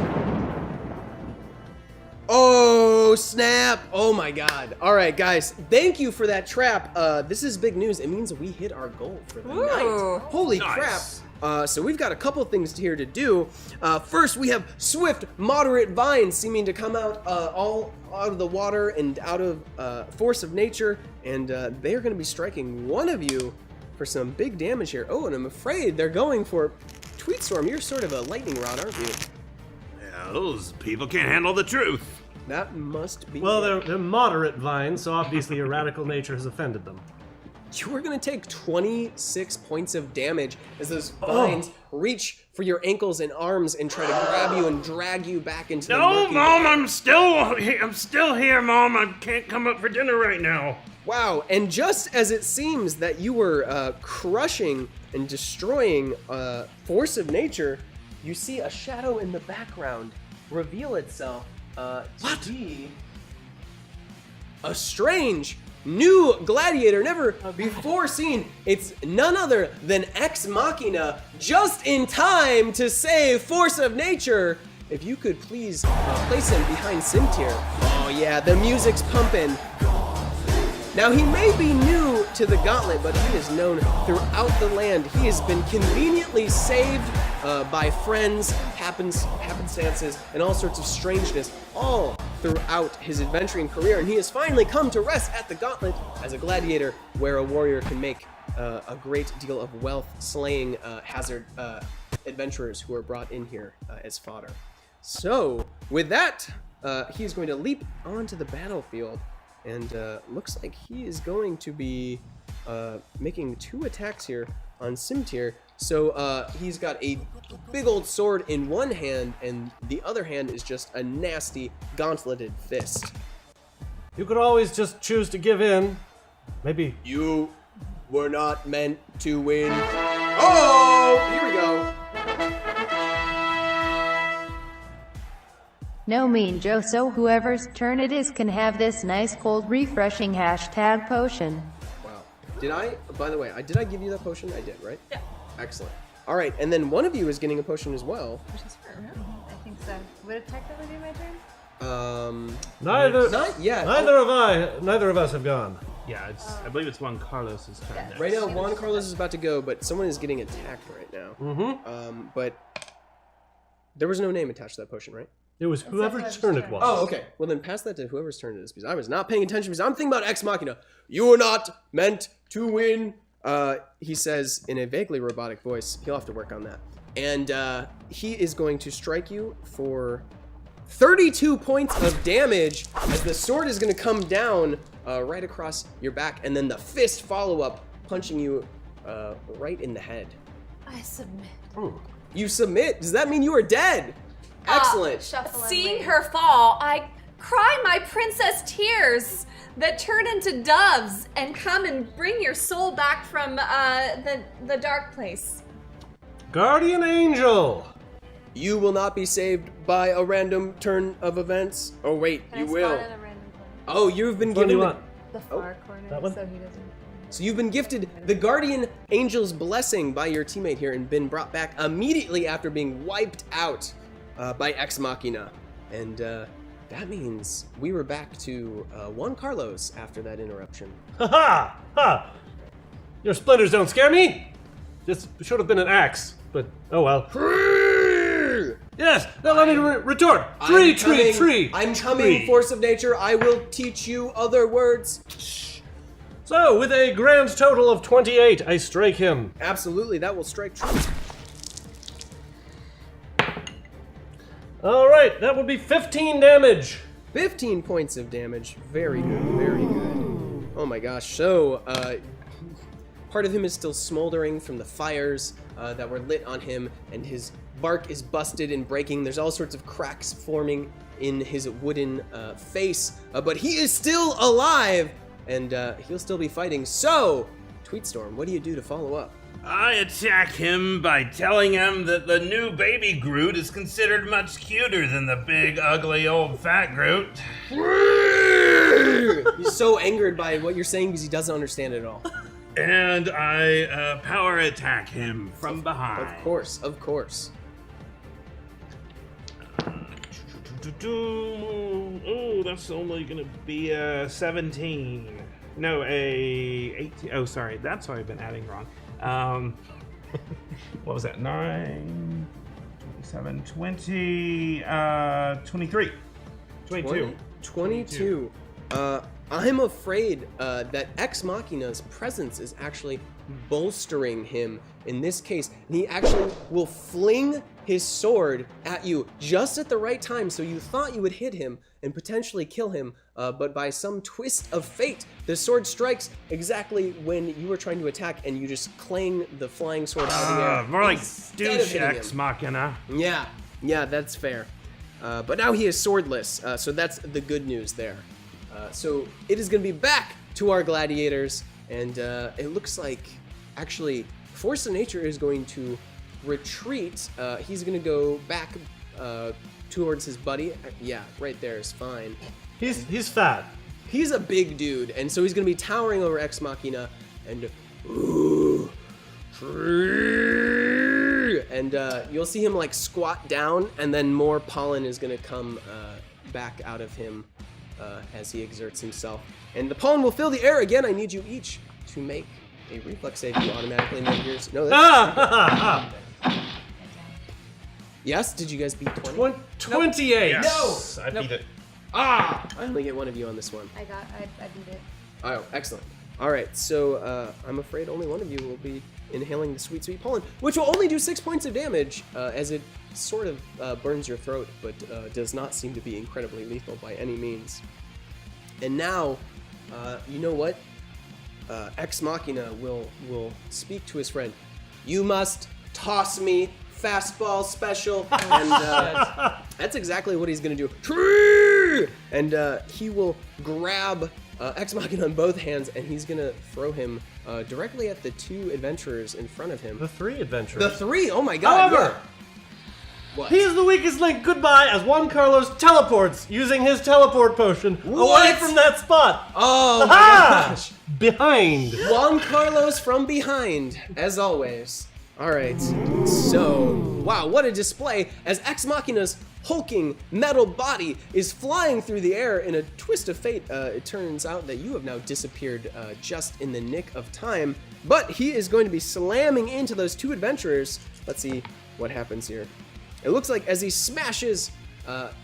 Oh, snap! Oh my god. Alright, guys, thank you for that trap. This is big news. It means we hit our goal for the night. Holy Nice. crap. So we've got a couple things here to do. First, we have swift, moderate vines seeming to come out all out of the water and out of force of nature, and they're going to be striking one of you for some big damage here. Oh, and I'm afraid they're going for Tweetstorm. You're sort of a lightning rod, aren't you? Yeah, those people can't handle the truth. That must be. Well, they're moderate vines, so obviously your radical nature has offended them. You are going to take 26 points of damage as those vines reach for your ankles and arms and try to grab you and drag you back into the No, murky- Mom, I'm still here, Mom. I can't come up for dinner right now. Wow, and just as it seems that you were crushing and destroying force of nature, you see a shadow in the background reveal itself to be a strange new gladiator never before seen. It's none other than Ex Machina, just in time to save force of nature. If you could please place him behind Simtir. Oh yeah, the music's pumping. Now he may be new to the Gauntlet, but he is known throughout the land. He has been conveniently saved by friends, happenstances, and all sorts of strangeness all throughout his adventuring career. And he has finally come to rest at the Gauntlet as a gladiator, where a warrior can make a great deal of wealth slaying hazard adventurers who are brought in here as fodder. So with that, he is going to leap onto the battlefield. And looks like he is going to be making 2 attacks here on Simtir. So he's got a big old sword in one hand, and the other hand is just a nasty gauntleted fist. You could always just choose to give in. Maybe. You were not meant to win. Oh, here we go. No mean Joe, so whoever's turn it is can have this nice cold refreshing #potion. Wow. Did I, by the way, did I give you that potion? I did, right? Yeah. Excellent. All right, and then one of you is getting a potion as well. Which is fair, right? I think so. Would it technically be my turn? Neither Not yet. Neither of us have gone. Yeah, I believe it's Juan Carlos's turn. Yeah. next. Right now, Juan Carlos is about to go, but someone is getting attacked right now. Mm-hmm. But there was no name attached to that potion, right? It was whoever's turn it was. Oh, okay. Well, then pass that to whoever's turn it is, because I was not paying attention, because I'm thinking about Ex Machina. You were not meant to win, he says in a vaguely robotic voice. He'll have to work on that. And he is going to strike you for 32 points of damage, as the sword is going to come down right across your back, and then the fist follow-up, punching you right in the head. I submit. You submit? Does that mean you are dead? Excellent. Seeing her fall, I cry my princess tears that turn into doves and come and bring your soul back from the dark place. Guardian Angel! You will not be saved by a random turn of events. Oh wait, you will. Oh, you've been What do given you want? The far corner, that one? so he doesn't. so you've been gifted the Guardian Angel's blessing by your teammate here and been brought back immediately after being wiped out by Ex Machina. And that means we were back to Juan Carlos after that interruption. Ha ha! Your splinters don't scare me! This should have been an axe, but oh well. Yes, now let me retort. Tree. I'm coming, force of nature. I will teach you other words. So, with a grand total of 28, I strike him. Absolutely, that will strike true. All right, that would be 15 damage. 15 points of damage. Very good, very good. Oh my gosh. So, part of him is still smoldering from the fires that were lit on him, and his bark is busted and breaking. There's all sorts of cracks forming in his wooden face, but he is still alive, and he'll still be fighting. So, Tweetstorm, what do you do to follow up? I attack him by telling him that the new baby Groot is considered much cuter than the big, ugly, old fat Groot. He's so angered by what you're saying because he doesn't understand it at all. And I power attack him from behind. Of course. Oh, that's only gonna be a 17. No, a 18. Oh, sorry, that's why I've been adding wrong. What was that? 9, 27, 20, 23. 22. 22. I'm afraid that Ex Machina's presence is actually bolstering him in this case. And he actually will fling his sword at you just at the right time, so you thought you would hit him and potentially kill him, but by some twist of fate, the sword strikes exactly when you were trying to attack, and you just clang the flying sword out of the air. More like instead of douche hitting Ex him. Machina. Yeah, that's fair. But now he is swordless, so that's the good news there. So it is going to be back to our gladiators, and it looks like, actually, Force of Nature is going to retreat. He's going to go back towards his buddy. Yeah, right there is fine. He's fat. He's a big dude, and so he's going to be towering over Ex Machina, and you'll see him like squat down, and then more pollen is going to come back out of him as he exerts himself. And the pollen will fill the air again. I need you each to make a reflex save. You automatically make yours. No, that's Yes? Did you guys beat 20? 28. Yes, I beat it. I only get one of you on this one. I beat it. Oh, excellent. All right, so I'm afraid only one of you will be inhaling the sweet, sweet pollen, which will only do 6 points of damage, as it sort of burns your throat, but does not seem to be incredibly lethal by any means. And now, you know what? Ex Machina will speak to his friend. You must toss me fastball special, and that's exactly what he's gonna do. And he will grab Ex Machina on both hands, and he's gonna throw him directly at the two adventurers in front of him. The three adventurers. The three? Oh my god. However, What? he is the weakest link. Goodbye, as Juan Carlos teleports using his teleport potion away from that spot. Oh my gosh. Behind. Juan Carlos from behind, as always. All right, so, wow, what a display as Ex Machina's hulking metal body is flying through the air in a twist of fate. It turns out that you have now disappeared just in the nick of time, but he is going to be slamming into those two adventurers. Let's see what happens here. It looks like as he smashes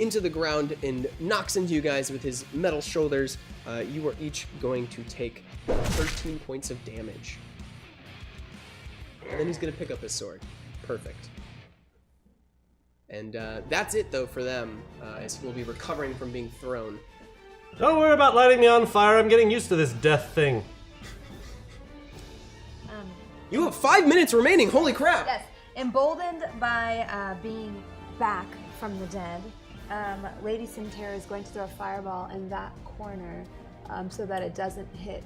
into the ground and knocks into you guys with his metal shoulders, you are each going to take 13 points of damage. And then he's going to pick up his sword. Perfect. And that's it, though, for them, as he will be recovering from being thrown. Don't worry about lighting me on fire. I'm getting used to this death thing. You have 5 minutes remaining. Holy crap! Yes. Emboldened by being back from the dead, Lady Sinterra is going to throw a fireball in that corner so that it doesn't hit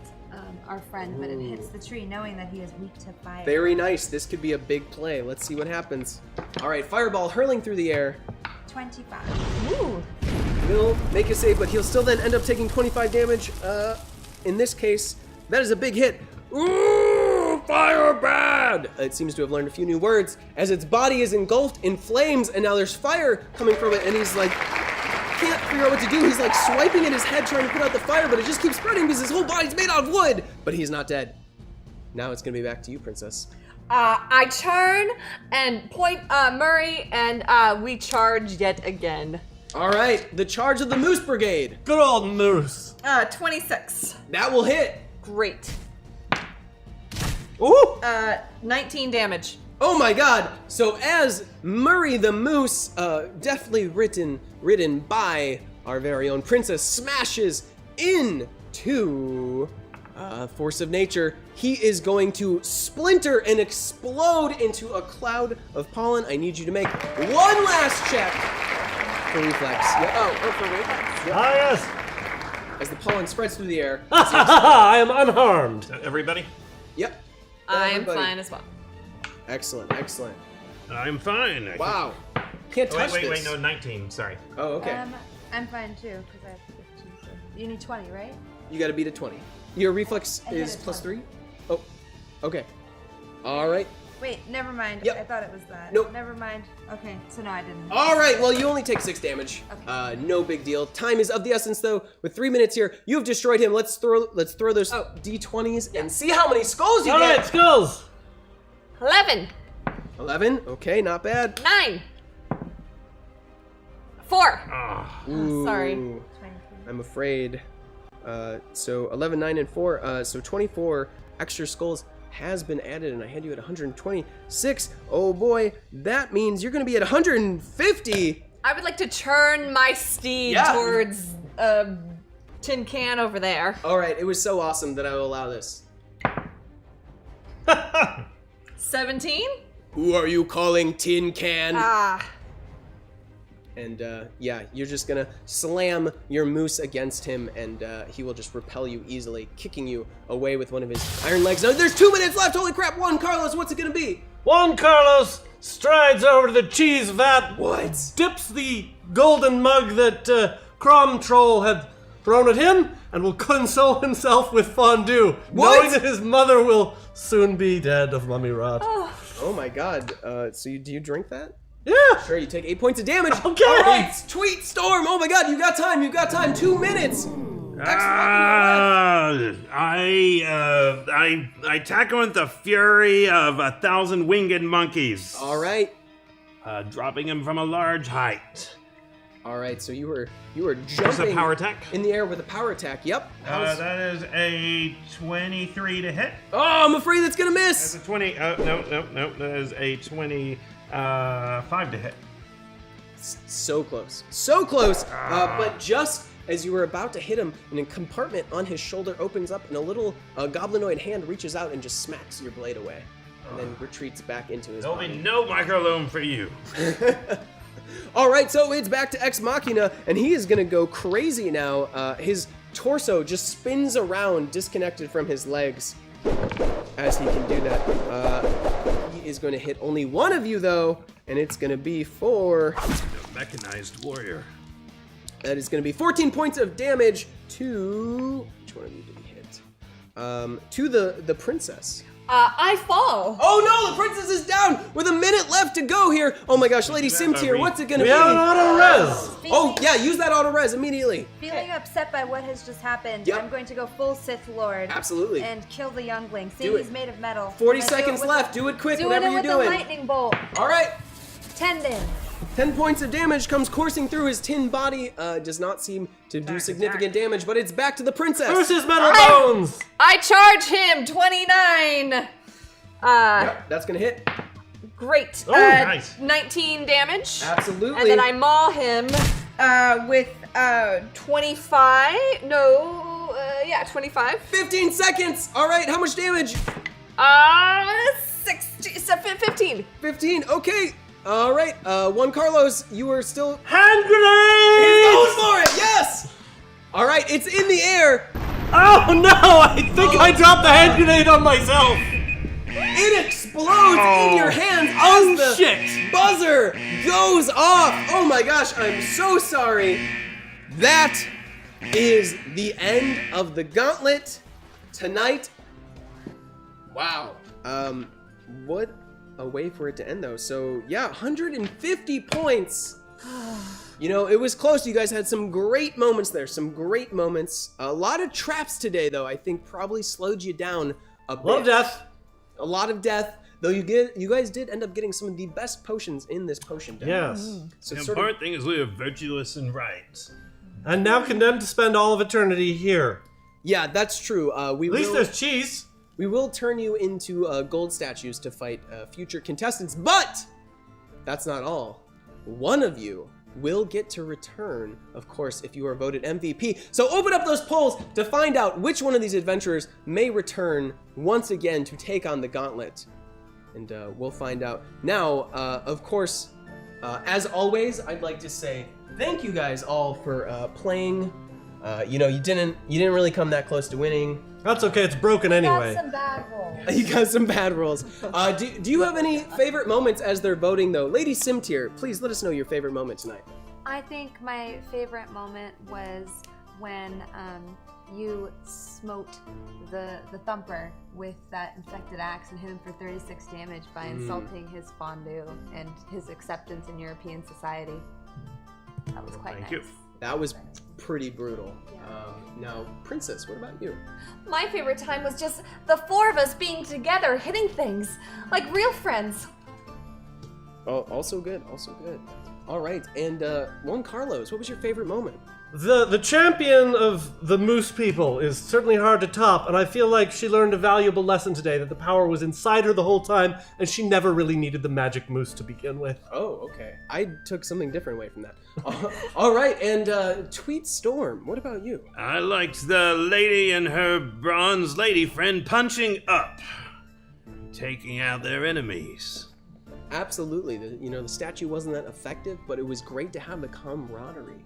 our friend, but it hits the tree, knowing that he is weak to fire. Very nice. This could be a big play. Let's see what happens. All right, fireball hurling through the air. 25. Ooh. Will make a save, but he'll still then end up taking 25 damage. In this case, that is a big hit. Ooh, fire bad! It seems to have learned a few new words as its body is engulfed in flames, and now there's fire coming from it, and he's like, can't figure out what to do. He's like swiping at his head trying to put out the fire, but it just keeps spreading because his whole body's made out of wood. But he's not dead. Now it's gonna be back to you, Princess. I turn and point Murray, and we charge yet again. All right, the charge of the Moose Brigade. Good old Moose. 26. That will hit. Great. Ooh! 19 damage. Oh my god! So as Murray the Moose, deftly ridden by our very own princess, smashes into force of nature, he is going to splinter and explode into a cloud of pollen. I need you to make one last check for reflex. For reflex. Yep. Ah, yes. As the pollen spreads through the air. I am unharmed. Everybody? Yep. I'm Everybody. fine as well. Excellent, excellent. I'm fine. I Wow. Can't touch Wait, this. no, 19, sorry. Oh, okay. I'm fine too, because I have 15. So you need 20, right? You gotta beat a 20. Your reflex I hit is a plus 20. 3? Oh, okay. All right. Wait, never mind. Yep. I thought it was that. Nope. Never mind. Okay, so no, I didn't. All right, well, you only take 6 damage. Okay. No big deal. Time is of the essence, though. With 3 minutes here, you have destroyed him. Let's throw those d20s and see how many skulls you All get. right, skulls. 11, 11. Okay, not bad. 9, 4. Ooh, Sorry. I'm afraid. So 11, 9, and 4. So 24 extra skulls has been added, and I had you at 126. Oh boy, that means you're gonna be at 150. I would like to turn my steed Yeah. towards a tin can over there. All right, it was so awesome that I will allow this. 17? Who are you calling Tin Can? Ah. And yeah, you're just gonna slam your moose against him, and he will just repel you easily, kicking you away with one of his iron legs. Now there's 2 minutes left. Holy crap! Juan Carlos, what's it gonna be? Juan Carlos strides over to the cheese vat. What? Dips the golden mug that Crom Troll had thrown at him, and will console himself with fondue, What? knowing that his mother will soon be dead of mummy rot. Oh my God! So do you drink that? Yeah. Sure. You take 8 points of damage. Okay. All right, Tweet Storm. Oh my God! You got time. You got time. 2 minutes. I attack him with the fury of 1,000 winged monkeys, All right. dropping him from a large height. All right. So you were Just a jumping power attack? in the air with a power attack. Yep. That is a 23 to hit. Oh, I'm afraid that's gonna That's miss. a 20. No. That is a 25 to hit. So close. So close. But just as you were about to hit him, a compartment on his shoulder opens up, and a little goblinoid hand reaches out and just smacks your blade away, and then retreats back into his There'll be body. no microloom for you. All right, so it's back to Ex Machina, and he is gonna go crazy now. His torso just spins around, disconnected from his legs, as he can do that. He is going to hit only one of you, though, and it's going to be for... A mechanized warrior. That is going to be 14 points of damage to... Which one of you did he hit? To the princess. I fall. Oh no, the princess is down with a minute left to go here. Oh my gosh, Lady Sim tier, what's it gonna We be? have an auto res. Oh yeah, use that auto res immediately. Feeling upset by what has just happened, Yep. I'm going to go full Sith Lord. Absolutely. And kill the youngling. Do Seeing it. he's made of metal. 40 I'm gonna do it seconds with left. Do it quick, Doing whatever it you're with doing. the lightning bolt. All right. Tendon. 10 points of damage comes coursing through his tin body. Does not seem to do significant damage, but it's back to the princess. Versus metal bones. I charge him. 29. Yep, that's gonna hit. Great. Oh, nice. 19 damage. Absolutely. And then I maul him with 25. No, yeah, 25. 15 seconds. All right, how much damage? 15. 15. Okay. All right. Juan Carlos, you were still Hand He's grenade. going for it. Yes. All right, it's in the air. Oh no! I think I dropped the hand grenade on myself. It explodes in your hands Oh, as the shit. buzzer goes off. Oh my gosh, I'm so sorry. That is the end of the gauntlet tonight. Wow. What a way for it to end though. So yeah, 150 points. You know, it was close. You guys had some great moments there. Some great moments. A lot of traps today though, I think probably slowed you down a bit. Love death. A lot of death, though you guys did end up getting some of the best potions in this potion deck. Yes. So The it's sort of, important thing is we are virtuous and right. And now condemned to spend all of eternity here. yeah, that's true. At least there's cheese. We will turn you into gold statues to fight future contestants, but that's not all. One of you will get to return, of course, if you are voted MVP. So open up those polls to find out which one of these adventurers may return once again to take on the Gauntlet. And we'll find out. Now, of course, as always, I'd like to say thank you guys all for playing. You didn't really come that close to winning. That's okay, it's broken anyway. Got some bad rolls. You got some bad rolls. Do you have any favorite moments as they're voting, though? Lady Simtier, please let us know your favorite moment tonight. I think my favorite moment was when you smote the Thumper with that infected axe and hit him for 36 damage by insulting his fondue and his acceptance in European society. That was quite nice. Thank you. That was pretty brutal. Now, Princess, what about you? My favorite time was just the four of us being together, hitting things like real friends. Oh, also good. All right, and Juan Carlos, what was your favorite moment? The champion of the moose people is certainly hard to top, and I feel like she learned a valuable lesson today, that the power was inside her the whole time, and she never really needed the magic moose to begin with. Oh, okay. I took something different away from that. All right, and Tweet Storm, what about you? I liked the lady and her bronze lady friend punching up, taking out their enemies. Absolutely. The statue wasn't that effective, but it was great to have the camaraderie.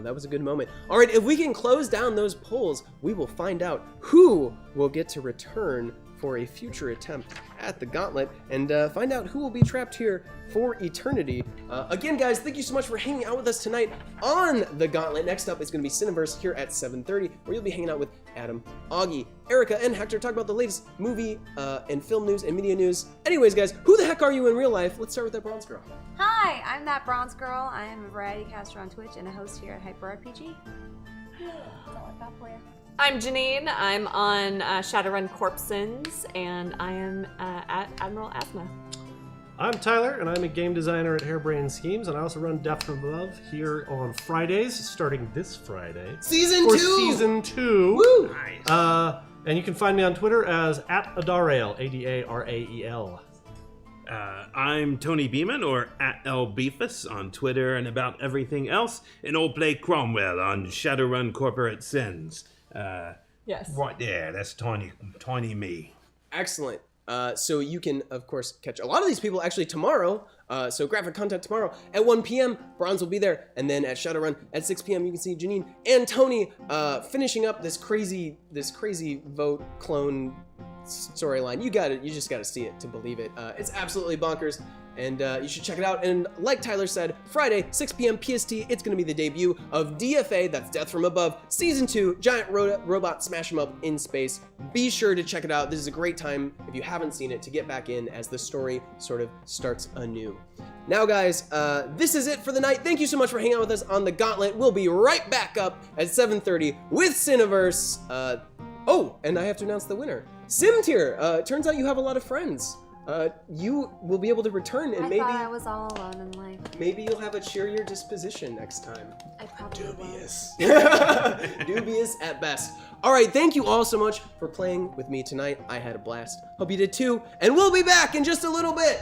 That was a good moment. All right, if we can close down those polls, we will find out who will get to return for a future attempt at the Gauntlet and find out who will be trapped here for eternity. Again, guys, thank you so much for hanging out with us tonight on the Gauntlet. Next up is going to be Cineverse here at 7:30, where you'll be hanging out with Adam, Augie, Erica, and Hector, talk about the latest movie and film news and media news. Anyways, guys, who the heck are you in real life? Let's start with that bronze girl. Hi, I'm that bronze girl. I am a variety caster on Twitch and a host here at Hyper RPG. That's all I got for you. I'm Janine. I'm on Shadowrun Corpsins, and I am at Admiral Asthma. I'm Tyler, and I'm a game designer at Hairbrain Schemes, and I also run Death from Above here on Fridays, starting this Friday. Season for 2! Season 2. Woo! Nice. And you can find me on Twitter as @Adarael, Adarael. I'm Tony Beeman, or @LBeefus on Twitter and about everything else, and I'll play Cromwell on Shadowrun Corporate Sins. Yes. Right there, that's tiny me. Excellent. So you can, of course, catch a lot of these people actually tomorrow. So graphic content tomorrow at 1 p.m. Bronze will be there. And then at Shadowrun at 6 p.m. you can see Janine and Tony finishing up this crazy vote clone storyline. You just got to see it to believe it. It's absolutely bonkers. And you should check it out. And like Tyler said, Friday, 6 p.m. PST, it's going to be the debut of DFA, that's Death from Above, Season 2, Giant Robot Smash 'em Up in Space. Be sure to check it out. This is a great time, if you haven't seen it, to get back in as the story sort of starts anew. Now, guys, this is it for the night. Thank you so much for hanging out with us on the Gauntlet. We'll be right back up at 7:30 with Cineverse. Oh, and I have to announce the winner. Simtier, turns out you have a lot of friends. You will be able to return, and I thought I was all alone in life. maybe you'll have a cheerier disposition next time. I probably Dubious. Dubious at best. All right, thank you all so much for playing with me tonight. I had a blast. Hope you did too, and we'll be back in just a little bit.